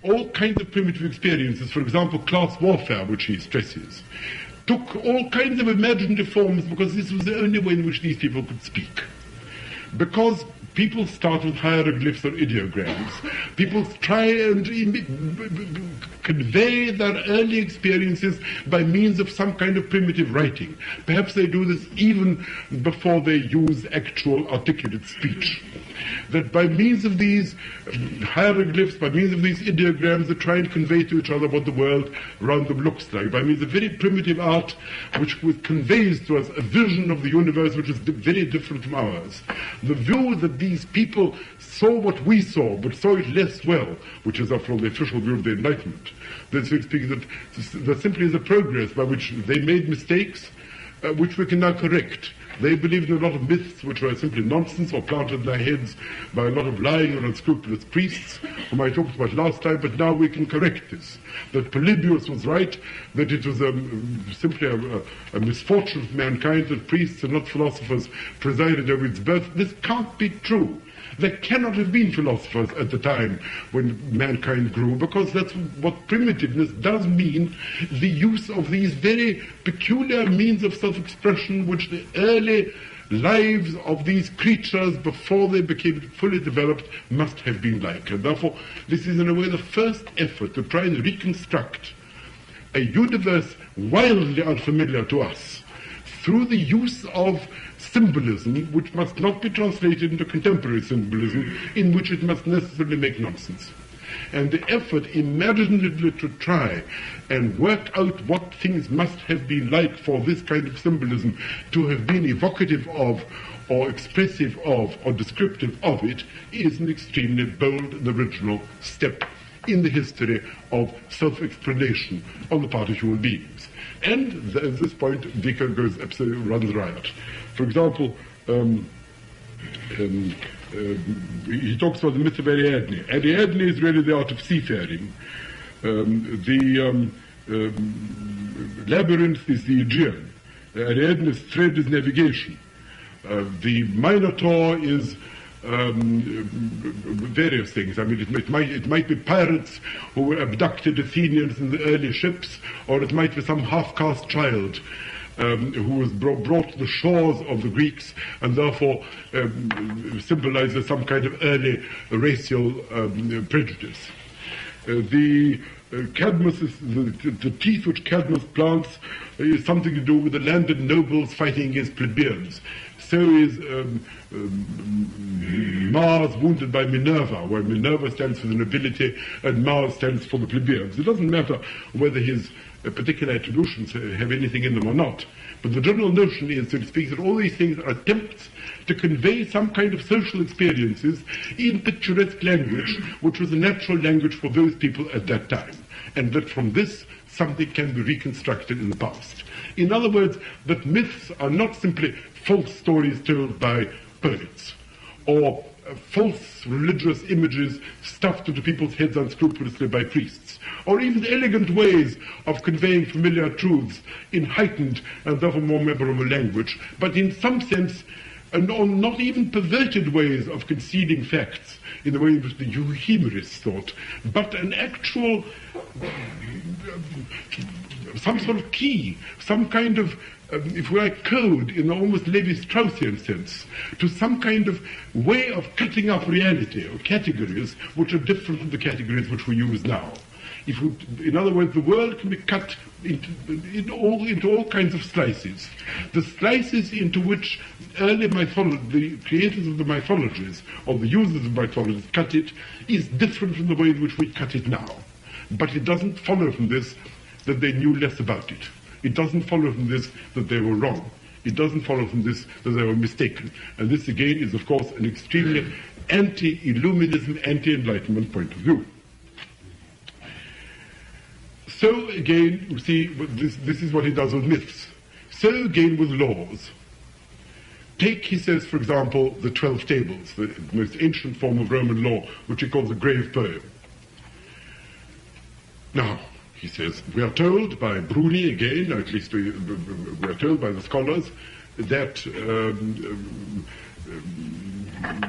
all kinds of primitive experiences, for example, class warfare, which he stresses, took all kinds of imaginative forms because this was the only way in which these people could speak. Because people start with hieroglyphs or ideograms, people try and convey their early experiences by means of some kind of primitive writing. Perhaps they do this even before they use actual articulate speech. That by means of these hieroglyphs, by means of these ideograms, they try and convey to each other what the world around them looks like, by means of very primitive art which conveys to us a vision of the universe which is very different from ours. The view that these people saw what we saw, but saw it less well, which is after all the official view of the Enlightenment. That's speaking that there simply is a progress by which they made mistakes which we can now correct. They believed in a lot of myths which were simply nonsense or planted in their heads by a lot of lying and unscrupulous priests, whom I talked about last time, but now we can correct this. That Polybius was right, that it was simply a misfortune for mankind that priests and not philosophers presided over its birth. This can't be true. There cannot have been philosophers at the time when mankind grew, because that's what primitiveness does mean, the use of these very peculiar means of self-expression which the early lives of these creatures before they became fully developed must have been like. And therefore, this is in a way the first effort to try and reconstruct a universe wildly unfamiliar to us through the use of symbolism, which must not be translated into contemporary symbolism, in which it must necessarily make nonsense. And the effort imaginatively to try and work out what things must have been like for this kind of symbolism to have been evocative of, or expressive of, or descriptive of it, is an extremely bold and original step in the history of self-explanation on the part of human beings. And at this point, Vico goes absolutely runs riot. For example, he talks about the myth of Ariadne. Ariadne is really the art of seafaring. The labyrinth is the Aegean. Ariadne's thread is navigation. The Minotaur is various things. I mean, it might be pirates who abducted Athenians in the early ships, or it might be some half-caste child who was brought to the shores of the Greeks and therefore symbolizes some kind of early racial prejudice. Cadmus is the teeth which Cadmus plants is something to do with the landed nobles fighting against plebeians. So is Mars wounded by Minerva, where Minerva stands for the nobility and Mars stands for the plebeians. It doesn't matter whether his particular attributions have anything in them or not, but the general notion is, so to speak, that all these things are attempts to convey some kind of social experiences in picturesque language, which was a natural language for those people at that time, and that from this something can be reconstructed in the past. In other words, that myths are not simply false stories told by poets, or false religious images stuffed into people's heads unscrupulously by priests, or even elegant ways of conveying familiar truths in heightened and therefore more memorable language, but in some sense, not even perverted ways of concealing facts in the way in which the euhemerists thought, but an actual, some sort of key, some kind of, if we like, code in the almost Levi-Straussian sense, to some kind of way of cutting up reality, or categories which are different from the categories which we use now. In other words, the world can be cut into all kinds of slices. The slices into which early the creators of the mythologies, or the users of mythologies, cut it, is different from the way in which we cut it now. But it doesn't follow from this that they knew less about it. It doesn't follow from this that they were wrong. It doesn't follow from this that they were mistaken. And this, again, is, of course, an extremely anti-Illuminism, anti-Enlightenment point of view. So, again, you see, this is what he does with myths. So, again, with laws. Take, he says, for example, the 12 Tables, the most ancient form of Roman law, which he calls a grave poem. Now, he says, we are told by Bruni again, or at least we are told by the scholars, that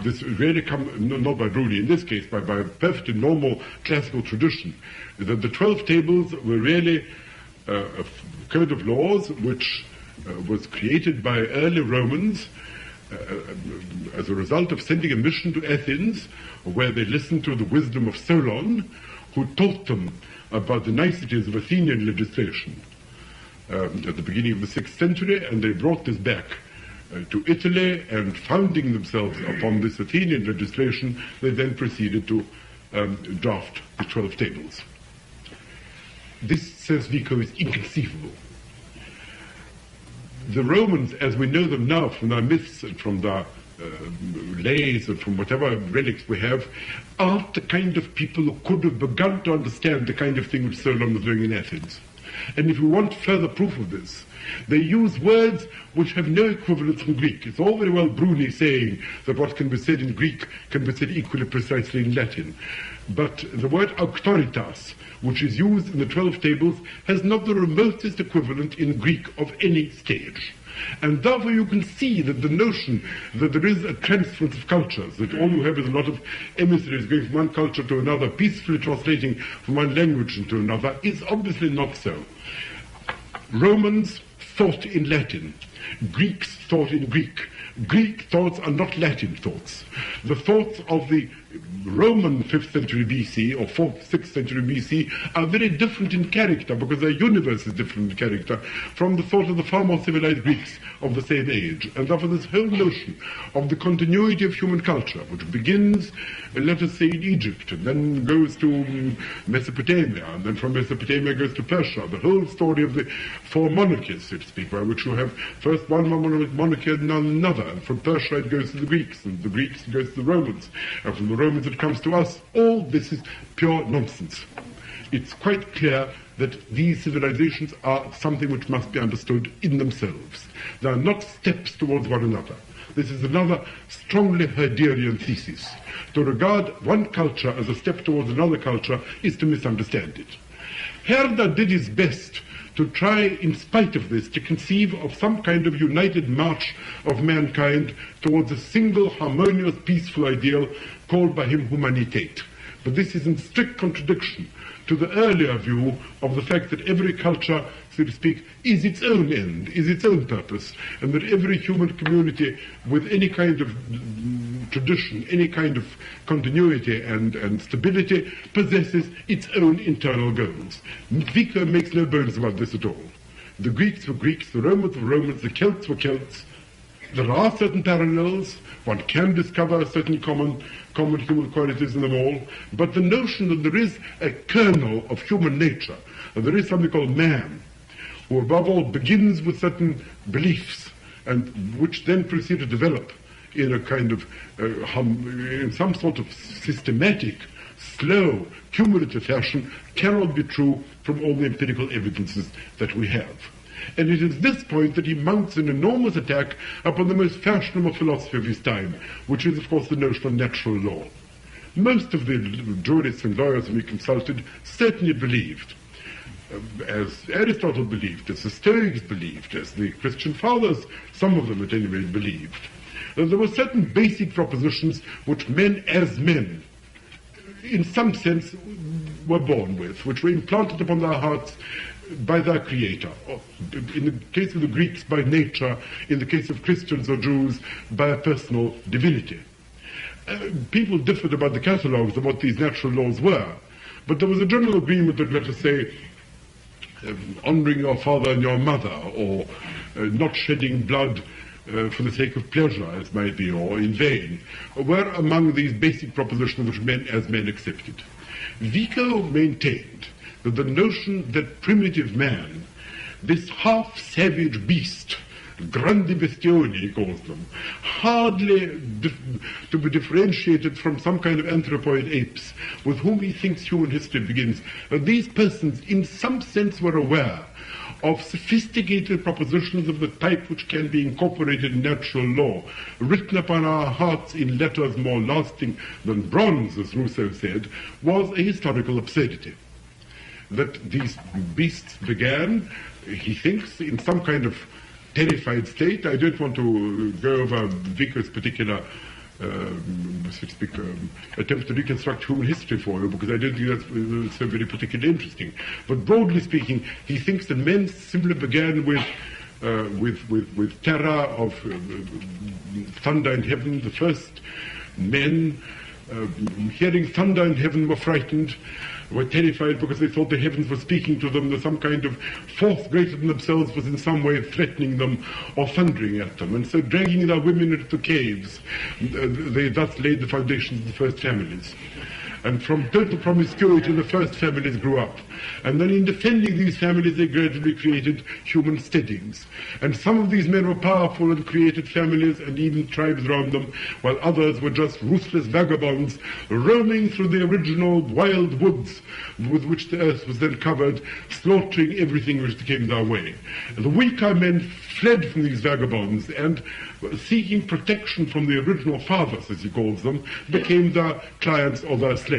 this really not by Bruni in this case, but by a perfectly normal classical tradition, that the 12 Tables were really a code of laws which was created by early Romans as a result of sending a mission to Athens, where they listened to the wisdom of Solon, who taught them about the niceties of Athenian legislation at the beginning of the 6th century, and they brought this back to Italy, and founding themselves upon this Athenian legislation, they then proceeded to draft the 12 Tables. This, says Vico, is inconceivable. The Romans, as we know them now from their myths and from their lays and from whatever relics we have, aren't the kind of people who could have begun to understand the kind of thing which Solon was doing in Athens. And if you want further proof of this, they use words which have no equivalence in Greek. It's all very well Bruni saying that what can be said in Greek can be said equally precisely in Latin. But the word auctoritas, which is used in the 12 tables, has not the remotest equivalent in Greek of any stage. And therefore you can see that the notion that there is a transference of cultures, that all you have is a lot of emissaries going from one culture to another, peacefully translating from one language into another, is obviously not so. Romans thought in Latin. Greeks thought in Greek. Greek thoughts are not Latin thoughts. The thoughts of the Roman 5th century BC or 4th, 6th century BC are very different in character, because their universe is different in character from the thought of the far more civilized Greeks of the same age. And therefore this whole notion of the continuity of human culture, which begins, let us say, in Egypt, and then goes to Mesopotamia, and then from Mesopotamia goes to Persia, the whole story of the four monarchies, so to speak, by which you have first one monarchy and then another, and from Persia it goes to the Greeks, and the Greeks it goes to the Romans, and from the Romans it comes to us. All this is pure nonsense. It's quite clear that these civilizations are something which must be understood in themselves. They are not steps towards one another. This is another strongly Herderian thesis. To regard one culture as a step towards another culture is to misunderstand it. Herder did his best to try, in spite of this, to conceive of some kind of united march of mankind towards a single, harmonious, peaceful ideal called by him humanitate. But this is in strict contradiction to the earlier view of the fact that every culture, so to speak, is its own end, is its own purpose, and that every human community with any kind of tradition, any kind of continuity and stability possesses its own internal goals. Vico makes no bones about this at all. The Greeks were Greeks, the Romans were Romans, the Celts were Celts. There are certain parallels. One can discover certain common human qualities in them all, but the notion that there is a kernel of human nature, and there is something called man, who above all begins with certain beliefs, and which then proceed to develop in a kind of, in some sort of systematic, slow, cumulative fashion, cannot be true from all the empirical evidences that we have. And it is this point that he mounts an enormous attack upon the most fashionable philosophy of his time, which is, of course, the notion of natural law. Most of the jurists and lawyers whom he consulted certainly believed, as Aristotle believed, as the Stoics believed, as the Christian fathers, some of them at any rate, believed, that there were certain basic propositions which men as men, in some sense, were born with, which were implanted upon their hearts by their creator. In the case of the Greeks, by nature; in the case of Christians or Jews, by a personal divinity. People differed about the catalogues of what these natural laws were, but there was a general agreement that, let us say, honoring your father and your mother, or not shedding blood for the sake of pleasure, as might be, or in vain, were among these basic propositions which men as men accepted. Vico maintained that the notion that primitive man, this half-savage beast, grandi bestioni he calls them, hardly to be differentiated from some kind of anthropoid apes with whom he thinks human history begins, these persons in some sense were aware of sophisticated propositions of the type which can be incorporated in natural law, written upon our hearts in letters more lasting than bronze, as Rousseau said, was a historical absurdity. That these beasts began, he thinks, in some kind of terrified state. I don't want to go over Vico's particular, so to speak, attempt to reconstruct human history for you, because I don't think that's so very particularly interesting. But broadly speaking, he thinks that men simply began with terror of thunder in heaven. The first men, hearing thunder in heaven, were frightened, were terrified because they thought the heavens were speaking to them, that some kind of force greater than themselves was in some way threatening them or thundering at them. And so dragging their women into the caves, they thus laid the foundations of the first families. And from total promiscuity, the first families grew up. And then in defending these families, they gradually created human steadings. And some of these men were powerful and created families and even tribes around them, while others were just ruthless vagabonds roaming through the original wild woods with which the earth was then covered, slaughtering everything which came their way. The weaker men fled from these vagabonds and, seeking protection from the original fathers, as he calls them, became their clients or their slaves.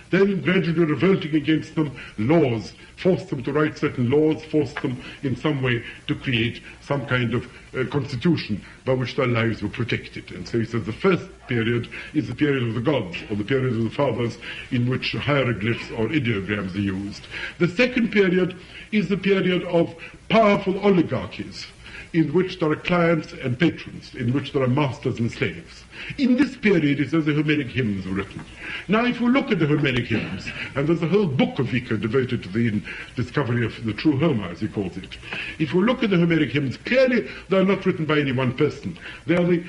Then, gradually revolting against them, laws forced them to write certain laws, forced them in some way to create some kind of constitution by which their lives were protected. And so he says the first period is the period of the gods, or the period of the fathers, in which hieroglyphs or ideograms are used. The second period is the period of powerful oligarchies, in which there are clients and patrons, in which there are masters and slaves. In this period, it says the Homeric hymns were written. Now, if you look at the Homeric hymns, and there's a whole book of Vico devoted to the discovery of the true Homer, as he calls it. If you look at the Homeric hymns, clearly they are not written by any one person. They are the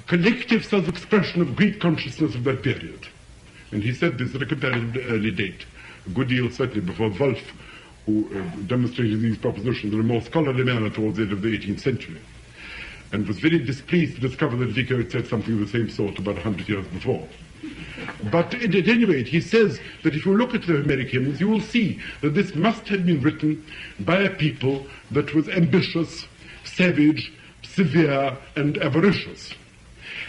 collective self-expression of Greek consciousness of that period. And he said this at a comparatively early date, a good deal certainly before Wolff, who demonstrated these propositions in a more scholarly manner towards the end of the 18th century, and was very displeased to discover that Vico had said something of the same sort about 100 years before. But at any rate, he says that if you look at the Homeric hymns, you will see that this must have been written by a people that was ambitious, savage, severe, and avaricious.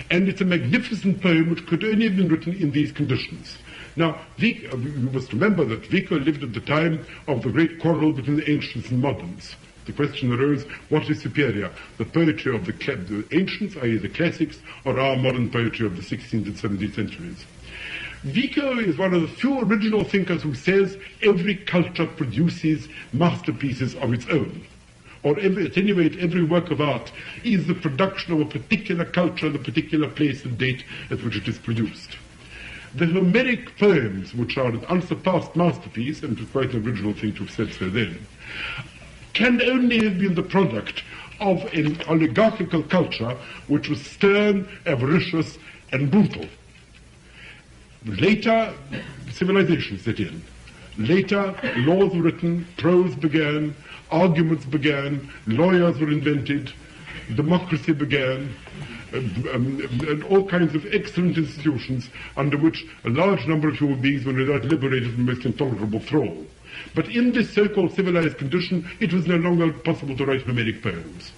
And it's a magnificent poem which could only have been written in these conditions. Now, you must remember that Vico lived at the time of the great quarrel between the ancients and moderns. The question arose, what is superior, the poetry of the ancients, i.e. the classics, or our modern poetry of the 16th and 17th centuries? Vico is one of the few original thinkers who says every culture produces masterpieces of its own. Or at any rate, every work of art is the production of a particular culture, the particular place and date at which it is produced. The Homeric poems, which are an unsurpassed masterpiece, and it was quite an original thing to have said so then, can only have been the product of an oligarchical culture which was stern, avaricious, and brutal. Later, civilization set in. Later, laws were written, prose began, arguments began, lawyers were invented, democracy began, and all kinds of excellent institutions under which a large number of human beings were no doubt liberated from the most intolerable thrall. But in this so-called civilized condition, it was no longer possible to write Homeric poems.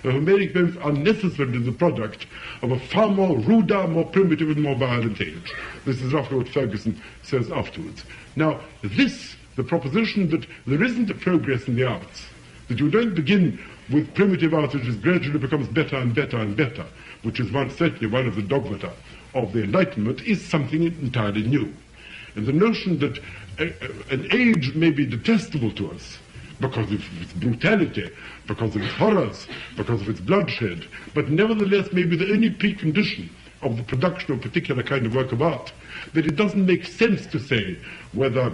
The Homeric poems are necessarily the product of a far more ruder, more primitive, and more violent age. This is roughly what Ferguson says afterwards. Now, the proposition that there isn't a progress in the arts, that you don't begin with primitive art which gradually becomes better and better and better, which is certainly one of the dogmata of the Enlightenment, is something entirely new. And the notion that an age may be detestable to us because of its brutality, because of its horrors, because of its bloodshed, but nevertheless may be the only precondition of the production of a particular kind of work of art, that it doesn't make sense to say whether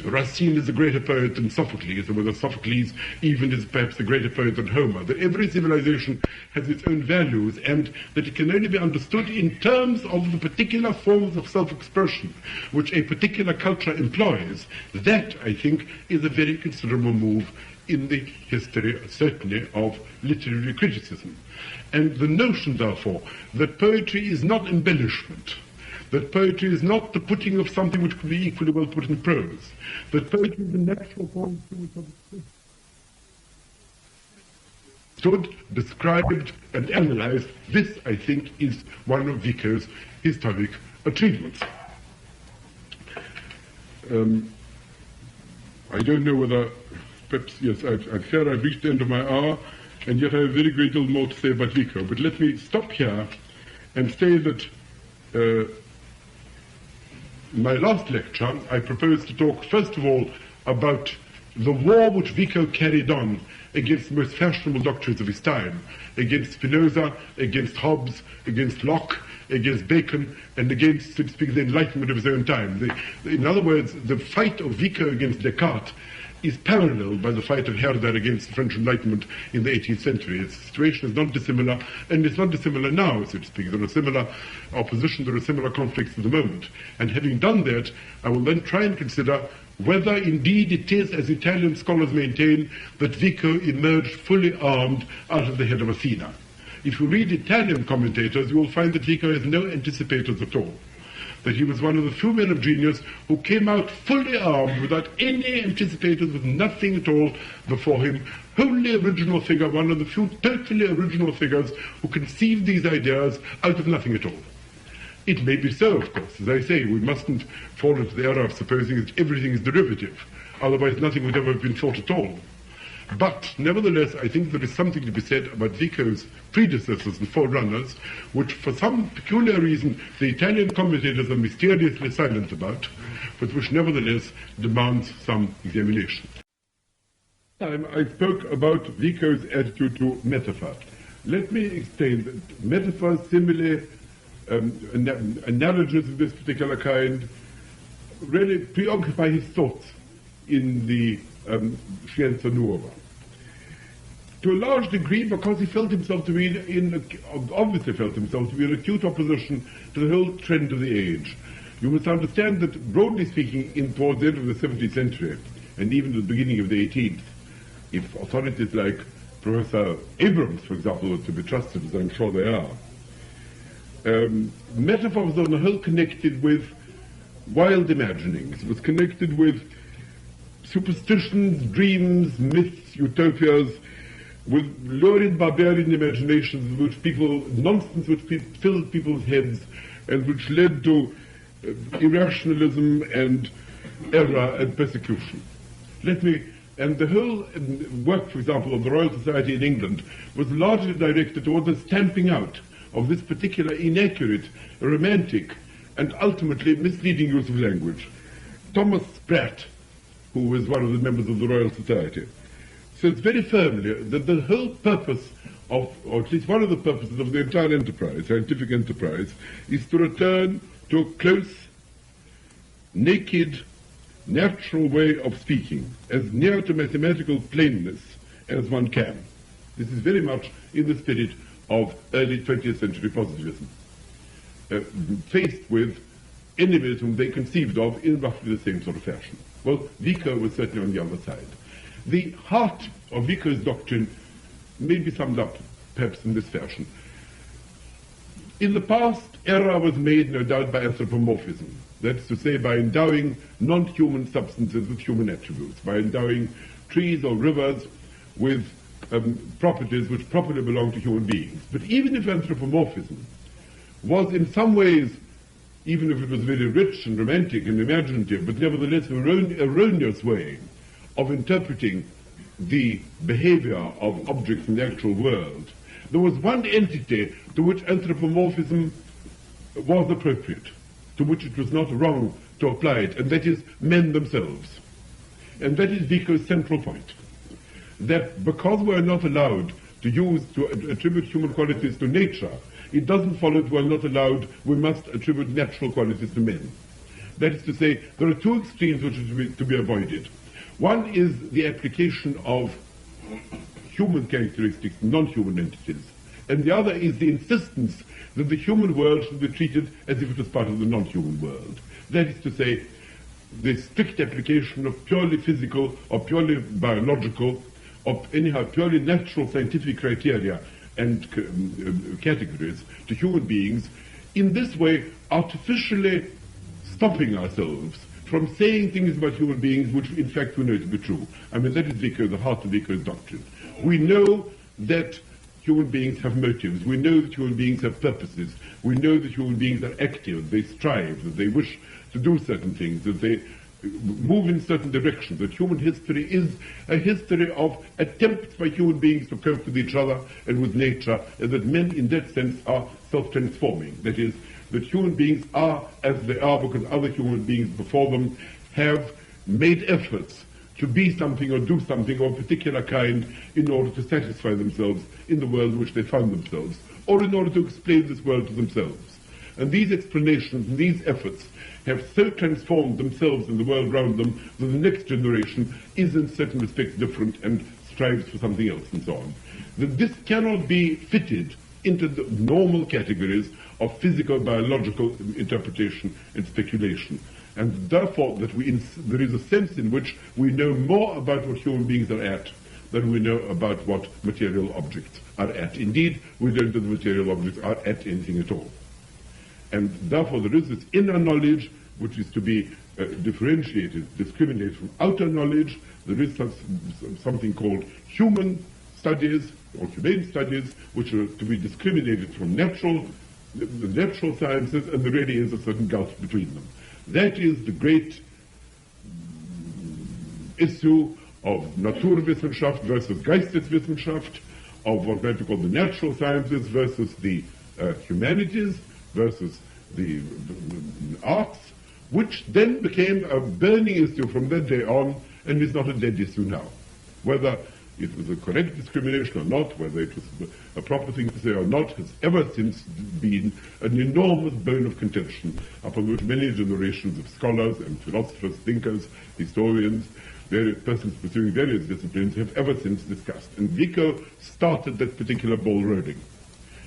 Racine is a greater poet than Sophocles, or whether Sophocles even is perhaps a greater poet than Homer, that every civilization has its own values, and that it can only be understood in terms of the particular forms of self-expression which a particular culture employs. That, I think, is a very considerable move in the history, certainly, of literary criticism. And the notion, therefore, that poetry is not embellishment, that poetry is not the putting of something which could be equally well put in prose, that poetry is the natural form through which it stood, described, and analyzed. This, I think, is one of Vico's historic achievements. I don't know whether, perhaps, yes, I fear I've reached the end of my hour, and yet I have a very great deal more to say about Vico. But let me stop here and say that in my last lecture, I propose to talk, first of all, about the war which Vico carried on against the most fashionable doctrines of his time, against Spinoza, against Hobbes, against Locke, against Bacon, and against, so to speak, the Enlightenment of his own time. In other words, the fight of Vico against Descartes is paralleled by the fight of Herder against the French Enlightenment in the 18th century. Its situation is not dissimilar, and it's not dissimilar now, so to speak. There are similar opposition, there are similar conflicts at the moment. And having done that, I will then try and consider whether indeed it is, as Italian scholars maintain, that Vico emerged fully armed out of the head of Athena. If you read Italian commentators, you will find that Vico has no anticipators at all. That he was one of the few men of genius who came out fully armed, without any anticipators, with nothing at all before him. Wholly original figure, one of the few totally original figures who conceived these ideas out of nothing at all. It may be so, of course. As I say, we mustn't fall into the error of supposing that everything is derivative. Otherwise, nothing would ever have been thought at all. But, nevertheless, I think there is something to be said about Vico's predecessors and forerunners, which for some peculiar reason the Italian commentators are mysteriously silent about, but which nevertheless demands some examination. I spoke about Vico's attitude to metaphor. Let me explain that metaphor, simile, analogies of this particular kind really preoccupy his thoughts in the Scienza Nuova. To a large degree, because he felt himself to be obviously felt himself to be in acute opposition to the whole trend of the age. You must understand that, broadly speaking, towards the end of the 17th century, and even the beginning of the 18th, if authorities like Professor Abrams, for example, were to be trusted, as I'm sure they are, metaphor was on the whole connected with wild imaginings. It was connected with superstitions, dreams, myths, utopias, with lurid barbarian imaginations nonsense which filled people's heads and which led to irrationalism and error and persecution. And the whole work, for example, of the Royal Society in England was largely directed towards the stamping out of this particular inaccurate, romantic, and ultimately misleading use of language. Thomas Sprat, who was one of the members of the Royal Society, says very firmly that the whole purpose of, or at least one of the purposes of the entire enterprise, scientific enterprise, is to return to a close, naked, natural way of speaking, as near to mathematical plainness as one can. This is very much in the spirit of early 20th century positivism, faced with enemies whom they conceived of in roughly the same sort of fashion. Well, Vico was certainly on the other side. The heart of Vico's doctrine may be summed up perhaps in this fashion. In the past, error was made, no doubt, by anthropomorphism. That is to say, by endowing non-human substances with human attributes, by endowing trees or rivers with properties which properly belong to human beings. But even if anthropomorphism was in some ways, even if it was very rich and romantic and imaginative, but nevertheless an erroneous way of interpreting the behavior of objects in the actual world, there was one entity to which anthropomorphism was appropriate, to which it was not wrong to apply it, and that is men themselves. And that is Vico's central point, that because we are not allowed to attribute human qualities to nature, it doesn't follow that we must attribute natural qualities to men. That is to say, there are two extremes which are to be avoided. One is the application of human characteristics to non-human entities, and the other is the insistence that the human world should be treated as if it was part of the non-human world. That is to say, the strict application of purely physical or purely biological or anyhow purely natural scientific criteria and categories to human beings, in this way artificially stopping ourselves from saying things about human beings which in fact we know to be true. I mean, that is the heart of Vico's doctrine. We know that human beings have motives. We know that human beings have purposes. We know that human beings are active, they strive, that they wish to do certain things, that they move in certain directions, that human history is a history of attempts by human beings to cope with each other and with nature, and that men in that sense are self-transforming. That is, that human beings are as they are because other human beings before them have made efforts to be something or do something of a particular kind in order to satisfy themselves in the world in which they found themselves, or in order to explain this world to themselves. And these explanations and these efforts have so transformed themselves and the world around them that the next generation is in certain respects different and strives for something else and so on. That this cannot be fitted into the normal categories of physical, biological interpretation and speculation. And therefore that there is a sense in which we know more about what human beings are at than we know about what material objects are at. Indeed, we don't know the material objects are at anything at all. And therefore there is this inner knowledge which is to be differentiated, discriminated from outer knowledge. There is something called human studies or humane studies which are to be discriminated from the natural sciences, and there really is a certain gulf between them. That is the great issue of Naturwissenschaft versus Geisteswissenschaft, of what might be called the natural sciences versus the humanities, versus the arts, which then became a burning issue from that day on, and is not a dead issue now. Whether it was a correct discrimination or not, whether it was a proper thing to say or not, has ever since been an enormous bone of contention upon which many generations of scholars and philosophers, thinkers, historians, various persons pursuing various disciplines have ever since discussed. And Vico started that particular ball rolling.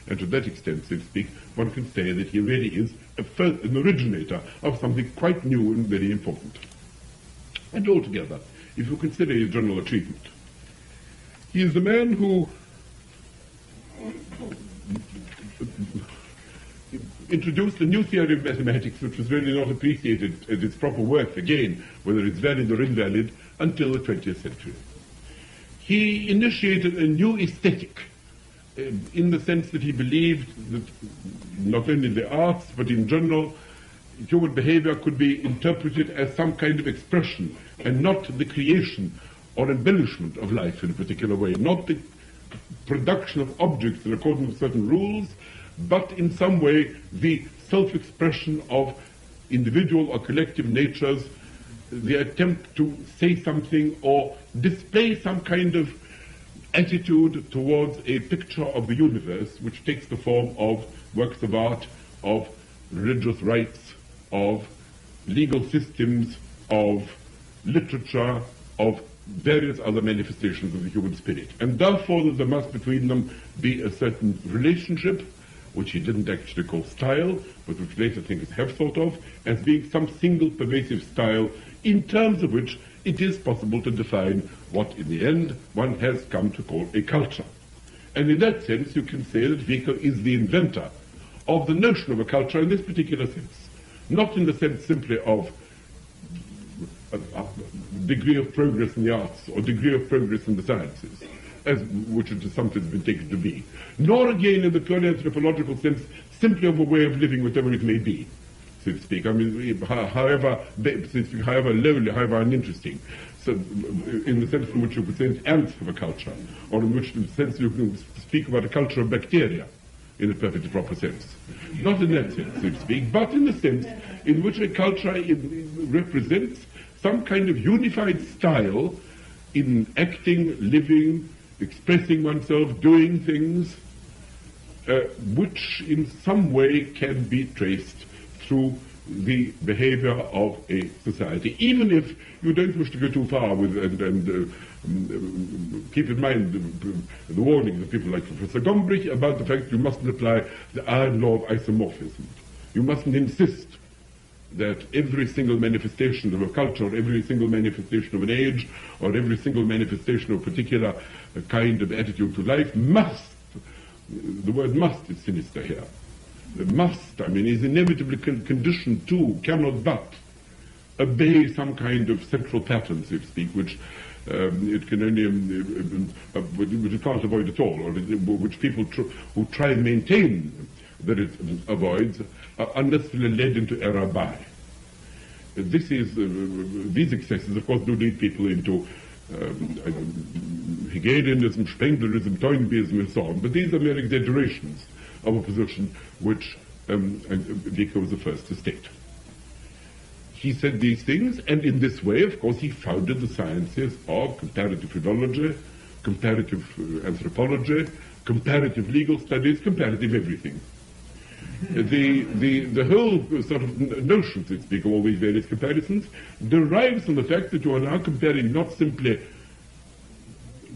And to that extent, so to speak, one can say that he really is an originator of something quite new and very important. And altogether, if you consider his general achievement, he is the man who introduced a new theory of mathematics which was really not appreciated at its proper worth, again, whether it's valid or invalid, until the 20th century. He initiated a new aesthetic, in the sense that he believed that not only the arts, but in general, human behavior could be interpreted as some kind of expression, and not the creation or embellishment of life in a particular way, not the production of objects in accordance with certain rules, but in some way the self-expression of individual or collective natures, the attempt to say something or display some kind of attitude towards a picture of the universe which takes the form of works of art, of religious rites, of legal systems, of literature, of various other manifestations of the human spirit. And therefore there must between them be a certain relationship, which he didn't actually call style, but which later thinkers have thought of as being some single pervasive style, in terms of which it is possible to define what in the end one has come to call a culture. And in that sense you can say that Vico is the inventor of the notion of a culture in this particular sense. Not in the sense simply of a degree of progress in the arts or degree of progress in the sciences, as which it has sometimes been taken to be, nor again in the purely anthropological sense simply of a way of living, whatever it may be, so to speak. I mean, however lowly, however uninteresting. So, in the sense in which you could say ants have a culture, or in which sense you can speak about a culture of bacteria, in a perfectly proper sense. Not in that sense, so to speak, but in the sense in which a culture represents some kind of unified style in acting, living, expressing oneself, doing things, which in some way can be traced through the behavior of a society, even if you don't wish to go too far with and keep in mind the warnings of people like Professor Gombrich about the fact you mustn't apply the iron law of isomorphism. You mustn't insist that every single manifestation of a culture, every single manifestation of an age, or every single manifestation of a particular kind of attitude to life must, the word must is sinister here. The must, I mean, is inevitably conditioned to, cannot but, obey some kind of central pattern, so to speak, which it can only, which it can't avoid at all, or which people who try and maintain that it avoids are unnecessarily led into error by. This is, these excesses, of course, do lead people into Hegelianism, Spenglerism, Toynbeeism, and so on, but these are mere exaggerations of a position which Vico was the first to state. He said these things, and in this way, of course, he founded the sciences of comparative philology, comparative anthropology, comparative legal studies, comparative everything. the whole sort of notion, so to speak, of all these various comparisons derives from the fact that you are now comparing not simply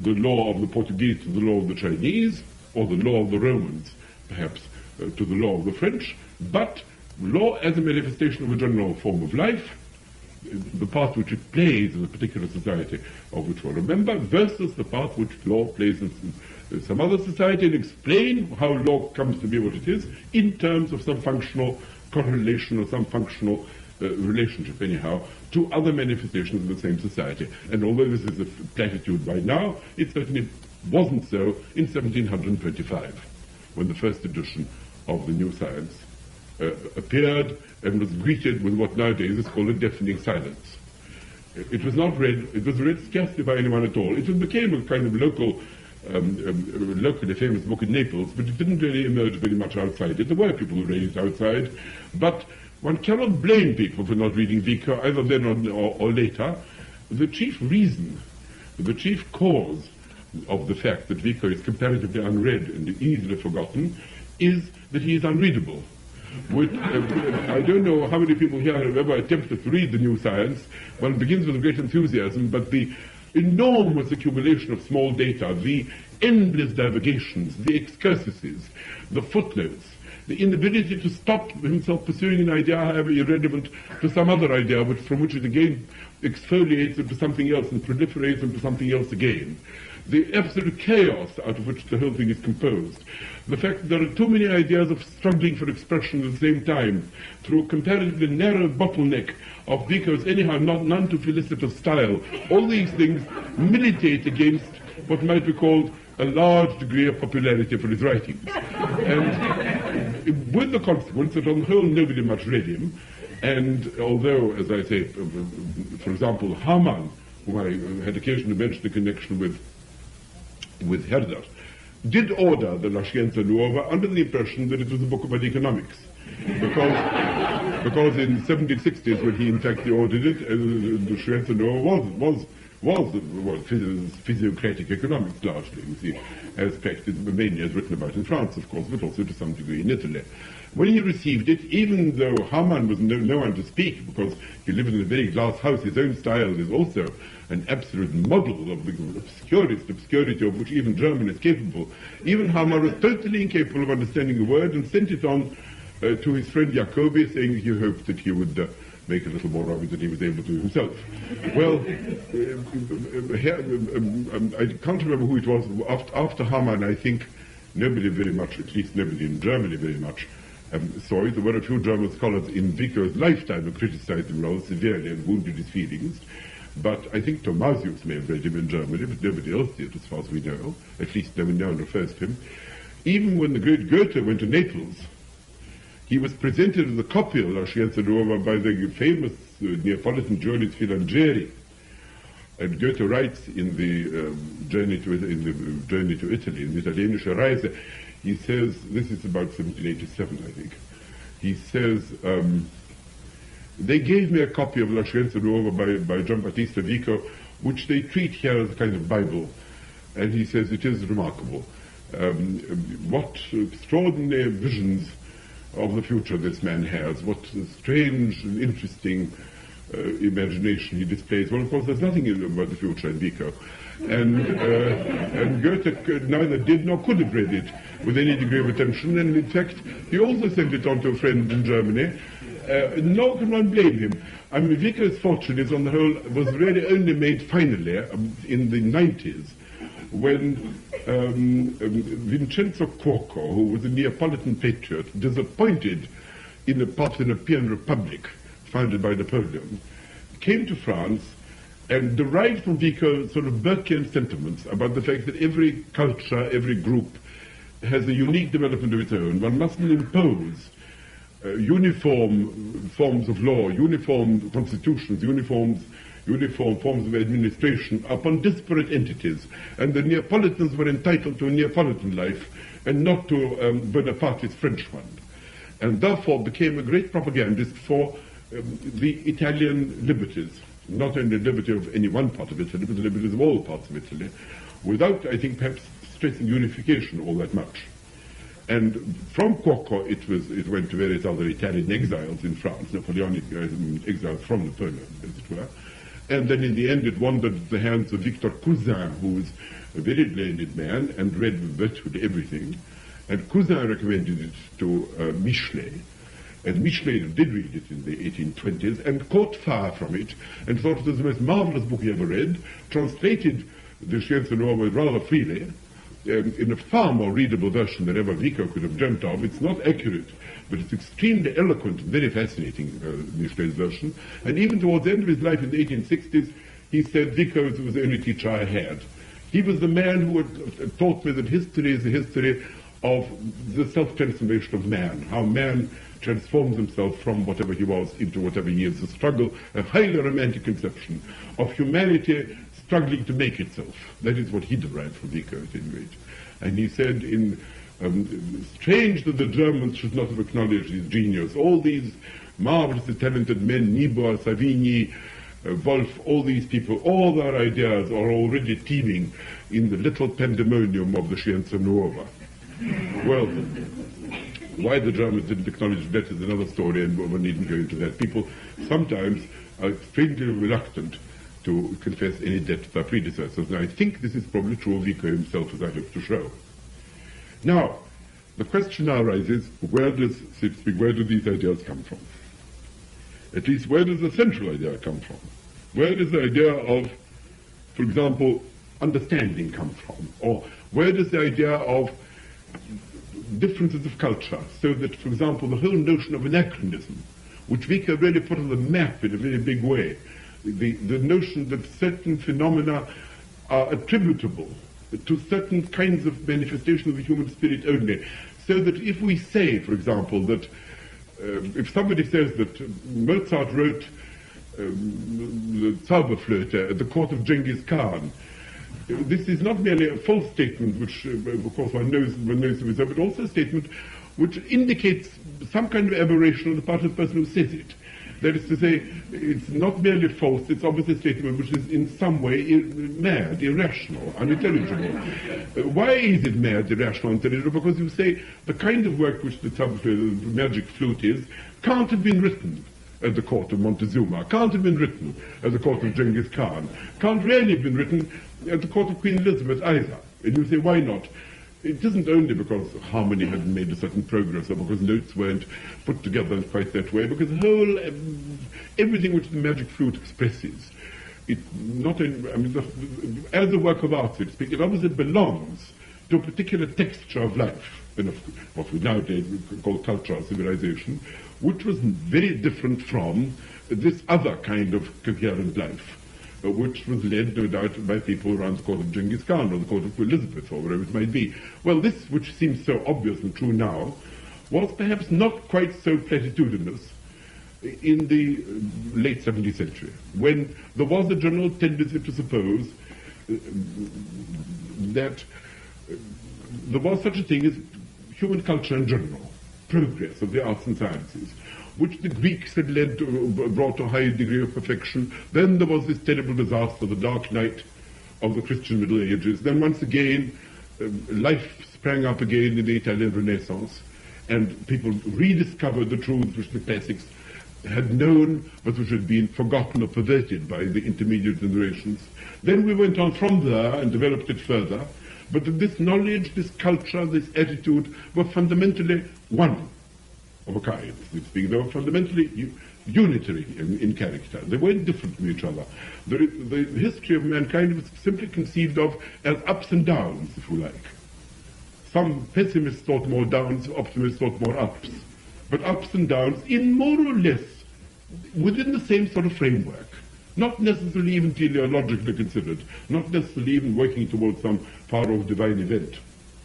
the law of the Portuguese to the law of the Chinese, or the law of the Romans, perhaps, to the law of the French, but law as a manifestation of a general form of life, the part which it plays in a particular society of which we're a member, versus the part which law plays in some other society, and explain how law comes to be what it is in terms of some functional correlation or some functional relationship, anyhow, to other manifestations of the same society. And although this is a platitude by now, it certainly wasn't so in 1725, when the first edition of the New Science appeared and was greeted with what nowadays is called a deafening silence. It was not read, it was read scarcely by anyone at all. It became a kind of locally famous book in Naples, but it didn't really emerge very much outside it. There were people who read it outside, but one cannot blame people for not reading Vico, either then or later. The chief reason, the chief cause of the fact that Vico is comparatively unread and easily forgotten is that he is unreadable. I don't know how many people here have ever attempted to read the New Science. One begins with great enthusiasm, but the enormous accumulation of small data, the endless divagations, the excursuses, the footnotes, the inability to stop himself pursuing an idea, however irrelevant, to some other idea, from which it again exfoliates into something else and proliferates into something else again. The absolute chaos out of which the whole thing is composed. The fact that there are too many ideas of struggling for expression at the same time through a comparatively narrow bottleneck of Vico's anyhow none too felicitous style. All these things militate against what might be called a large degree of popularity for his writings. And with the consequence that on the whole nobody much read him, and although, as I say, for example, Hamann, whom I had occasion to mention the connection with Herder, did order the La Scienza Nuova under the impression that it was a book about economics. Because in the 1760s, when he in fact ordered it, the Scienza Nuova was physiocratic economics largely, you see, aspects mainly as written about in France, of course, but also to some degree in Italy. When he received it, even though Hamann was no one to speak, because he lived in a very glass house, his own style is also an absolute model of the obscurity of which even German is capable. Even Hamann was totally incapable of understanding a word and sent it on to his friend Jacobi, saying he hoped that he would make a little more of it than he was able to himself. Well, I can't remember who it was. After Hamann, I think nobody very much, at least nobody in Germany very much, saw it. There were a few German scholars in Vico's lifetime who criticized him rather severely and wounded his feelings. But I think Thomasius may have read him in Germany, but nobody else did, as far as we know. At least no one refers to him. Even when the great Goethe went to Naples, he was presented with a copy of La Scienza Nuova by the famous Neapolitan journalist Filangieri. And Goethe writes in the journey to Italy, in the Italienische Reise, he says, this is about 1787, I think. He says, they gave me a copy of La Scienza Nuova by Giambattista Vico, which they treat here as a kind of Bible. And he says it is remarkable. What extraordinary visions of the future this man has, what strange and interesting imagination he displays. Well, of course, there's nothing about the future in Vico. And Goethe neither did nor could have read it with any degree of attention, and in fact, he also sent it on to a friend in Germany. Nor can one blame him. I mean, Vico's fortune is, on the whole, was really only made finally in the 90s, when Vincenzo Cuoco, who was a Neapolitan patriot, disappointed in a Parthenopean republic founded by Napoleon, came to France and derived from Vico sort of Burkean sentiments about the fact that every culture, every group has a unique development of its own. One mustn't impose uniform forms of law, uniform constitutions, uniform forms of administration upon disparate entities, and the Neapolitans were entitled to a Neapolitan life and not to Bonaparte's French one, and therefore became a great propagandist for the Italian liberties, not only the liberty of any one part of Italy, but the liberties of all parts of Italy, without, I think, perhaps stressing unification all that much. And from Cuoco, it went to various other Italian exiles in France, Napoleonic exiles from Napoleon, as it were. And then in the end it wandered into the hands of Victor Cousin, who was a very learned man and read virtually everything. And Cousin recommended it to Michelet. And Michelet did read it in the 1820s and caught fire from it and thought it was the most marvelous book he ever read, translated the Scienza Nuova rather freely, in a far more readable version than ever Vico could have dreamt of. It's not accurate, but it's extremely eloquent and very fascinating, Michelet's version. And even towards the end of his life in the 1860s, he said Vico was the only teacher I had. He was the man who had taught me that history is the history of the self-transformation of man, how man transforms himself from whatever he was into whatever he is. The struggle, a highly romantic conception of humanity struggling to make itself. That is what he derived from Vico at any rate. And he said, strange that the Germans should not have acknowledged his genius. All these marvelously talented men, Niebuhr, Savigny, Wolf, all these people, all their ideas are already teeming in the little pandemonium of the Scienza Nuova. Well, why the Germans didn't acknowledge that is another story, and one needn't go into that. People sometimes are strangely reluctant to confess any debt to their predecessors, and I think this is probably true of Vico himself, as I hope to show. Now, the question now arises, where do these ideas come from? At least, where does the central idea come from? Where does the idea of, for example, understanding come from? Or where does the idea of differences of culture, so that, for example, the whole notion of anachronism, which Vico really put on the map in a very big way, the notion that certain phenomena are attributable to certain kinds of manifestations of the human spirit only, so that if we say, for example, that if somebody says that Mozart wrote the Zauberflöte at the court of Genghis Khan, this is not merely a false statement, which of course one knows to be so, but also a statement which indicates some kind of aberration on the part of the person who says it. That is to say, it's not merely false, it's obviously a statement which is in some way mad, irrational, unintelligible. Why is it mad, irrational, unintelligible? Because you say the kind of work which the magic flute is can't have been written at the court of Montezuma, can't have been written at the court of Genghis Khan, can't really have been written at the court of Queen Elizabeth either. And you say, why not? It isn't only because harmony hadn't made a certain progress, or because notes weren't put together in quite that way, because the whole, everything which the magic flute expresses, it not in, I mean, as a work of art, so to speak, it obviously belongs to a particular texture of life, and of what we nowadays call culture or civilization, which was very different from this other kind of coherent life, which was led, no doubt, by people around the court of Genghis Khan or the court of Elizabeth or wherever it might be. Well, this, which seems so obvious and true now, was perhaps not quite so platitudinous in the late 17th century, when there was a general tendency to suppose that there was such a thing as human culture in general, progress of the arts and sciences, which the Greeks had brought to a high degree of perfection. Then there was this terrible disaster, the Dark Night of the Christian Middle Ages. Then once again, life sprang up again in the Italian Renaissance, and people rediscovered the truths which the classics had known, but which had been forgotten or perverted by the intermediate generations. Then we went on from there and developed it further, but this knowledge, this culture, this attitude were fundamentally one of a kind. They were fundamentally unitary in character. They weren't different from each other. The history of mankind was simply conceived of as ups and downs, if you like. Some pessimists thought more downs, optimists thought more ups. But ups and downs in more or less within the same sort of framework. Not necessarily even teleologically considered, not necessarily even working towards some far-off divine event,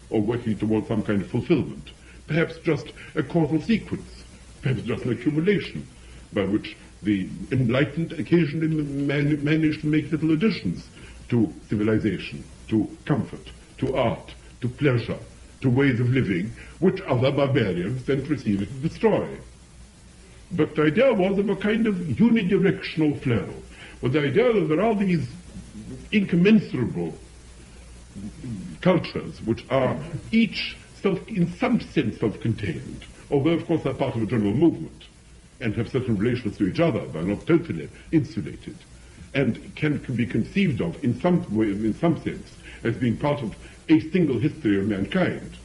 or working towards some kind of fulfillment. Perhaps just a causal sequence, perhaps just an accumulation, by which the enlightened occasionally managed to make little additions to civilization, to comfort, to art, to pleasure, to ways of living, which other barbarians then proceeded to destroy. But the idea was of a kind of unidirectional flow, with the idea that there are these incommensurable cultures which are each in some sense self-contained, although of course they're part of a general movement and have certain relations to each other. They're not totally insulated, and can be conceived of in some way, in some sense, as being part of a single history of mankind,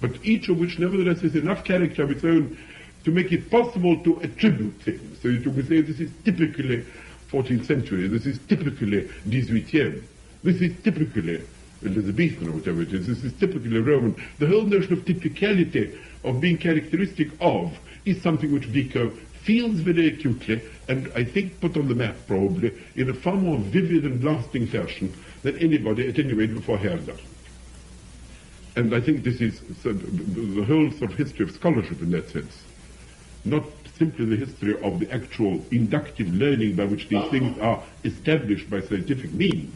but each of which nevertheless has enough character of its own to make it possible to attribute things. So you could say this is typically 14th century, this is typically 18th, this is typically Elizabethan or whatever it is, this is typically Roman. The whole notion of typicality, of being characteristic of, is something which Vico feels very acutely, and I think put on the map probably in a far more vivid and lasting fashion than anybody, at any rate, before Herder. And I think this is the whole sort of history of scholarship in that sense. Not simply the history of the actual inductive learning by which these things are established by scientific means,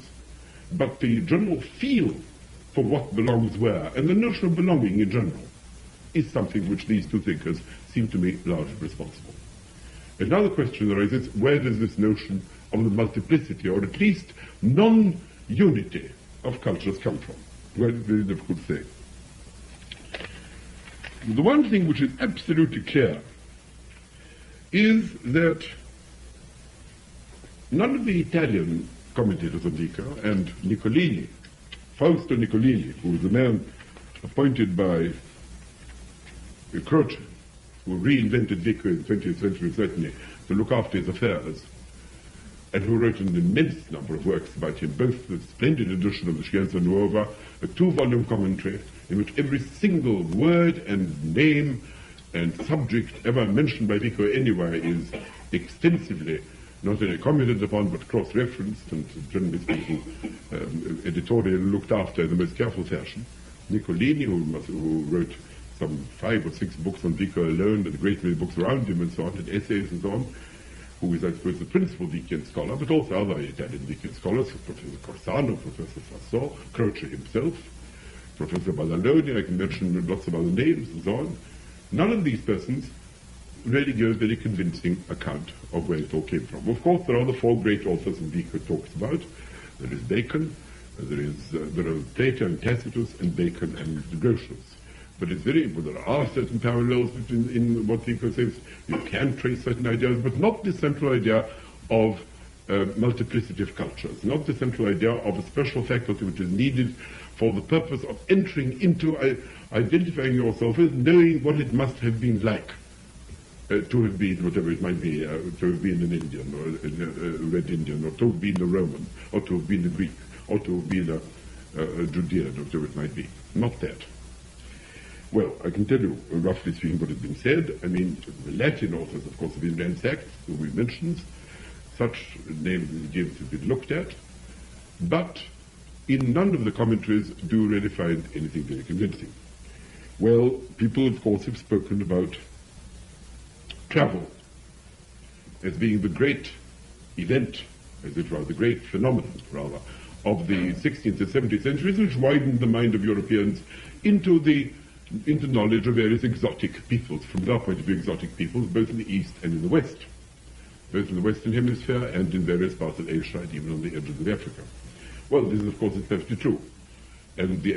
but the general feel for what belongs where, and the notion of belonging in general, is something which these two thinkers seem to me largely responsible. Another question arises, where does this notion of the multiplicity, or at least non-unity of cultures come from? Well, it's very difficult to say. The one thing which is absolutely clear is that none of the Italian commentators on Vico, and Nicolini, Fausto Nicolini, who was the man appointed by Croce, who reinvented Vico in the 20th century certainly to look after his affairs, and who wrote an immense number of works about him, both the splendid edition of the Scienza Nuova, a 2-volume commentary in which every single word and name and subject ever mentioned by Vico anywhere is extensively not only commented upon but cross-referenced and, generally speaking, editorially looked after in the most careful fashion. Nicolini, who wrote some 5 or 6 books on Vico alone, and a great many books around him and so on, and essays and so on, who is, I suppose, the principal Vician scholar, but also other Italian Vician scholars, Professor Corsano, Professor Fassò, Croce himself, Professor Badaloni, I can mention lots of other names and so on. None of these persons really give a very convincing account of where it all came from. Of course, there are the 4 great authors in Vico talks about. There is Bacon, there are Plato and Tacitus, and Bacon and Grotius. But it's there are certain parallels in what Vico says. You can trace certain ideas, but not the central idea of multiplicity of cultures, not the central idea of a special faculty which is needed for the purpose of entering into identifying yourself as knowing what it must have been like to have been, whatever it might be, to have been an Indian, or a Red Indian, or to have been a Roman, or to have been a Greek, or to have been a Judean, or whatever it might be. Not that. Well, I can tell you, roughly speaking, what has been said. I mean, the Latin authors, of course, have been ransacked, who we mentioned. Such names as James have been looked at. But in none of the commentaries do you really find anything very convincing. Well, people, of course, have spoken about travel as being the great event, as it were, the great phenomenon, rather, of the 16th and 17th centuries, which widened the mind of Europeans into knowledge of various exotic peoples, from their point of view, exotic peoples, both in the East and in the West, both in the Western Hemisphere and in various parts of Asia and even on the edges of Africa. Well, this is, of course, perfectly true. And the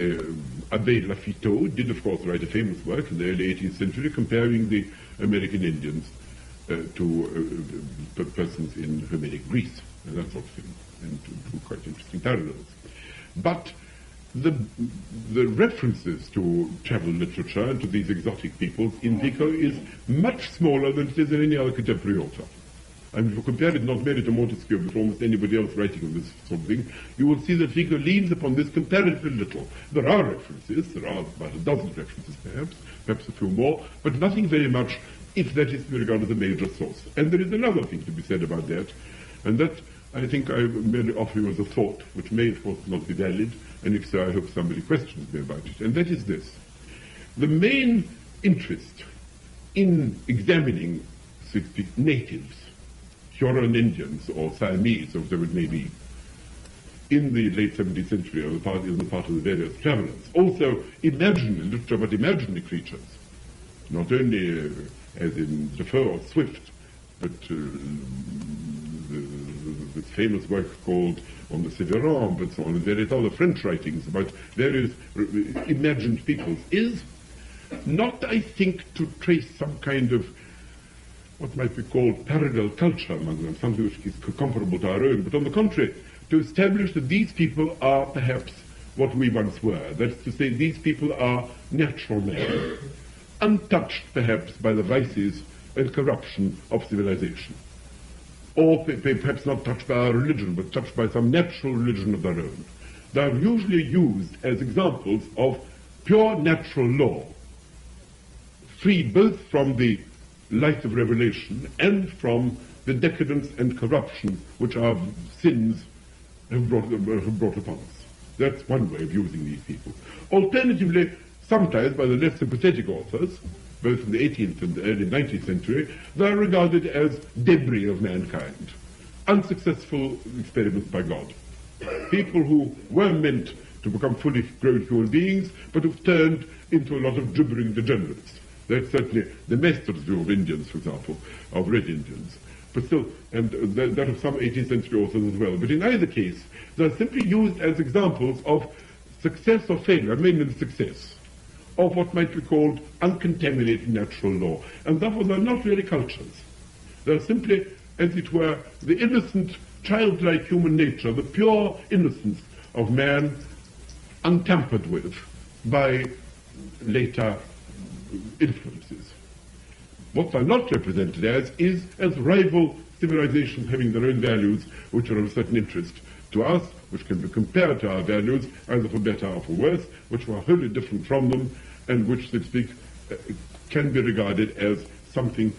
Abbé Lafitau did, of course, write a famous work in the early 18th century comparing the American Indians to persons in Homeric Greece, and that sort of thing, and to quite interesting parallels. But the references to travel literature and to these exotic peoples in Vico is much smaller than it is in any other contemporary author. And if you compare it not merely to Montesquieu, but almost anybody else writing of this sort of thing, you will see that Vico leans upon this comparatively little. There are references, there are about a dozen references perhaps a few more, but nothing very much, if that is to be regarded as a major source. And there is another thing to be said about that, and that I think I merely offer you as a thought, which may of course not be valid, and if so I hope somebody questions me about it, and that is this. The main interest in examining, so to speak, natives, Huron Indians or Siamese, or whatever it may be, in the late 17th century, or in the part of the various travelers. Also, imaginary literature, but imaginary creatures. Not only as in Defoe or Swift, but this famous work called On the Sévérans, but so on, and various other French writings about various imagined peoples, is not, I think, to trace some kind of what might be called parallel culture among them, something which is comparable to our own, but on the contrary, to establish that these people are perhaps what we once were. That is to say, these people are natural men, untouched perhaps by the vices and corruption of civilization. Or perhaps not touched by our religion, but touched by some natural religion of their own. They are usually used as examples of pure natural law, free both from the light of revelation and from the decadence and corruption which our sins have brought upon us. That's one way of using these people. Alternatively, sometimes by the less sympathetic authors, both in the 18th and the early 19th century, they are regarded as debris of mankind, unsuccessful experiments by God. People who were meant to become fully grown human beings, but who've turned into a lot of gibbering degenerates. That's certainly the Maister's view of Indians, for example, of Red Indians. But still, and that of some 18th century authors as well. But in either case, they're simply used as examples of success or failure, mainly success, of what might be called uncontaminated natural law. And therefore they're not really cultures. They're simply, as it were, the innocent, childlike human nature, the pure innocence of man, untampered with by later influences. What they're not represented as is as rival civilizations having their own values which are of a certain interest to us, which can be compared to our values, either for better or for worse, which are wholly different from them, and which, so to speak, can be regarded as something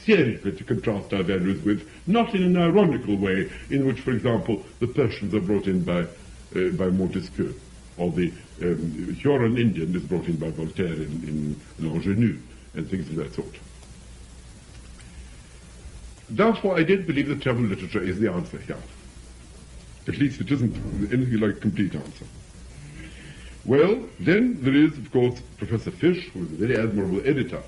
seriously to contrast our values with, not in an ironical way, in which, for example, the Persians are brought in by Montesquieu, or the Huron Indian is brought in by Voltaire in L'Ingénu, and things of that sort. Therefore, I don't believe that travel literature is the answer here. At least it isn't anything like a complete answer. Well, then there is, of course, Professor Fish, who is a very admirable editor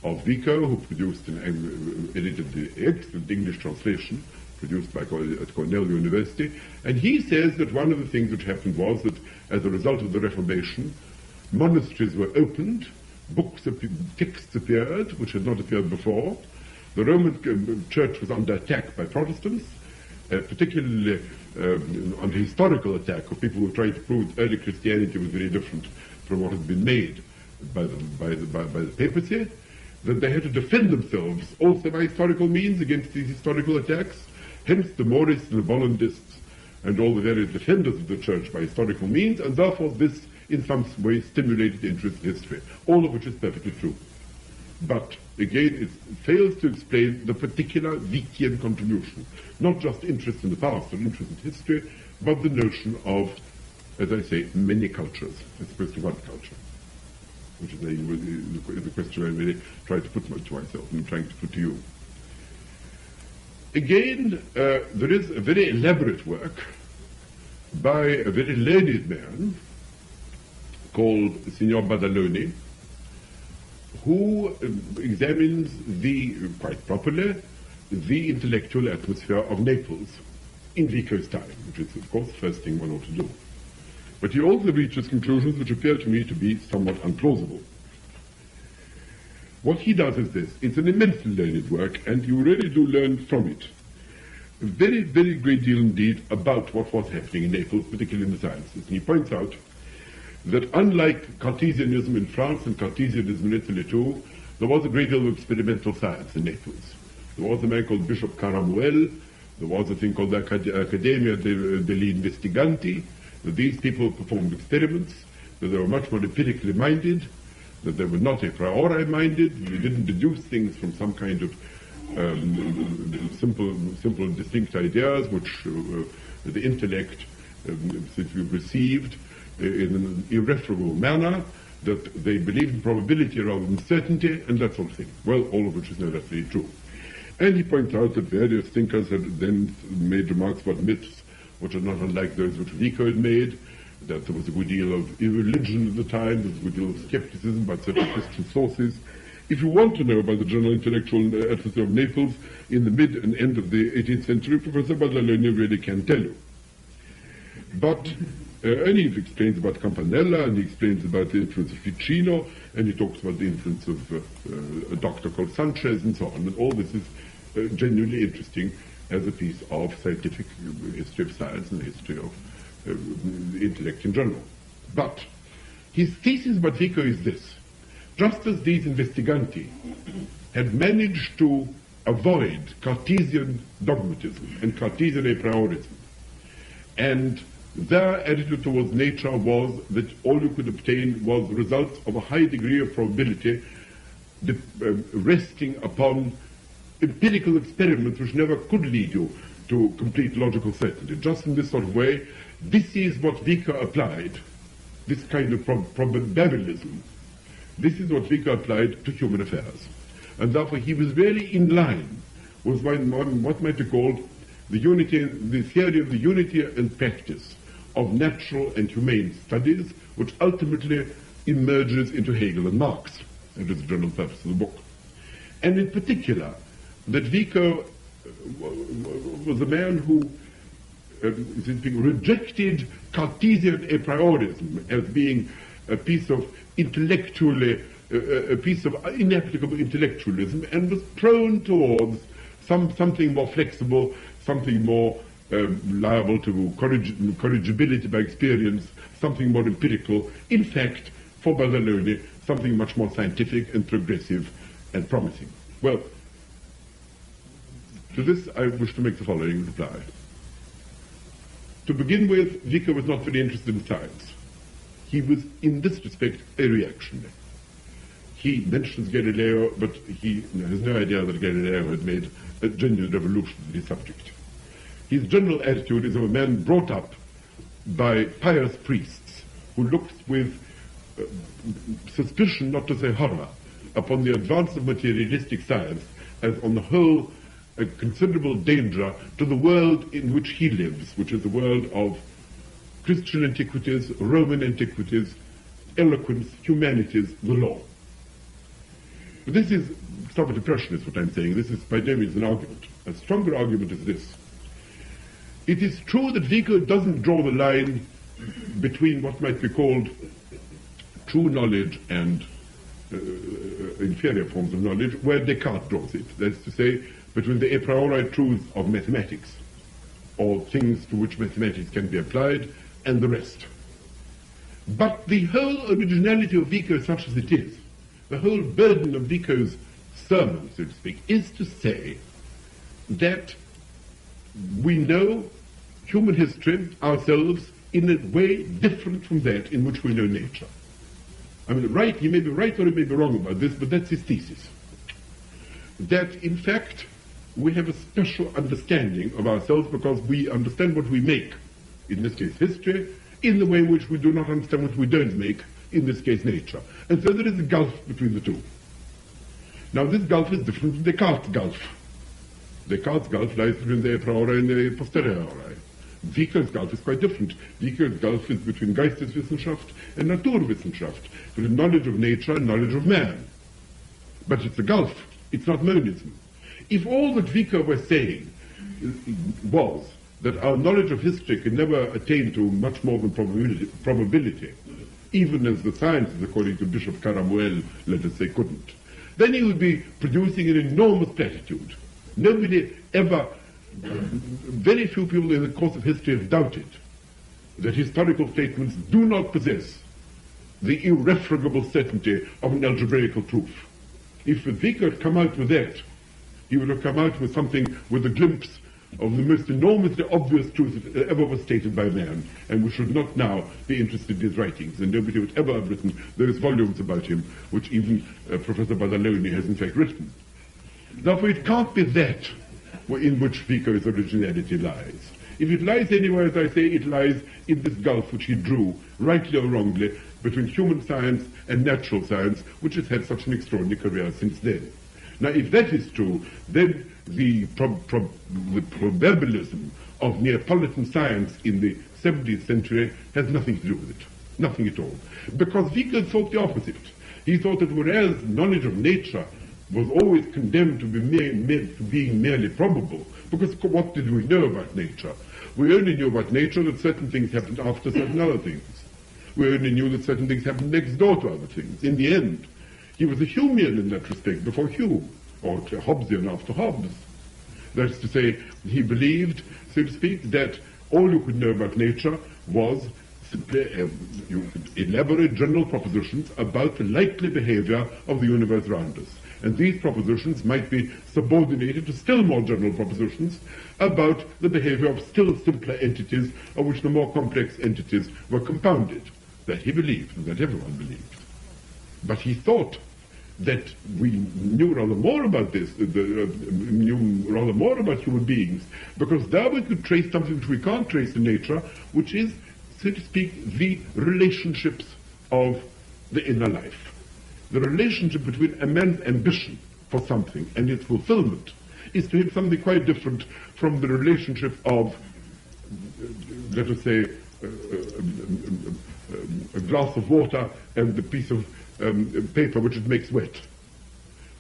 of Vico, who produced and edited the excellent English translation produced by at Cornell University, and he says that one of the things which happened was that as a result of the Reformation, monasteries were opened, texts appeared, which had not appeared before. The Roman Church was under attack by Protestants, particularly under historical attack of people who were trying to prove that early Christianity was very different from what had been made by the papacy, that they had to defend themselves also by historical means against these historical attacks. Hence the Moorists and the Bollandists and all the various defenders of the church by historical means, and therefore this in some way stimulated interest in history, all of which is perfectly true. But again, it fails to explain the particular Vickian contribution, not just interest in the past or interest in history, but the notion of, as I say, many cultures as opposed to one culture, which is the question I really try to put to myself and I'm trying to put to you. Again, there is a very elaborate work by a very learned man called Signor Badaloni, who examines quite properly, the intellectual atmosphere of Naples in Vico's time, which is, of course, the first thing one ought to do. But he also reaches conclusions which appear to me to be somewhat implausible. What he does is this. It's an immensely learned work, and you really do learn from it a very, very great deal indeed about what was happening in Naples, particularly in the sciences. And he points out that unlike Cartesianism in France and Cartesianism in Italy too, there was a great deal of experimental science in Naples. There was a man called Bishop Caramuel, there was a thing called the Accademia degli Investiganti, that these people performed experiments, that they were much more empirically minded, that they were not a priori minded, they didn't deduce things from some kind of simple distinct ideas which the intellect received in an irrefragable manner, that they believed in probability rather than certainty, and that sort of thing. Well, all of which is not actually true. And he points out that various thinkers had then made remarks about myths, which are not unlike those which Vico had made, that there was a good deal of irreligion at the time, there was a good deal of skepticism about certain Christian sources. If you want to know about the general intellectual atmosphere of Naples in the mid and end of the 18th century, Professor Badaloni really can tell you. But And he explains about Campanella, and he explains about the influence of Ficino, and he talks about the influence of a doctor called Sanchez, and so on. And all this is genuinely interesting as a piece of scientific history of science and the history of intellect in general. But his thesis about Vico is this: just as these investiganti had managed to avoid Cartesian dogmatism and Cartesian a priorism, and their attitude towards nature was that all you could obtain was the results of a high degree of probability resting upon empirical experiments which never could lead you to complete logical certainty. Just in this sort of way, this is what Vico applied, this kind of probabilism. This is what Vico applied to human affairs. And therefore he was really in line with what might be called the theory of the unity and practice of natural and humane studies, which ultimately emerges into Hegel and Marx, and is the general purpose of the book. And in particular, that Vico was a man who rejected Cartesian a priorism as being a piece of a piece of inapplicable intellectualism, and was prone towards something more flexible, something more liable to corrigibility by experience, something more empirical. In fact, for Bazzaloni, something much more scientific and progressive and promising. Well, to this I wish to make the following reply. To begin with, Vico was not very interested in science. He was, in this respect, a reactionary. He mentions Galileo, but he has no idea that Galileo had made a genuine revolution in his subject. His general attitude is of a man brought up by pious priests who looked with suspicion, not to say horror, upon the advance of materialistic science as, on the whole, a considerable danger to the world in which he lives, which is the world of Christian antiquities, Roman antiquities, eloquence, humanities, the law. But this is somewhat impressionist, what I'm saying. This is by no means an argument. A stronger argument is this. It is true that Vico doesn't draw the line between what might be called true knowledge and inferior forms of knowledge, where Descartes draws it. That is to say, between the a priori truths of mathematics, or things to which mathematics can be applied, and the rest. But the whole originality of Vico, such as it is, the whole burden of Vico's sermon, so to speak, is to say that we know human history ourselves in a way different from that in which we know nature. I mean, right, he may be right or he may be wrong about this, but that's his thesis. That, in fact, we have a special understanding of ourselves because we understand what we make, in this case history, in the way in which we do not understand what we don't make, in this case nature. And so there is a gulf between the two. Now this gulf is different from Descartes' gulf. Descartes' gulf lies between the a priori and the posteriori. Vico's gulf is quite different. Vico's gulf is between Geisteswissenschaft and Naturwissenschaft, between knowledge of nature and knowledge of man. But it's a gulf, it's not monism. If all that Vico was saying was that our knowledge of history can never attain to much more than probability, even as the sciences, according to Bishop Caramuel, let us say, couldn't, then he would be producing an enormous platitude. Nobody ever, very few people in the course of history have doubted that historical statements do not possess the irrefragable certainty of an algebraical proof. If Vico had come out with that, he would have come out with something with a glimpse of the most enormously obvious truth that ever was stated by man, and we should not now be interested in his writings, and nobody would ever have written those volumes about him, which even Professor Bazzaloni has in fact written. Therefore it can't be that in which Vico's originality lies. If it lies anywhere, as I say, it lies in this gulf which he drew, rightly or wrongly, between human science and natural science, which has had such an extraordinary career since then. Now, if that is true, then the probabilism of Neapolitan science in the 17th century has nothing to do with it. Nothing at all. Because Vico thought the opposite. He thought that whereas knowledge of nature was always condemned to be being merely probable, because what did we know about nature? We only knew about nature that certain things happened after certain other things. We only knew that certain things happened next door to other things. In the end, he was a Humean in that respect before Hume, or Hobbesian after Hobbes. That is to say, he believed, so to speak, that all you could know about nature was simply you could elaborate general propositions about the likely behavior of the universe around us. And these propositions might be subordinated to still more general propositions about the behavior of still simpler entities, of which the more complex entities were compounded. That he believed, and that everyone believed. But he thought that we knew rather more about this, knew rather more about human beings, because there we could trace something which we can't trace in nature, which is, so to speak, the relationships of the inner life. The relationship between a man's ambition for something and its fulfillment is to him something quite different from the relationship of, let us say, a glass of water and the piece of paper which it makes wet.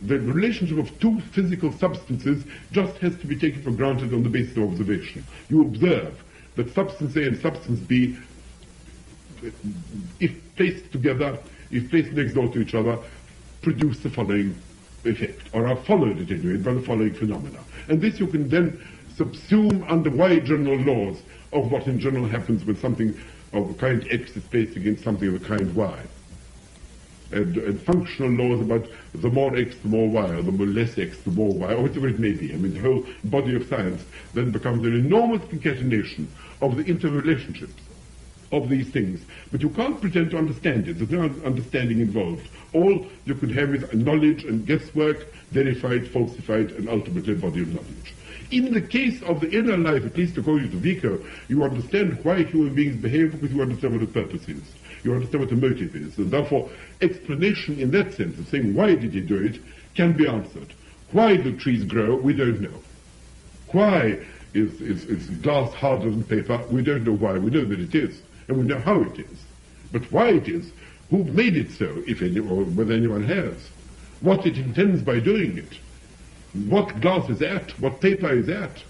The relationship of two physical substances just has to be taken for granted on the basis of observation. You observe that substance A and substance B, if placed together, if placed next door to each other, produce the following effect, or are followed at any rate by the following phenomena. And this you can then subsume under wide general laws of what in general happens when something of the kind X is placed against something of the kind Y. And functional laws about the more X, the more Y, or the more less X, the more Y, or whatever it may be. I mean, the whole body of science then becomes an enormous concatenation of the interrelationships of these things. But you can't pretend to understand it. There's no understanding involved. All you can have is knowledge and guesswork, verified, falsified, and ultimately a body of knowledge. In the case of the inner life, at least according to Vico, you understand why human beings behave because you understand what the purpose is. You understand what the motive is. And therefore, explanation in that sense of saying why did he do it can be answered. Why do trees grow? We don't know. Why is glass harder than paper? We don't know why. We know that it is. And we know how it is. But why it is, who made it so, if any, or whether anyone has, what it intends by doing it, what glass is at, what paper is at,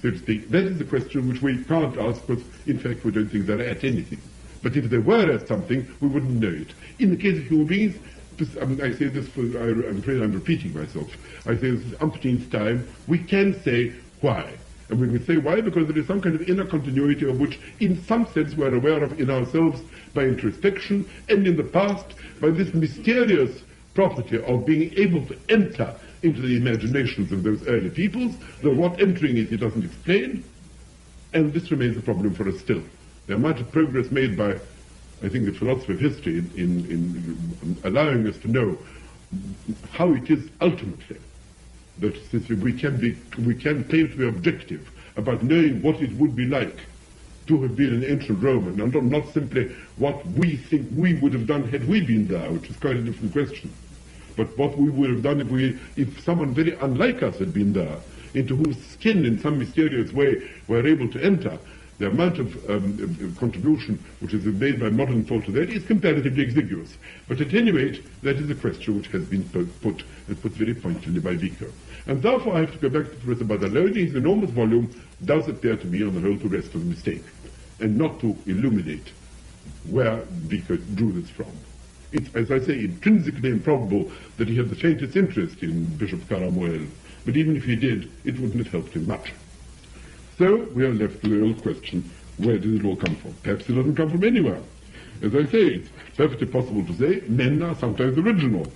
so to speak. That is the question which we can't ask, because in fact we don't think they're at anything. But if they were at something, we wouldn't know it. In the case of human beings, I say this, I'm afraid I'm repeating myself, I say this umpteenth time, we can say why. And we can say why, because there is some kind of inner continuity of which in some sense we're aware of in ourselves by introspection, and in the past by this mysterious property of being able to enter into the imaginations of those early peoples, though what entering is he doesn't explain, and this remains a problem for us still. The amount of progress made by, I think, the philosophy of history in allowing us to know how it is ultimately that since we can claim to be objective about knowing what it would be like to have been an ancient Roman, and not simply what we think we would have done had we been there, which is quite a different question. But what we would have done if someone very unlike us had been there, into whose skin in some mysterious way we're able to enter. The amount of contribution which has been made by modern thought to that is comparatively exiguous. But at any rate, that is a question which has been put very pointedly by Vico. And therefore I have to go back to Professor Badaloni. His enormous volume does appear to me, on the whole, to rest on a mistake, and not to illuminate where Vico drew this from. It's, as I say, intrinsically improbable that he had the faintest interest in Bishop Caramuel, but even if he did, it wouldn't have helped him much. So we are left with the old question, where did it all come from? Perhaps it doesn't come from anywhere. As I say, it's perfectly possible to say men are sometimes original.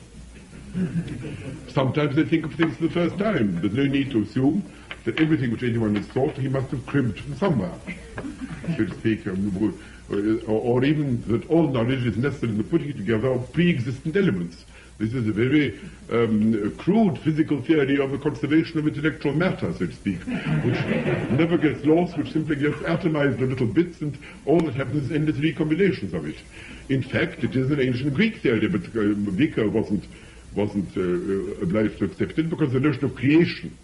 Sometimes they think of things for the first time. There's no need to assume that everything which anyone has thought he must have cribbed from somewhere, so to speak, or even that all knowledge is nested in the putting together of pre-existent elements. This is a very crude physical theory of the conservation of intellectual matter, so to speak, which never gets lost, which simply gets atomized into little bits, and all that happens is endless recombinations of it. In fact, it is an ancient Greek theory, but Vico wasn't obliged to accept it, because the notion of creation,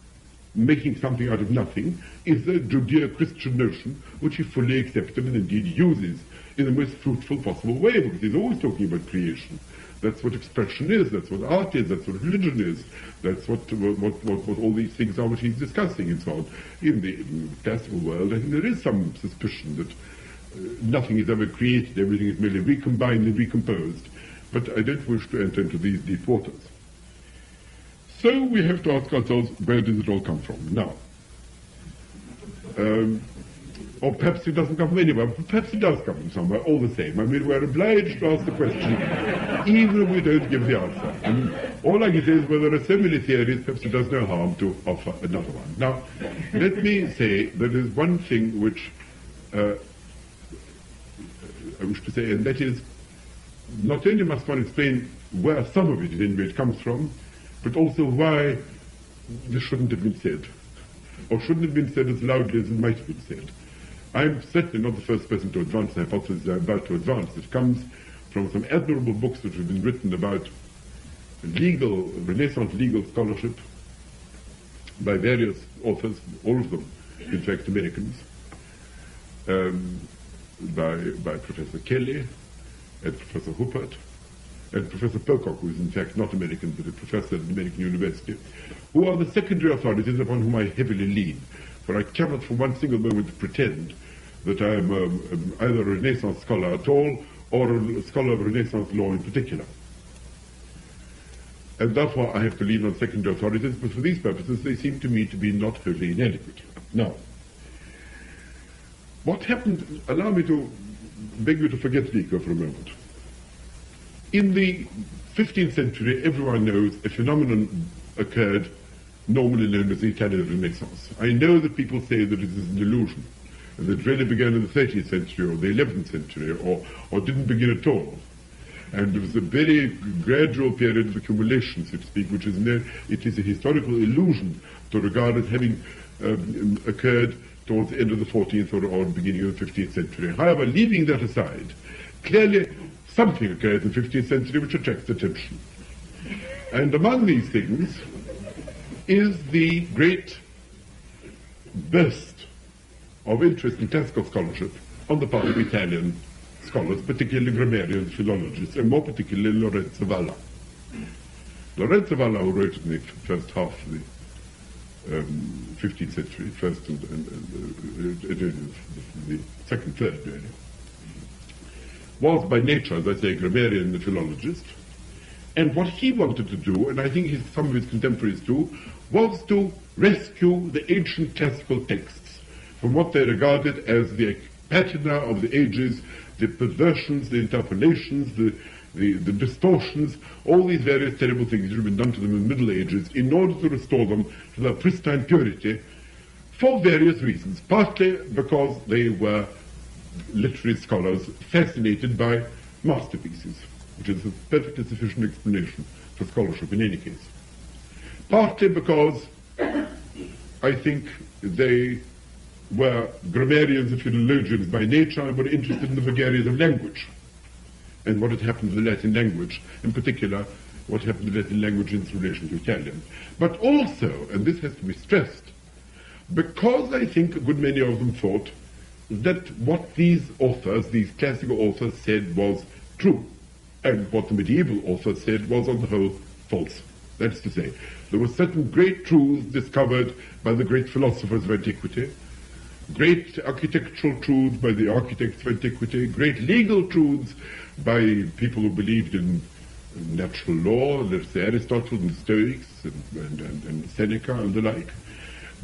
making something out of nothing, is a Judeo-Christian notion which he fully accepted and indeed uses in the most fruitful possible way, because he's always talking about creation. That's what expression is. That's what art is. That's what religion is. That's what all these things are which he's discussing and so on. In the classical world, I think there is some suspicion that nothing is ever created. Everything is merely recombined and recomposed. But I don't wish to enter into these deep waters. So we have to ask ourselves, where does it all come from? Now, or perhaps it doesn't come from anywhere, but perhaps it does come from somewhere, all the same. I mean, we're obliged to ask the question, even if we don't give the answer. I mean, all I can say is, well, there are so many theories, perhaps it does no harm to offer another one. Now, let me say there is one thing which I wish to say, and that is, not only must one explain where some of it, anyway, it comes from, but also why this shouldn't have been said, or shouldn't have been said as loudly as it might have been said. I'm certainly not the first person to advance the hypothesis I'm about to advance. It comes from some admirable books which have been written about Renaissance legal scholarship by various authors, all of them, in fact, Americans, by Professor Kelly and Professor Huppert and Professor Pocock, who is in fact not American, but a professor at an American university, who are the secondary authorities upon whom I heavily lean. For I cannot for one single moment pretend that I am either a Renaissance scholar at all or a scholar of Renaissance law in particular. And therefore I have to lean on secondary authorities, but for these purposes they seem to me to be not wholly inadequate. Now, what happened, allow me to beg you to forget Vico for a moment. In the 15th century, everyone knows a phenomenon occurred normally known as the Italian Renaissance. I know that people say that it is an illusion, and that it really began in the 13th century or the 11th century, or didn't begin at all. And it was a very gradual period of accumulation, so to speak, which is it is a historical illusion to regard as having occurred towards the end of the 14th or beginning of the 15th century. However, leaving that aside, clearly something occurred in the 15th century which attracts attention. And among these things is the great burst of interest in classical scholarship on the part of Italian scholars, particularly grammarians, philologists, and more particularly Lorenzo Valla. Lorenzo Valla, who wrote in the first half of the 15th century, first and the second third, really, was by nature, as I say, a grammarian and a philologist. And what he wanted to do, and I think some of his contemporaries do, was to rescue the ancient classical texts from what they regarded as the patina of the ages, the perversions, the interpolations, the distortions, all these various terrible things that have been done to them in the Middle Ages in order to restore them to their pristine purity for various reasons, partly because they were literary scholars fascinated by masterpieces, which is a perfectly sufficient explanation for scholarship in any case. Partly because I think they were grammarians and philologians by nature and were interested in the vagaries of language and what had happened to the Latin language, in particular what happened to the Latin language in its relation to Italian. But also, and this has to be stressed, because I think a good many of them thought that what these authors, these classical authors, said was true, and what the medieval authors said was on the whole false. That's to say, there were certain great truths discovered by the great philosophers of antiquity, great architectural truths by the architects of antiquity, great legal truths by people who believed in natural law, let's say Aristotle and the Stoics and Seneca and the like.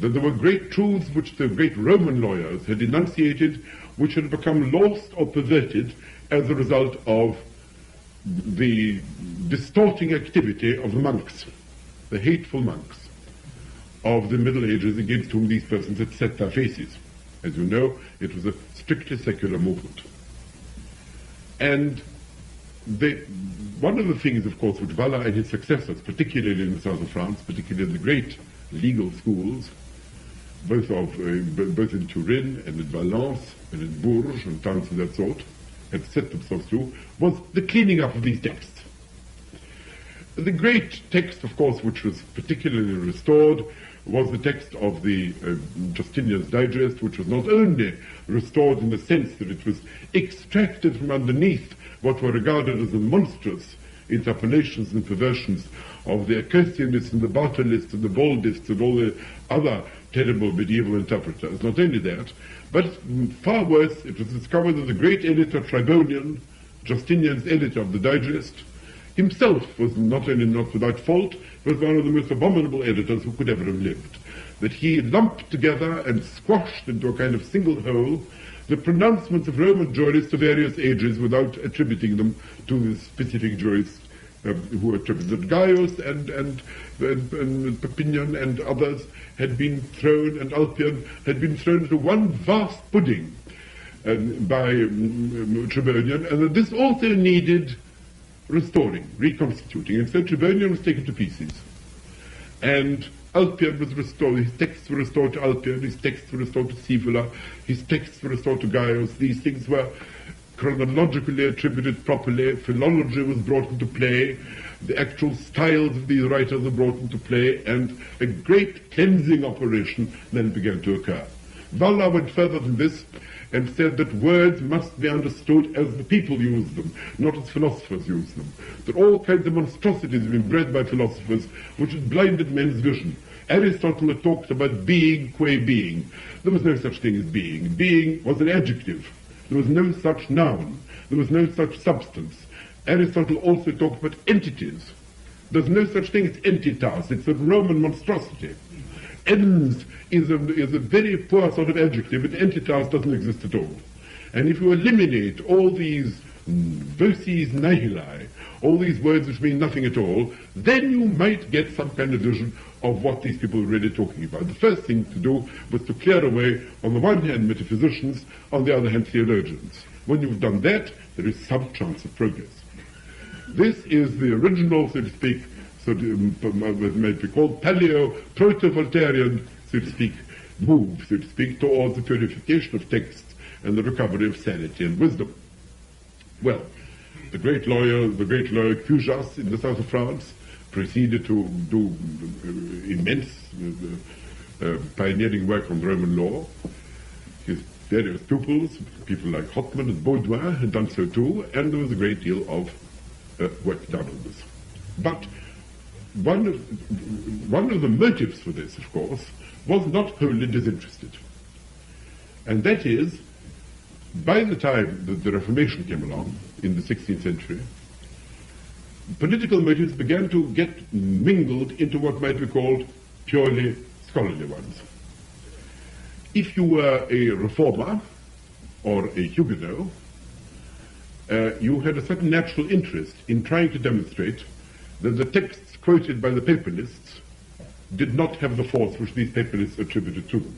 That there were great truths which the great Roman lawyers had enunciated, which had become lost or perverted as a result of the distorting activity of the monks, the hateful monks of the Middle Ages against whom these persons had set their faces. As you know, it was a strictly secular movement. And one of the things, of course, which Valla and his successors, particularly in the south of France, particularly the great legal schools, both in Turin and in Valence and in Bourges and towns of that sort, had set themselves to, was the cleaning up of these texts. The great text, of course, which was particularly restored, was the text of the Justinian's Digest, which was not only restored in the sense that it was extracted from underneath what were regarded as the monstrous interpolations and perversions of the Acustianists and the Bartolists and the Baldists and all the other terrible medieval interpreters. Not only that, but far worse, it was discovered that the great editor Tribonian, Justinian's editor of the Digest, himself was not only not without fault, was one of the most abominable editors who could ever have lived. That he lumped together and squashed into a kind of single whole the pronouncements of Roman jurists of various ages without attributing them to the specific jurists who attributed. Gaius and Papinian and others had been thrown, and Alpian had been thrown into one vast pudding by Tribonian, and that this also needed restoring, reconstituting. And so Tribonian was taken to pieces. And Alpian was restored, his texts were restored to Alpian, his texts were restored to Scaevola, his texts were restored to Gaius. These things were chronologically attributed properly, philology was brought into play, the actual styles of these writers were brought into play, and a great cleansing operation then began to occur. Valla went further than this and said that words must be understood as the people use them, not as philosophers use them. That all kinds of monstrosities have been bred by philosophers, which has blinded men's vision. Aristotle had talked about being qua being. There was no such thing as being. Being was an adjective. There was no such noun. There was no such substance. Aristotle also talked about entities. There's no such thing as entitas. It's a Roman monstrosity. Ens is a very poor sort of adjective, but entitas doesn't exist at all. And if you eliminate all these voces nihili, all these words which mean nothing at all, then you might get some kind of vision of what these people were really talking about. The first thing to do was to clear away, on the one hand, metaphysicians, on the other hand, theologians. When you've done that, there is some chance of progress. This is the original, so to speak, what might be called paleo-proto-Voltairean, so to speak, move, so to speak, towards the purification of text and the recovery of sanity and wisdom. Well, the great lawyer Cujas in the south of France proceeded to do immense pioneering work on Roman law. His various pupils, people like Hotman and Baudouin, had done so too, and there was a great deal of work done on this. But one of the motives for this, of course, was not wholly disinterested. And that is, by the time that the Reformation came along in the 16th century, political motives began to get mingled into what might be called purely scholarly ones. If you were a reformer or a Huguenot, you had a certain natural interest in trying to demonstrate that the texts quoted by the papalists did not have the force which these papalists attributed to them.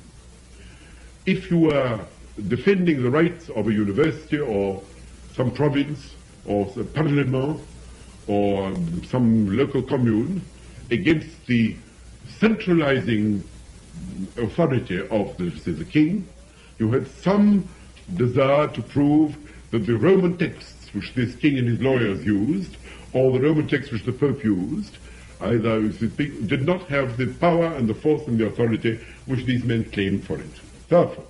If you were defending the rights of a university or some province or a parlement or some local commune against the centralizing authority of the king, you had some desire to prove that the Roman texts which this king and his lawyers used, or the Roman texts which the Pope used, either did not have the power and the force and the authority which these men claimed for it. Therefore,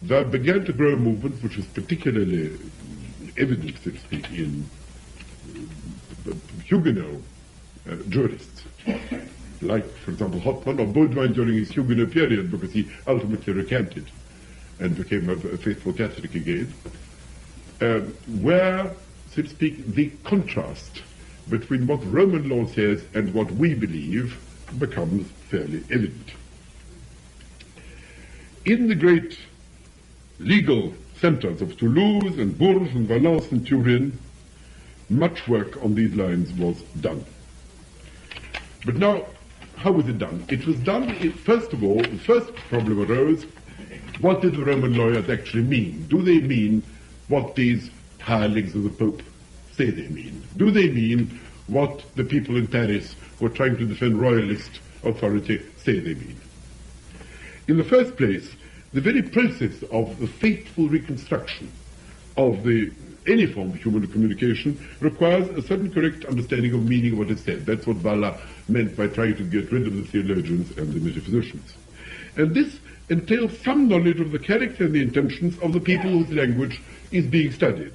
there began to grow a movement which was particularly evident, so to speak, in Huguenot jurists, like, for example, Hotman or Baudouin during his Huguenot period, because he ultimately recanted and became a faithful Catholic again, where, so to speak, the contrast between what Roman law says and what we believe becomes fairly evident. In the great legal centers of Toulouse and Bourges and Valence and Turin, much work on these lines was done. But now, how was it done? It was done, first of all, the first problem arose, what did the Roman lawyers actually mean? Do they mean what these hirelings of the Pope say they mean? Do they mean what the people in Paris who are trying to defend royalist authority say they mean? In the first place, the very process of the faithful reconstruction of any form of human communication requires a certain correct understanding of meaning of what is said. That's what Valla meant by trying to get rid of the theologians and the metaphysicians. And this entails some knowledge of the character and the intentions of the people whose language is being studied.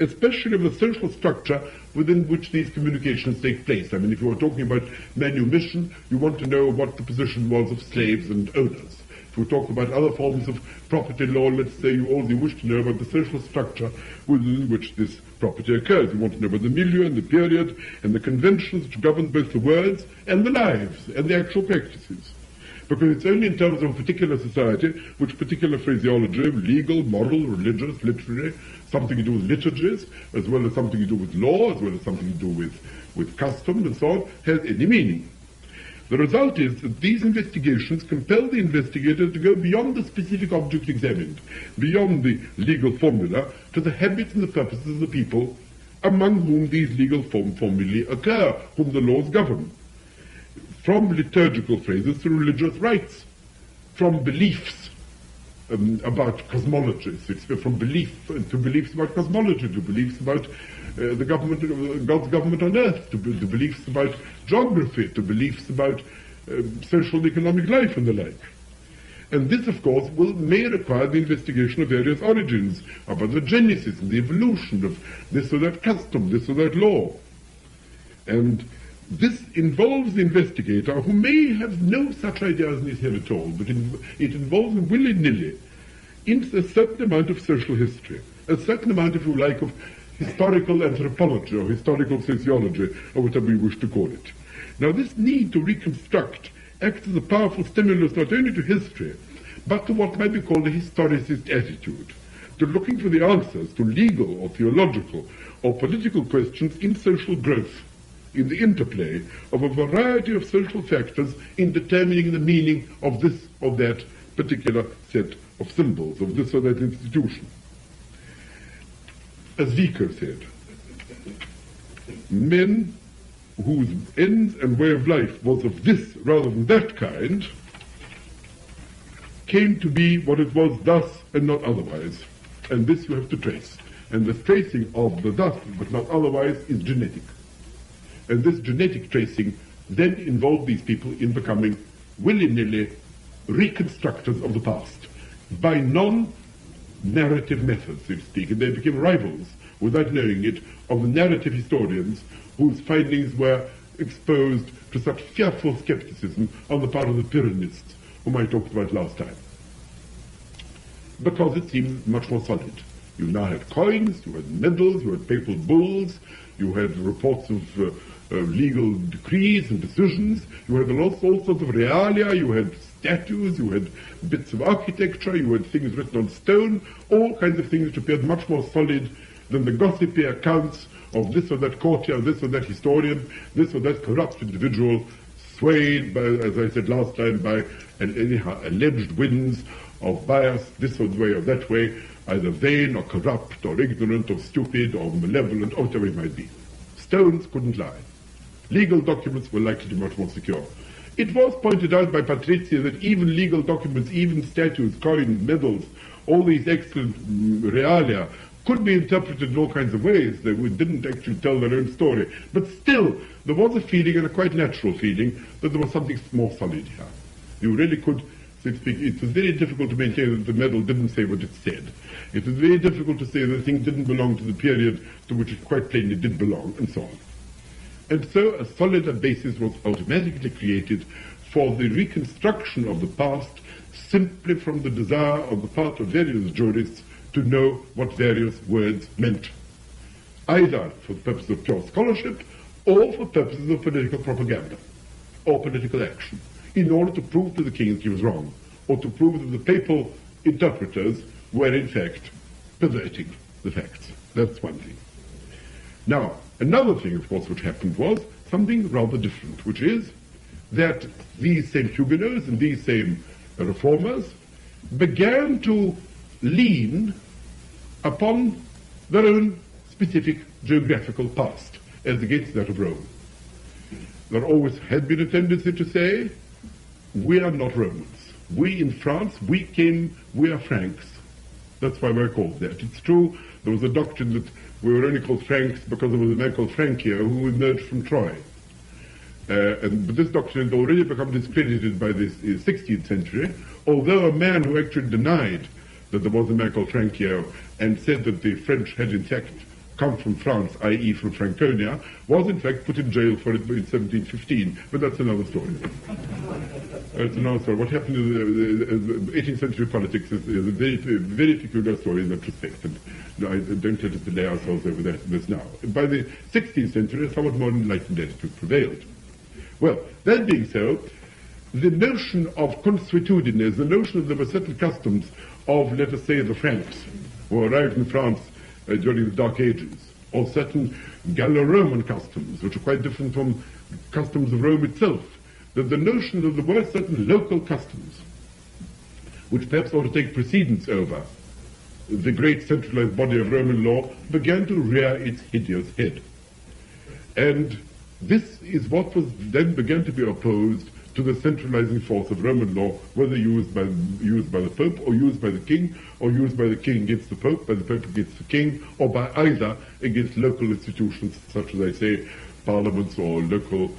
especially of the social structure within which these communications take place. I mean, if you were talking about manumission, you want to know what the position was of slaves and owners. If we talk about other forms of property law, let's say you only wish to know about the social structure within which this property occurs. You want to know about the milieu and the period and the conventions which govern both the words and the lives and the actual practices. Because it's only in terms of a particular society which particular phraseology, legal, moral, religious, literary, something to do with liturgies, as well as something to do with law, as well as something to do with custom and so on, has any meaning. The result is that these investigations compel the investigator to go beyond the specific object examined, beyond the legal formula, to the habits and the purposes of the people among whom these legal formulae occur, whom the laws govern. From liturgical phrases to religious rites, from beliefs about cosmology, from belief to beliefs about cosmology, to beliefs about the government, God's government on earth, to beliefs about geography, to beliefs about social and economic life and the like. And this, of course, may require the investigation of various origins, about the genesis and the evolution of this or that custom, this or that law. And this involves the investigator, who may have no such ideas in his head at all, but it involves him willy-nilly in a certain amount of social history, a certain amount, if you like, of historical anthropology or historical sociology, or whatever you wish to call it. Now, this need to reconstruct acts as a powerful stimulus not only to history, but to what might be called a historicist attitude, to looking for the answers to legal or theological or political questions in social growth, in the interplay of a variety of social factors in determining the meaning of this or that particular set of symbols, of this or that institution. As Vico said, men whose ends and way of life was of this rather than that kind came to be what it was thus and not otherwise. And this you have to trace. And the tracing of the thus but not otherwise is genetic. And this genetic tracing then involved these people in becoming willy-nilly reconstructors of the past by non-narrative methods, so to speak, and they became rivals, without knowing it, of the narrative historians whose findings were exposed to such fearful skepticism on the part of the Pyrrhonists, whom I talked about last time. Because it seemed much more solid. You now had coins, you had medals, you had papal bulls, you had reports of legal decrees and decisions, you had all sorts of realia, you had statues, you had bits of architecture, you had things written on stone, all kinds of things which appeared much more solid than the gossipy accounts of this or that courtier, this or that historian, this or that corrupt individual, swayed by, as I said last time, by anyhow alleged winds of bias this way or that way, either vain or corrupt or ignorant or stupid or malevolent or whatever it might be. Stones couldn't lie. Legal documents were likely to be much more secure. It was pointed out by Patrizia that even legal documents, even statues, coins, medals, all these excellent realia could be interpreted in all kinds of ways. They didn't actually tell their own story. But still, there was a feeling, and a quite natural feeling, that there was something more solid here. You really could, so to speak, it was very difficult to maintain that the medal didn't say what it said. It was very difficult to say that the thing didn't belong to the period to which it quite plainly did belong, and so on. And so a solider basis was automatically created for the reconstruction of the past simply from the desire on the part of various jurists to know what various words meant, either for the purpose of pure scholarship or for purposes of political propaganda or political action, in order to prove to the king that he was wrong, or to prove that the papal interpreters were in fact perverting the facts. That's one thing. Now, another thing, of course, which happened was something rather different, which is that these same Huguenots and these same reformers began to lean upon their own specific geographical past as against that of Rome. There always had been a tendency to say, we are not Romans. We in France, we are Franks. That's why we're called that. It's true, there was a doctrine that we were only called Franks because there was a man called Francia who emerged from Troy. But this doctrine had already become discredited by the 16th century, although a man who actually denied that there was a man called Francia and said that the French had in fact come from France, i.e. from Franconia, was in fact put in jail for it in 1715, but that's another story. That's another story. What happened in the 18th century politics is a very, very peculiar story in that respect, and I don't let us delay ourselves over this now. By the 16th century, a somewhat more enlightened attitude prevailed. Well, that being so, the notion of consuetudines, the notion that there were certain customs of, let us say, the Franks, who arrived in France during the Dark Ages, or certain Gallo-Roman customs, which are quite different from customs of Rome itself, that the notion that there were certain local customs, which perhaps ought to take precedence over the great centralized body of Roman law, began to rear its hideous head. And this is what was then began to be opposed to the centralizing force of Roman law, whether used by the Pope, or used by the King, or used by the King against the Pope, by the Pope against the King, or by either against local institutions, such as I say, parliaments or local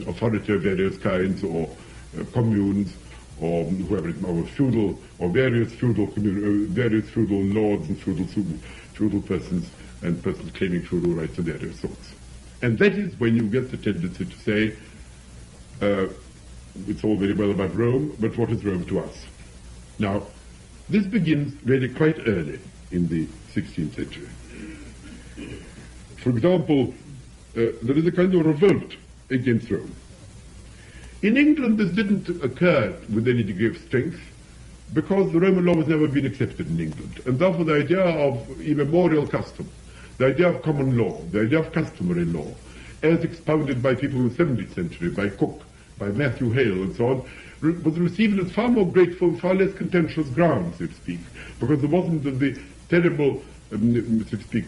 authority of various kinds, or communes, or whoever it or feudal, or various feudal lords and feudal persons, and persons claiming feudal rights of various sorts. And that is when you get the tendency to say, it's all very well about Rome, but what is Rome to us? Now, this begins really quite early in the 16th century. For example, there is a kind of revolt against Rome. In England, this didn't occur with any degree of strength, because the Roman law has never been accepted in England, and therefore the idea of immemorial custom, the idea of common law, the idea of customary law, as expounded by people in the 17th century, by Coke, by Matthew Hale, and so on, was received as far more grateful, far less contentious ground, so to speak, because there wasn't the terrible, so to speak,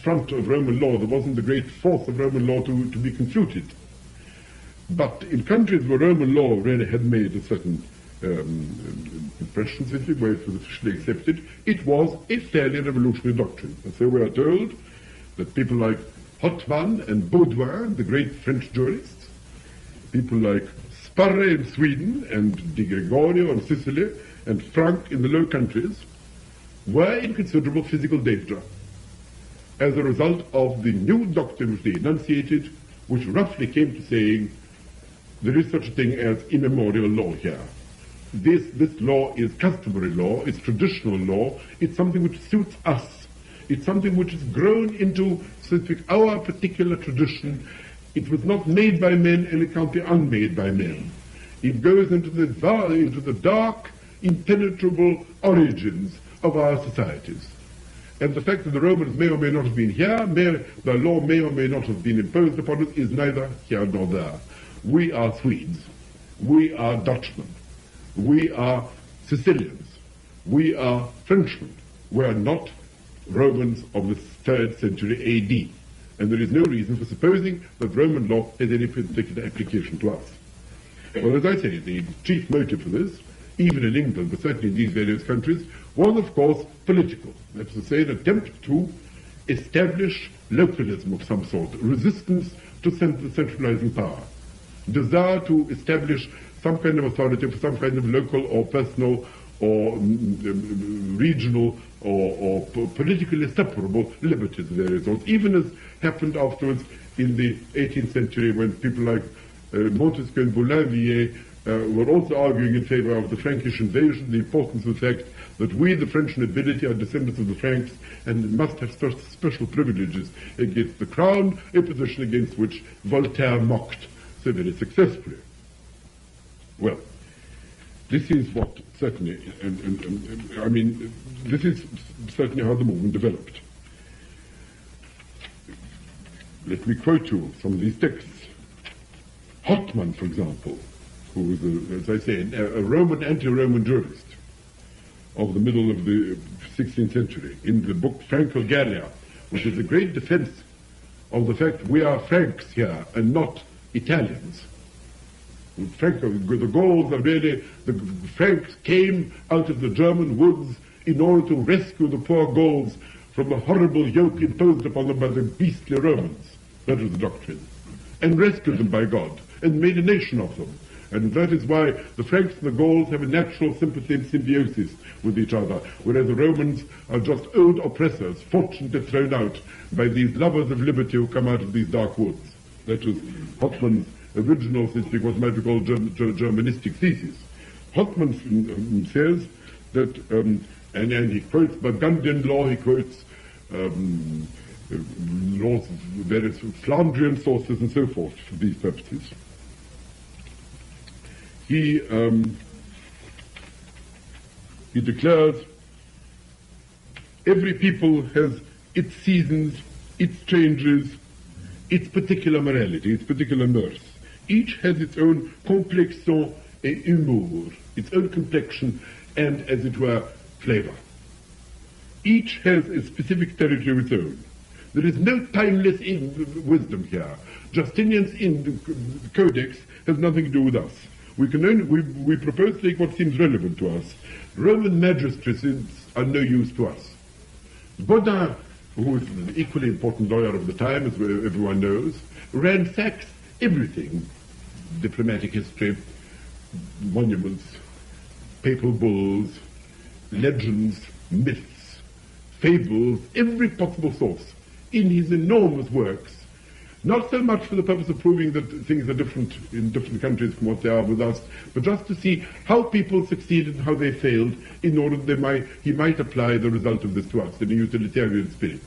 front of Roman law, there wasn't the great force of Roman law to be confuted. But in countries where Roman law really had made a certain impression, where it was officially accepted, it was a fairly revolutionary doctrine. And so we are told that people like Hotman and Baudouin, the great French jurists, people like Sparre in Sweden and Di Gregorio in Sicily and Frank in the Low Countries were in considerable physical danger as a result of the new doctrine which they enunciated, which roughly came to saying there is such a thing as immemorial law here. This law is customary law, it's traditional law, it's something which suits us. It's something which has grown into, so to speak, our particular tradition. It was not made by men, and it can't be unmade by men. It goes into the dark, impenetrable origins of our societies. And the fact that the Romans may or may not have been here, the law may or may not have been imposed upon us, is neither here nor there. We are Swedes. We are Dutchmen. We are Sicilians. We are Frenchmen. We are not Romans of the 3rd century A.D. And there is no reason for supposing that Roman law has any particular application to us. Well, as I say, the chief motive for this, even in England, but certainly in these various countries, was, of course, political. That's to say, an attempt to establish localism of some sort, resistance to centralizing power, desire to establish some kind of authority for some kind of local or personal or regional or politically separable liberties of various sorts, even as happened afterwards in the 18th century when people like Montesquieu and Boulainvilliers were also arguing in favor of the Frankish invasion, the importance of the fact that we, the French nobility, are descendants of the Franks and must have special privileges against the crown, a position against which Voltaire mocked so very successfully. Well, this is what certainly, I mean, this is certainly how the movement developed. Let me quote you some of these texts. Hotman, for example, who was, as I say, a Roman, anti-Roman jurist of the middle of the 16th century, in the book Franco Gallia, which is a great defense of the fact we are Franks here and not Italians. Franco, the Gauls are really, the Franks came out of the German woods in order to rescue the poor Gauls from the horrible yoke imposed upon them by the beastly Romans. That was the doctrine. And rescued them by God, and made a nation of them. And that is why the Franks and the Gauls have a natural sympathy and symbiosis with each other, whereas the Romans are just old oppressors, fortunately thrown out by these lovers of liberty who come out of these dark woods. That was Hoffmann's original, what might be called Germanistic thesis. Hoffmann says that, and he quotes Burgundian law, he quotes laws of various Flandrian sources and so forth for these purposes. He declares every people has its seasons, its changes, its particular morality, its particular mirth. Each has its own complexion et humour, its own complexion and, as it were, flavor. Each has a specific territory of its own. There is no timeless wisdom here. Justinian's codex has nothing to do with us. We propose to take what seems relevant to us. Roman magistrates are no use to us. Bodin, who is an equally important lawyer of the time, as everyone knows, ransacks everything: diplomatic history, monuments, papal bulls, legends, myths, fables, every possible source in his enormous works, not so much for the purpose of proving that things are different in different countries from what they are with us, but just to see how people succeeded and how they failed, in order that he might apply the result of this to us in a utilitarian spirit.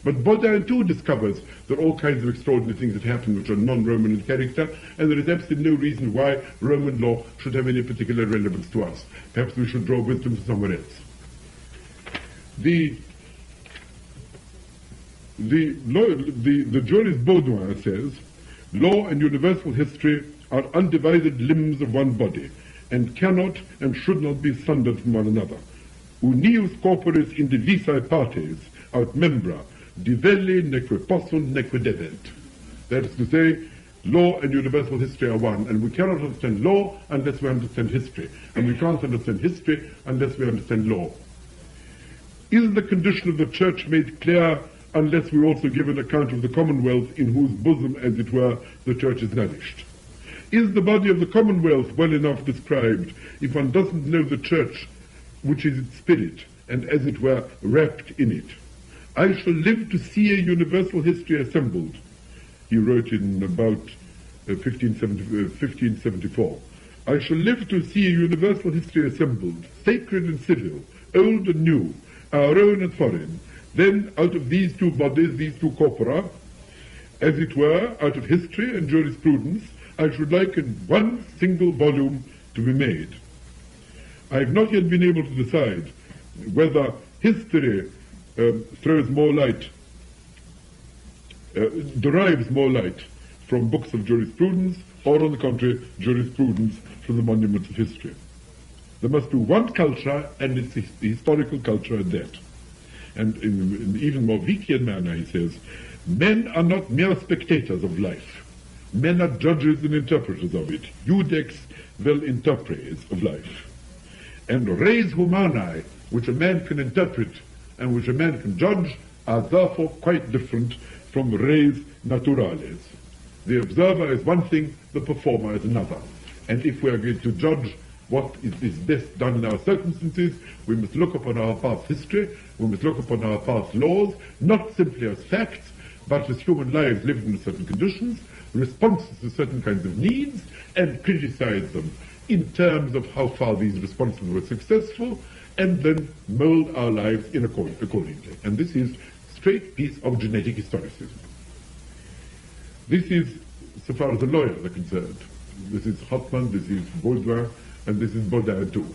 But Bodin too discovers there are all kinds of extraordinary things that happen which are non-Roman in character, and there is absolutely no reason why Roman law should have any particular relevance to us. Perhaps we should draw wisdom from somewhere else. The jurist Baudouin says, law and universal history are undivided limbs of one body, and cannot and should not be sundered from one another. Unius corporis indivisae partes, aut membra, divelle neque possunt neque debent. That is to say, law and universal history are one, and we cannot understand law unless we understand history, and we can't understand history unless we understand law. Is the condition of the Church made clear unless we also give an account of the Commonwealth in whose bosom, as it were, the Church is nourished? Is the body of the Commonwealth well enough described if one doesn't know the Church, which is its spirit, and as it were, wrapped in it? I shall live to see a universal history assembled, he wrote in about 1574. I shall live to see a universal history assembled, sacred and civil, old and new, our own and foreign. Then, out of these two bodies, these two corpora, as it were, out of history and jurisprudence, I should like in one single volume to be made. I have not yet been able to decide whether history throws more light, derives more light from books of jurisprudence, or on the contrary, jurisprudence from the monuments of history. There must be one culture, and it's the historical culture at that. And in an even more Vickian manner, he says, men are not mere spectators of life. Men are judges and interpreters of it. Judex vel interpres of life. And res humanae, which a man can interpret and which a man can judge, are therefore quite different from res naturales. The observer is one thing, the performer is another. And if we are going to judge what is best done in our circumstances, we must look upon our past history, we must look upon our past laws, not simply as facts, but as human lives lived in certain conditions, responses to certain kinds of needs, and criticize them in terms of how far these responses were successful, and then mold our lives in accordingly. And this is straight piece of genetic historicism. This is, so far as the lawyers are concerned, this is Hoffmann, this is Baudouin, and this is Bodin too.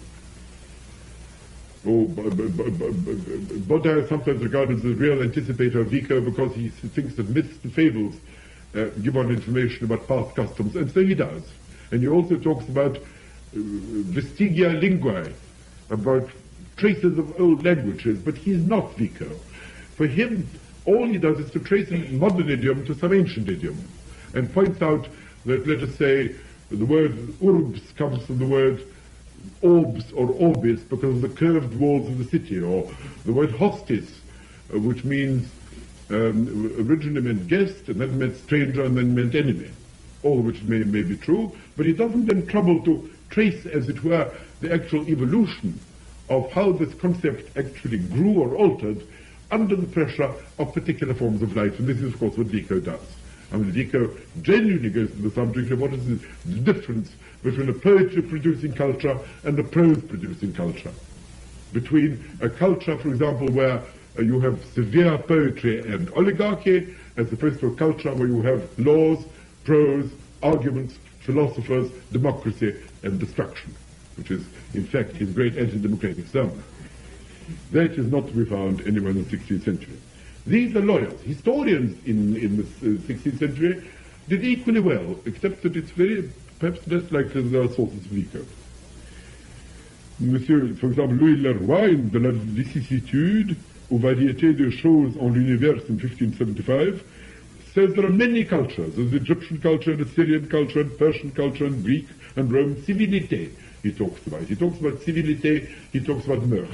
Bodin is sometimes regarded as a real anticipator of Vico because he thinks that myths and fables give on information about past customs, and so he does. And he also talks about vestigia linguae, about traces of old languages, but he's not Vico. For him, all he does is to trace a modern idiom to some ancient idiom, and points out that, let us say, the word urbs comes from the word orbs or orbis because of the curved walls of the city, or the word hostis, which means originally meant guest, and then meant stranger, and then meant enemy. all of which may be true, but he doesn't then trouble to trace, as it were, the actual evolution of how this concept actually grew or altered under the pressure of particular forms of life. And this is, of course, what Vico does. I mean, Vico genuinely goes to the subject of what is the difference between a poetry-producing culture and a prose-producing culture. Between a culture, for example, where you have severe poetry and oligarchy, as opposed to a culture where you have laws, prose, arguments, philosophers, democracy, and destruction, which is, in fact, his great anti-democratic sermon. That is not to be found anywhere in the 16th century. These are lawyers. Historians in the 16th century did equally well, except that it's very, perhaps less likely that there are sources of Vico. Monsieur, for example, Louis Leroy, in De la vicissitude aux variétés de choses en l'univers in 1575, says there are many cultures. There's Egyptian culture, and Assyrian culture, and Persian culture, and Greek, and Roman civilité, he talks about. He talks about civilité, he talks about mœurs.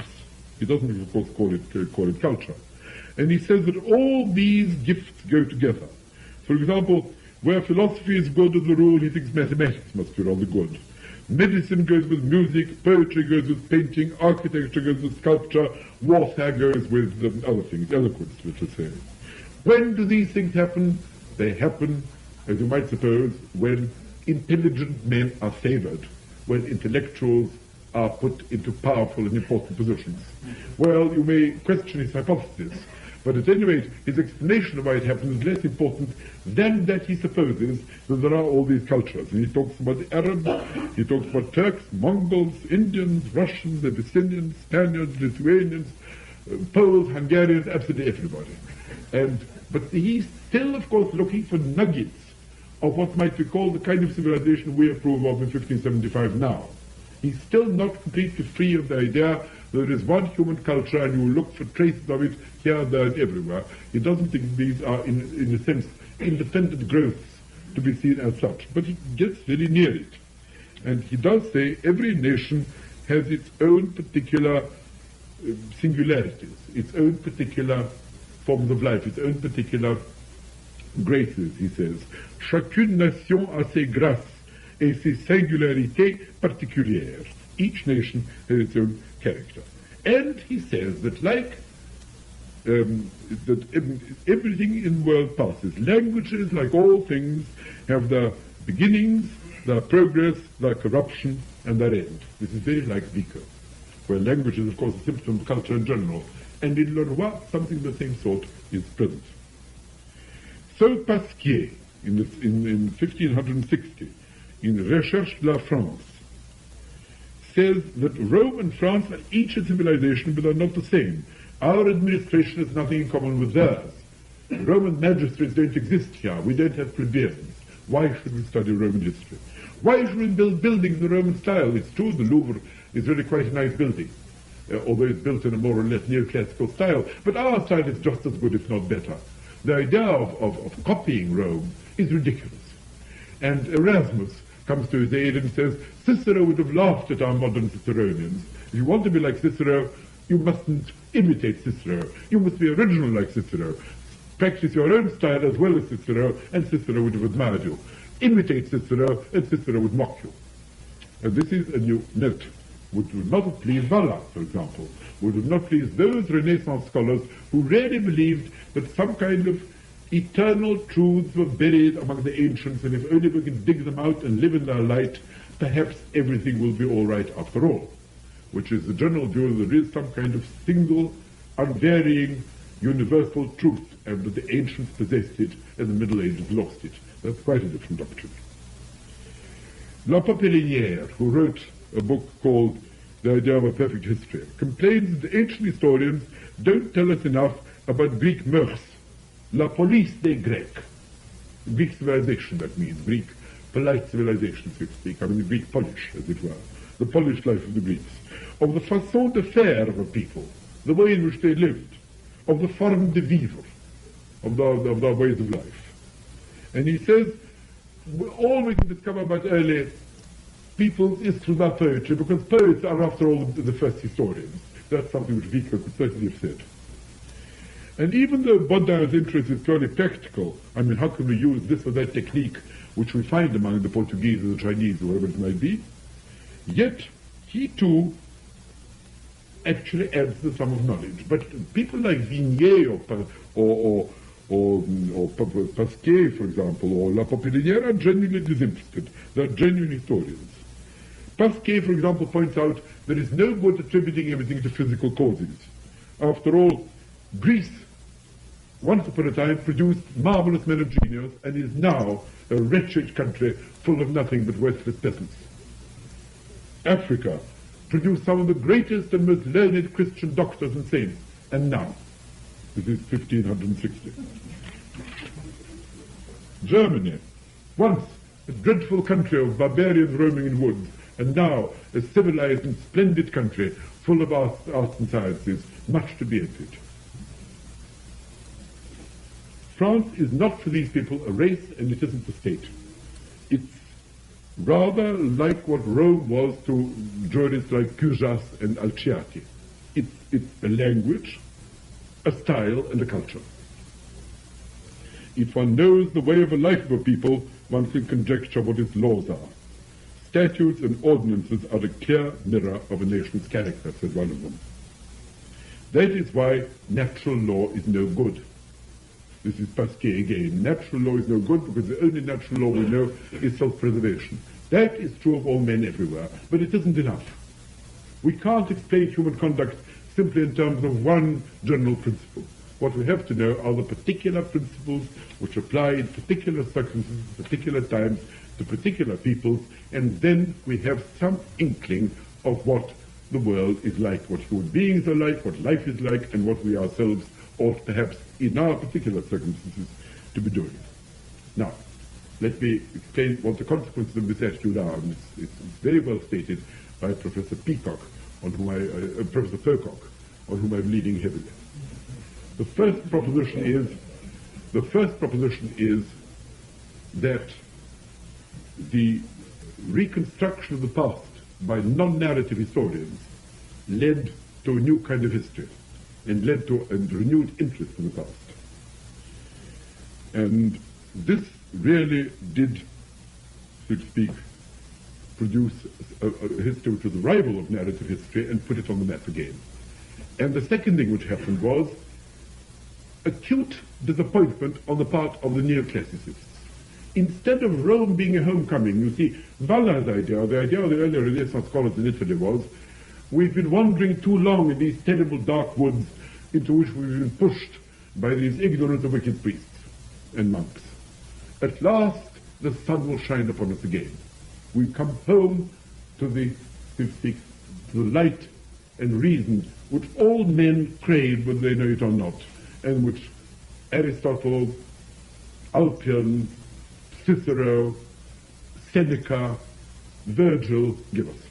He doesn't, of course, call it culture. And he says that all these gifts go together. For example, where philosophy is good as a rule, he thinks mathematics must be rather good. Medicine goes with music, poetry goes with painting, architecture goes with sculpture, warfare goes with other things, eloquence, let us say. When do these things happen? They happen, as you might suppose, when intelligent men are favored, when intellectuals are put into powerful and important positions. Well, you may question his hypothesis, but at any rate, his explanation of why it happens is less important than that he supposes that there are all these cultures. And he talks about the Arabs, he talks about Turks, Mongols, Indians, Russians, Abyssinians, Spaniards, Lithuanians, Poles, Hungarians, absolutely everybody. But he's still, of course, looking for nuggets of what might be called the kind of civilization we approve of in 1575 now. He's still not completely free of the idea that there is one human culture and you look for traces of it here, there, and everywhere. He doesn't think these are, in a sense, independent growths to be seen as such, but he gets very near it. And he does say every nation has its own particular singularities, its own particular forms of life, its own particular graces, he says. Chacune nation a ses grâces et ses singularités particulières. Each nation has its own character. And he says that like everything in the world passes, languages, like all things, have their beginnings, their progress, their corruption, and their end. This is very like Vico, where language is, of course, a symptom of culture in general. And in Leroy, something of the same sort is present. So Pasquier, in 1560, in Recherche de la France, says that Rome and France are each a civilization, but are not the same. Our administration has nothing in common with theirs. Roman magistrates don't exist here. We don't have plebeians. Why should we study Roman history? Why should we build buildings in the Roman style? It's true the Louvre is really quite a nice building, although it's built in a more or less neoclassical style. But our style is just as good, if not better. The idea of copying Rome is ridiculous. And Erasmus comes to his aid and says, Cicero would have laughed at our modern Ciceronians. If you want to be like Cicero, you mustn't imitate Cicero. You must be original like Cicero. Practice your own style as well as Cicero, and Cicero would have admired you. Imitate Cicero, and Cicero would mock you. And this is a new note, which would not have pleased Valla, for example, would not please those Renaissance scholars who really believed that some kind of eternal truths were buried among the ancients, and if only we can dig them out and live in their light, perhaps everything will be all right after all, which is the general view that there is some kind of single, unvarying, universal truth, and that the ancients possessed it and the Middle Ages lost it. That's quite a different doctrine. La Papelinière, who wrote a book called The Idea of a Perfect History, complains that the ancient historians don't tell us enough about Greek mœurs, la police des Grecs, Greek civilization, that means, Greek polite civilization, so to speak, I mean the Greek polish, as it were, the polished life of the Greeks, of the façon de faire of a people, the way in which they lived, of the forme de vivre, of their ways of life. And he says, all we can discover about early peoples is through their poetry, because poets are, after all, the first historians. That's something which Vico could certainly have said. And even though Baudin's interest is purely practical, I mean, how can we use this or that technique which we find among the Portuguese or the Chinese, or whoever it might be, yet he too actually adds the sum of knowledge. But people like Vignier or Pasquier, for example, or La Popelinière are genuinely disinterested. They're genuine historians. Pasquier, for example, points out there is no good attributing everything to physical causes. After all, Greece, once upon a time, produced marvelous men of genius and is now a wretched country full of nothing but worthless peasants. Africa produced some of the greatest and most learned Christian doctors and saints, and now, this is 1560. Germany, once a dreadful country of barbarians roaming in woods, and now a civilized and splendid country full of arts and sciences, much to be envied. France is not for these people a race, and it isn't a state. It's rather like what Rome was to jurists like Cujas and Alciati. It's a language, a style, and a culture. If one knows the way of a life of a people, one can conjecture what its laws are. Statutes and ordinances are a clear mirror of a nation's character, said one of them. That is why natural law is no good. This is Pasquier again. Natural law is no good because the only natural law we know is self-preservation. That is true of all men everywhere, but it isn't enough. We can't explain human conduct simply in terms of one general principle. What we have to know are the particular principles which apply in particular circumstances, particular times, to particular peoples, and then we have some inkling of what the world is like, what human beings are like, what life is like, and what we ourselves ought perhaps in our particular circumstances to be doing. Now, let me explain what the consequences of this attitude are. And it's very well stated by Professor Peacock, Professor Pocock, on whom I'm leaning heavily. The first proposition is that the reconstruction of the past by non-narrative historians led to a new kind of history and led to a renewed interest in the past. And this really did, so to speak, produce a history which was a rival of narrative history and put it on the map again. And the second thing which happened was acute disappointment on the part of the neoclassicists. Instead of Rome being a homecoming, you see, Valla's idea, the idea of the early Renaissance scholars in Italy was, we've been wandering too long in these terrible dark woods into which we've been pushed by these ignorant and wicked priests and monks. At last, the sun will shine upon us again. We come home to the, so to speak, to the light and reason which all men crave whether they know it or not, and which Aristotle, Alpion, Cicero, Seneca, Virgil give us.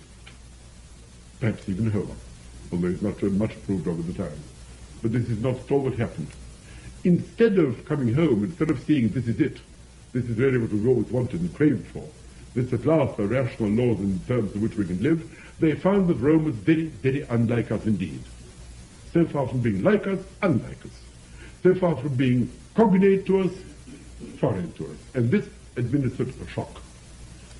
Perhaps even Homer, although it's not much approved of at the time. But this is not at all what happened. Instead of coming home, instead of seeing this is it, this is really what we've always wanted and craved for, this at last are rational laws in terms of which we can live, they found that Rome was very, very unlike us indeed. So far from being like us, unlike us. So far from being cognate to us, foreign to us. And this administered a shock,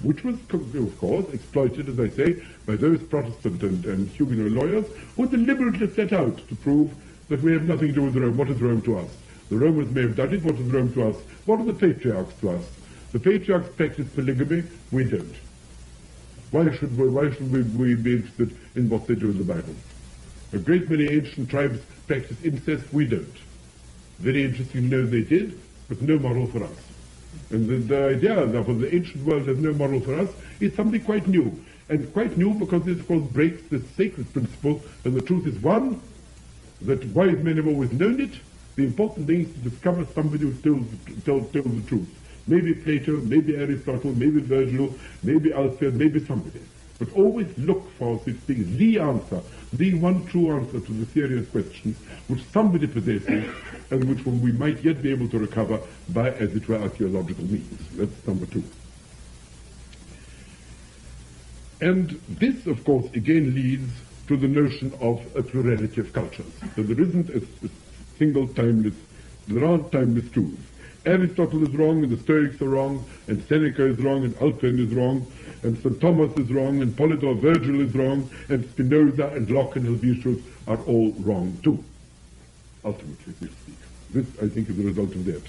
which was, of course, exploited, as I say, by those Protestant and Huguenot lawyers who deliberately set out to prove that we have nothing to do with Rome. What is Rome to us? The Romans may have done it. What is Rome to us? What are the patriarchs to us? The patriarchs practice polygamy. We don't. Why should we be interested in what they do in the Bible? A great many ancient tribes practice incest. We don't. Very interesting to know they did, but no model for us. And the idea that the ancient world has no model for us is something quite new. And quite new because it, of course, breaks the sacred principle, and the truth is one, that wise men have always known it. The important thing is to discover somebody who tells the truth. Maybe Plato, maybe Aristotle, maybe Virgil, maybe Alcibiades, maybe somebody. But always look for such things, the answer, the one true answer to the serious questions which somebody possesses and which we might yet be able to recover by, as it were, archaeological means. That's number two. And this, of course, again leads to the notion of a plurality of cultures. So there isn't a single timeless, there aren't timeless truths. Aristotle is wrong, and the Stoics are wrong, and Seneca is wrong, and Alcuin is wrong, and St. Thomas is wrong, and Polydor Virgil is wrong, and Spinoza and Locke and Helvetius are all wrong too, ultimately, so to speak. This, I think, is the result of that.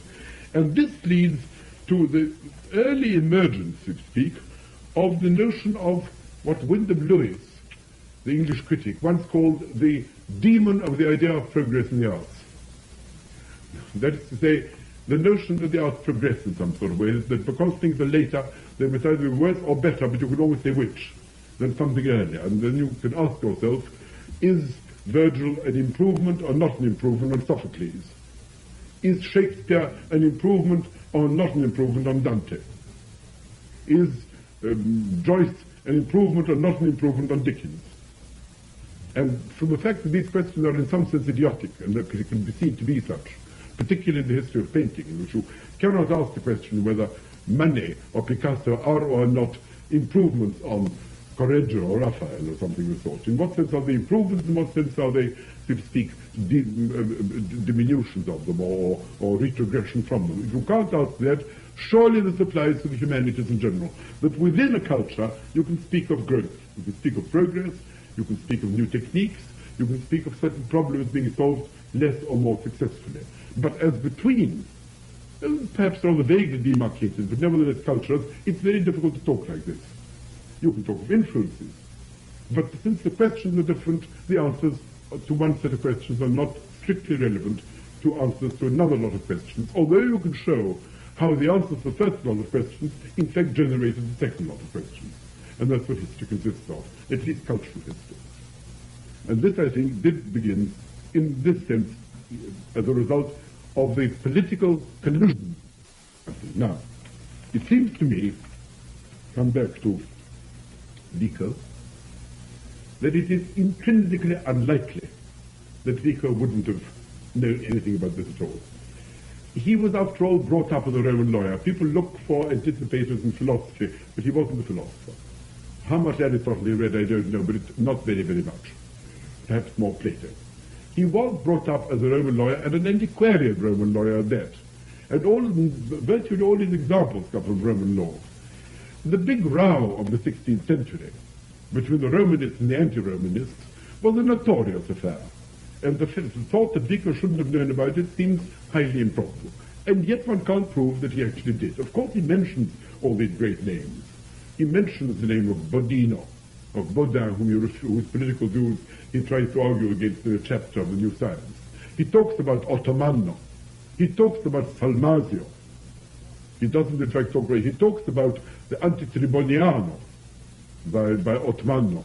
And this leads to the early emergence, so to speak, of the notion of what Wyndham Lewis, the English critic, once called the demon of the idea of progress in the arts. That is to say, the notion that the arts progress in some sort of way, that because things are later, they must either be worse or better, but you can always say which, than something earlier. And then you can ask yourself, is Virgil an improvement or not an improvement on Sophocles? Is Shakespeare an improvement or not an improvement on Dante? Is Joyce an improvement or not an improvement on Dickens? And from the fact that these questions are in some sense idiotic, and that it can be seen to be such, particularly in the history of painting, in which you cannot ask the question whether Manet or Picasso are or are not improvements on Correggio or Raphael or something of the sort. In what sense are they improvements, in what sense are they, so to speak, diminutions of them or retrogression from them? If you can't ask that, surely this applies to the humanities in general. That within a culture, you can speak of growth, you can speak of progress, you can speak of new techniques, you can speak of certain problems being solved less or more successfully. But as between, perhaps rather vaguely demarcated, but nevertheless cultures, it's very difficult to talk like this. You can talk of influences. But since the questions are different, the answers to one set of questions are not strictly relevant to answers to another lot of questions, although you can show how the answers to the first lot of questions in fact generated the second lot of questions. And that's what history consists of, at least cultural history. And this, I think, did begin, in this sense, as a result of the political collusion. Now, it seems to me, come back to Vico, that it is intrinsically unlikely that Vico wouldn't have known anything about this at all. He was, after all, brought up as a Roman lawyer. People look for anticipators in philosophy, but he wasn't a philosopher. How much Aristotle he read, I don't know, but it's not very, very much. Perhaps more Plato. He was brought up as a Roman lawyer, and an antiquarian Roman lawyer at that. And virtually all his examples come from Roman law. The big row of the 16th century between the Romanists and the anti-Romanists was a notorious affair. And the thought that Vico shouldn't have known about it seems highly improbable. And yet one can't prove that he actually did. Of course he mentions all these great names. He mentions the name of Bodino, of Baudin, whose political views he tries to argue against in a chapter of the New Science. He talks about Ottomano. He talks about Salmasio. He doesn't in fact talk, he talks about the Antitriboniano by Ottomano.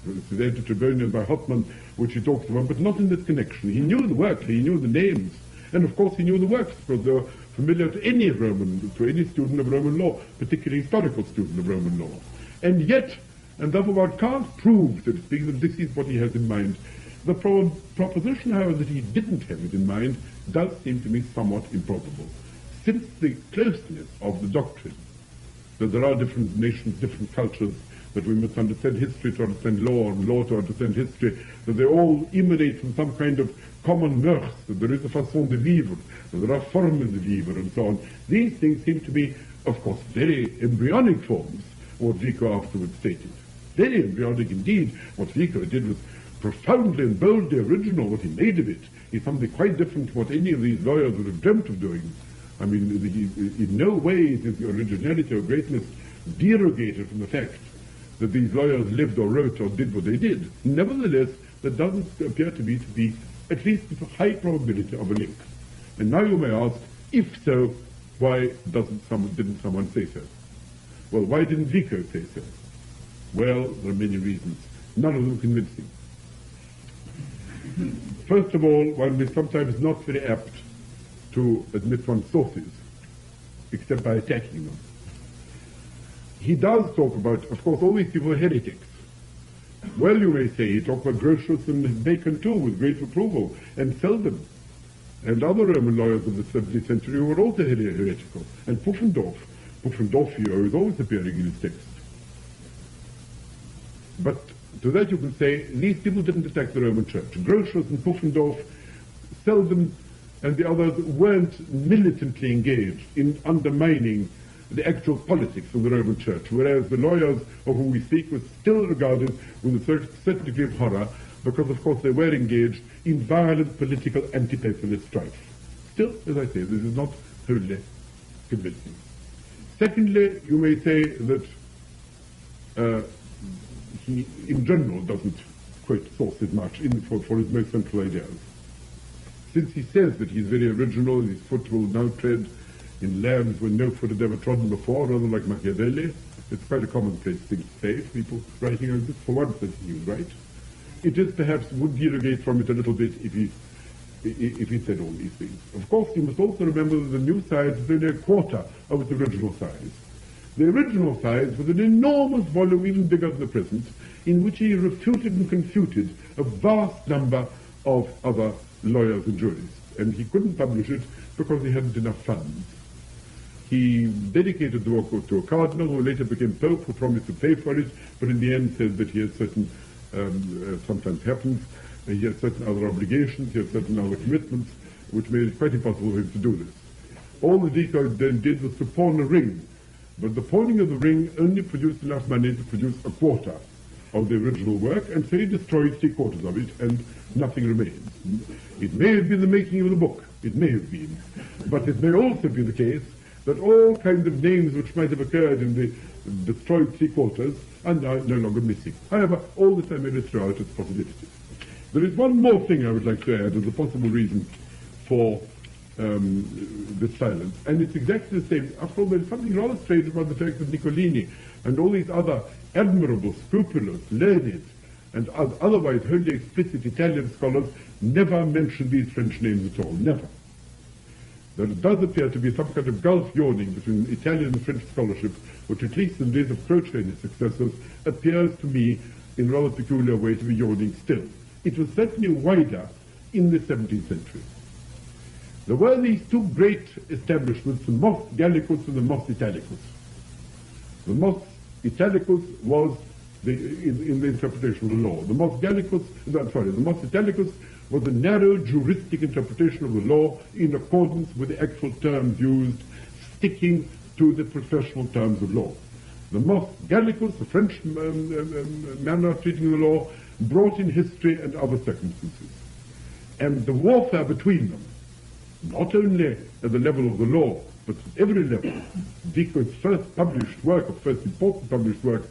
The Antitribonian by Hoffman, which he talks about, but not in this connection. He knew the work, he knew the names, and of course he knew the works, because they were familiar to any student of Roman law, particularly historical student of Roman law. And yet, and therefore one can't prove, so to speak, that this is what he has in mind. The proposition, however, that he didn't have it in mind does seem to me somewhat improbable. Since the closeness of the doctrine, that there are different nations, different cultures, that we must understand history to understand law, and law to understand history, that they all emanate from some kind of common mœurs, that there is a façon de vivre, that there are formes de vivre, and so on. These things seem to be, of course, very embryonic forms, what Vico afterwards stated. Very embryonic indeed. What Vico did was profoundly and boldly original. What he made of it is something quite different to what any of these lawyers would have dreamt of doing. I mean, in no way is the originality or greatness derogated from the fact that these lawyers lived or wrote or did what they did. Nevertheless, there doesn't appear to be at least a high probability of a link. And now you may ask, if so, why didn't someone say so? Well, why didn't Vico say so? Well, there are many reasons, none of them convincing. First of all, one is sometimes not very apt to admit one's sources, except by attacking them. He does talk about, of course, all these people are heretics. Well, you may say, he talked about Grotius and Bacon too, with great approval, and Selden, and other Roman lawyers of the 17th century who were also heretical, and Pufendorfio is always appearing in his text. But to that you can say, these people didn't attack the Roman Church. Grotius and Pufendorf seldom, and the others weren't militantly engaged in undermining the actual politics of the Roman Church, whereas the lawyers of whom we speak were still regarded with a certain degree of horror because, of course, they were engaged in violent political anti-papalist strife. Still, as I say, this is not wholly convincing. Secondly, you may say that he, in general, doesn't quote sources much for his most central ideas. Since he says that he's very original, his foot will now tread in lands where no foot had ever trodden before, rather like Machiavelli. It's quite a commonplace thing to say to people writing on this. For once, that he was right. It is perhaps would derogate from it a little bit if he said all these things. Of course, you must also remember that the new size is only a quarter of its original size. The original size was an enormous volume, even bigger than the present, in which he refuted and confuted a vast number of other lawyers and jurists. And he couldn't publish it because he hadn't enough funds. He dedicated the work to a cardinal who later became pope, who promised to pay for it, but in the end said that he had certain, sometimes happens, he had certain other obligations, he had certain other commitments, which made it quite impossible for him to do this. All the Vicar then did was to pawn a ring, but the pawning of the ring only produced enough money to produce a quarter of the original work, and so he destroyed 3/4 of it, and nothing remains. It may have been the making of the book, it may have been, but it may also be the case that all kinds of names which might have occurred in the destroyed 3/4 are now no longer missing. However, all this I may throw out as possibilities. There is one more thing I would like to add as a possible reason for this silence, and it's exactly the same. After all, there's something rather strange about the fact that Niccolini and all these other admirable, scrupulous, learned, and otherwise wholly explicit Italian scholars never mention these French names at all, never. There does appear to be some kind of gulf yawning between Italian and French scholarship, which at least in the days of Croce and his successors appears to me in a rather peculiar way to be yawning still. It was certainly wider in the 17th century. There were these two great establishments, the Mos Gallicus and the Mos Italicus. The Mos Italicus was in the interpretation of the law. The Mos Italicus was a narrow juristic interpretation of the law in accordance with the actual terms used, sticking to the professional terms of law. The Mos Gallicus, the French manner of treating the law, brought in history and other circumstances. And the warfare between them, not only at the level of the law, but at every level, Vico's first published work, or first important published work,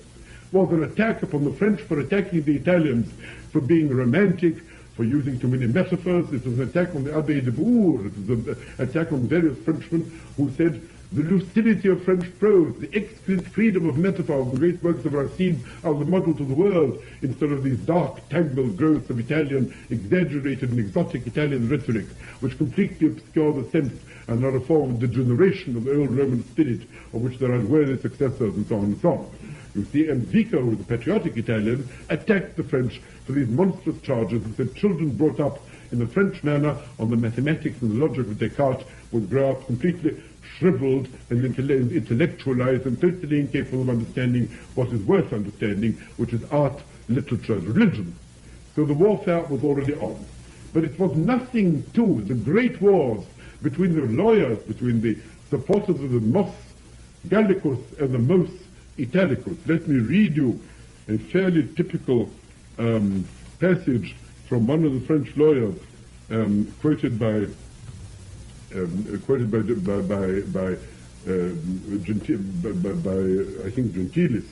was an attack upon the French for attacking the Italians for being romantic, for using too many metaphors. It was an attack on the Abbé de Bourg. It was an attack on various Frenchmen who said the lucidity of French prose, the exquisite freedom of metaphor of the great works of Racine are the model to the world, instead of these dark, tangled growths of Italian, exaggerated and exotic Italian rhetoric, which completely obscure the sense and are a form of degeneration of the old Roman spirit, of which there are unworthy successors, and so on and so on. You see, and Vico, who was a patriotic Italian, attacked the French for these monstrous charges and said children brought up in the French manner on the mathematics and the logic of Descartes would grow up completely shriveled and intellectualized and totally incapable of understanding what is worth understanding, which is art, literature, and religion. So the warfare was already on. But it was nothing to the great wars between the lawyers, between the supporters of the Mos Gallicus and the Mos Italicus. Let me read you a fairly typical passage from one of the French lawyers, quoted by I think Gentilis,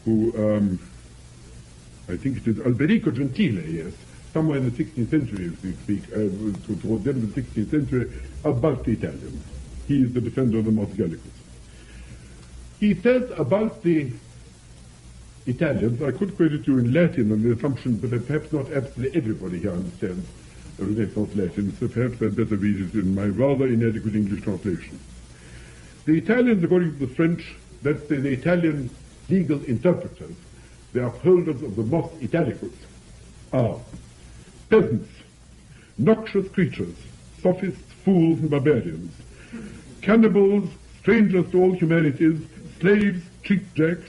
who I think it is Alberico Gentile, yes, somewhere in the 16th century, if we speak, towards the end of the 16th century, about the Italians. He is the defender of the Mos Gallicus. He says about the Italians, I could quote it to you in Latin on the assumption that perhaps not absolutely everybody here understands Renaissance Latin, so perhaps I'd better read it in my rather inadequate English translation. The Italians, according to the French, that's the Italian legal interpreters, the upholders of the Mos Italicus, are peasants, noxious creatures, sophists, fools, and barbarians, cannibals, strangers to all humanities, slaves, cheapjacks,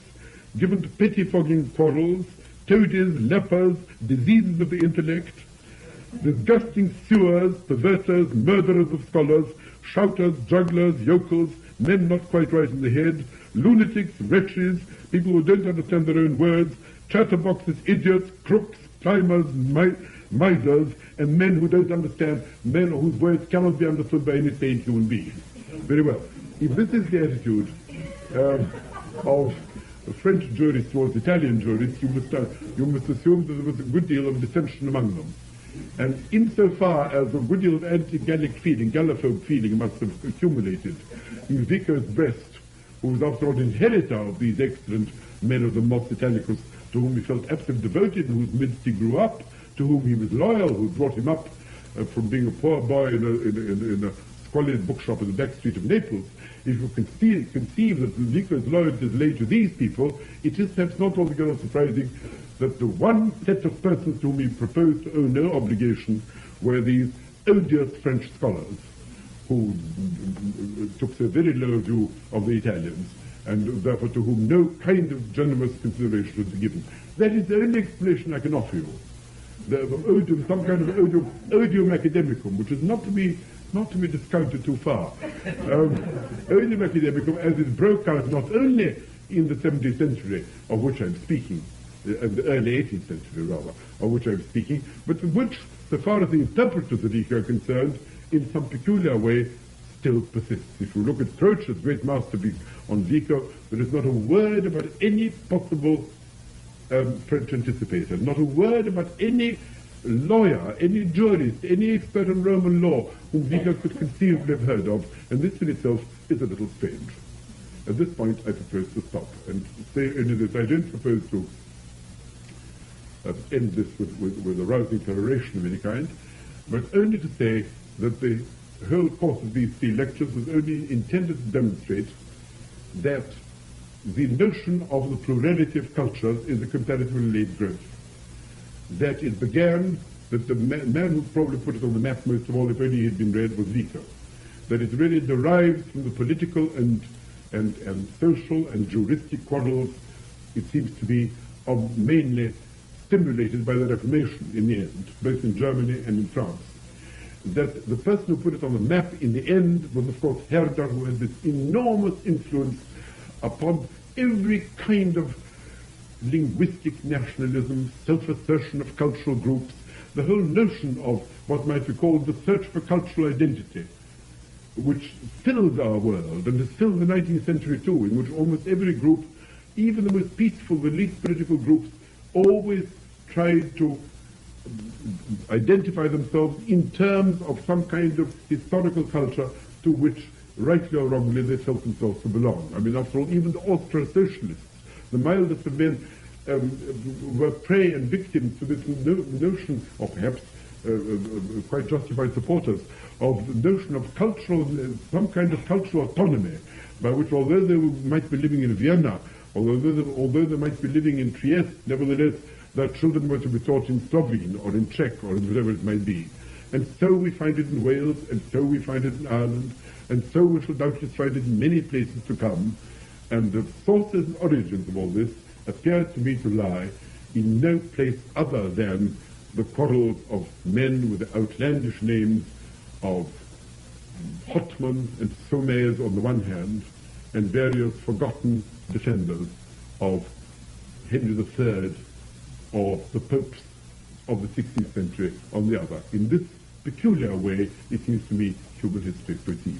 given to pettifogging quarrels, toadies, lepers, diseases of the intellect, disgusting sewers, perverters, murderers of scholars, shouters, jugglers, yokels, men not quite right in the head, lunatics, wretches, people who don't understand their own words, chatterboxes, idiots, crooks, climbers, misers, and men who don't understand, men whose words cannot be understood by any sane human being. Very well. If this is the attitude of French jurists towards Italian jurists, you must assume that there was a good deal of dissension among them. And insofar as a good deal of anti-Gallic feeling, Gallophobe feeling must have accumulated in Vico's breast, who was after all inheritor of these excellent men of the Mos Italicus, to whom he felt absolutely devoted, in whose midst he grew up, to whom he was loyal, who brought him up from being a poor boy in a squalid bookshop in the back street of Naples. If you conceive that Vico's loyalty is laid to these people, it is perhaps not altogether surprising that the one set of persons to whom he proposed to owe no obligation were these odious French scholars, who took a very low view of the Italians, and therefore to whom no kind of generous consideration was given. That is the only explanation I can offer you. Some kind of odium academicum, which is not to be discounted too far. Odium academicum, as it broke out not only in the 17th century, of which I'm speaking, the early 18th century rather, of which I'm speaking, but which, so far as the interpreters of Vico are concerned, in some peculiar way still persists. If you look at Croce's great masterpiece on Vico, there is not a word about any possible French anticipator, not a word about any lawyer, any jurist, any expert on Roman law whom Vico could conceivably have heard of, and this in itself is a little strange. At this point I propose to stop and say only this: I don't propose to end this with a rousing peroration of any kind, but only to say that the whole course of these 3 lectures was only intended to demonstrate that the notion of the plurality of cultures is a comparatively late growth. That it began, that the man who probably put it on the map most of all, if only he had been read, was Vico. That it really derives from the political and social and juristic quarrels, it seems to be, of mainly stimulated by the Reformation in the end, both in Germany and in France. That the person who put it on the map in the end was, of course, Herder, who had this enormous influence upon every kind of linguistic nationalism, self-assertion of cultural groups, the whole notion of what might be called the search for cultural identity, which filled our world and has filled the 19th century too, in which almost every group, even the most peaceful, the least political groups, always tried to identify themselves in terms of some kind of historical culture to which, rightly or wrongly, they felt themselves to belong. I mean, after all, even the Austro-socialists, the mildest of men, were prey and victims to this notion, or perhaps quite justified supporters, of the notion of cultural, some kind of cultural autonomy, by which, although they might be living in Vienna, although they might be living in Trieste, nevertheless, their children were to be taught in Slovene or in Czech or in whatever it might be. And so we find it in Wales, and so we find it in Ireland, and so we shall doubtless find it in many places to come. And the sources and origins of all this appear to me to lie in no place other than the quarrels of men with the outlandish names of Hotman and Saumaise on the one hand, and various forgotten defenders of Henry III or the popes of the 16th century on the other. In this peculiar way, it seems to me, human history proceeds.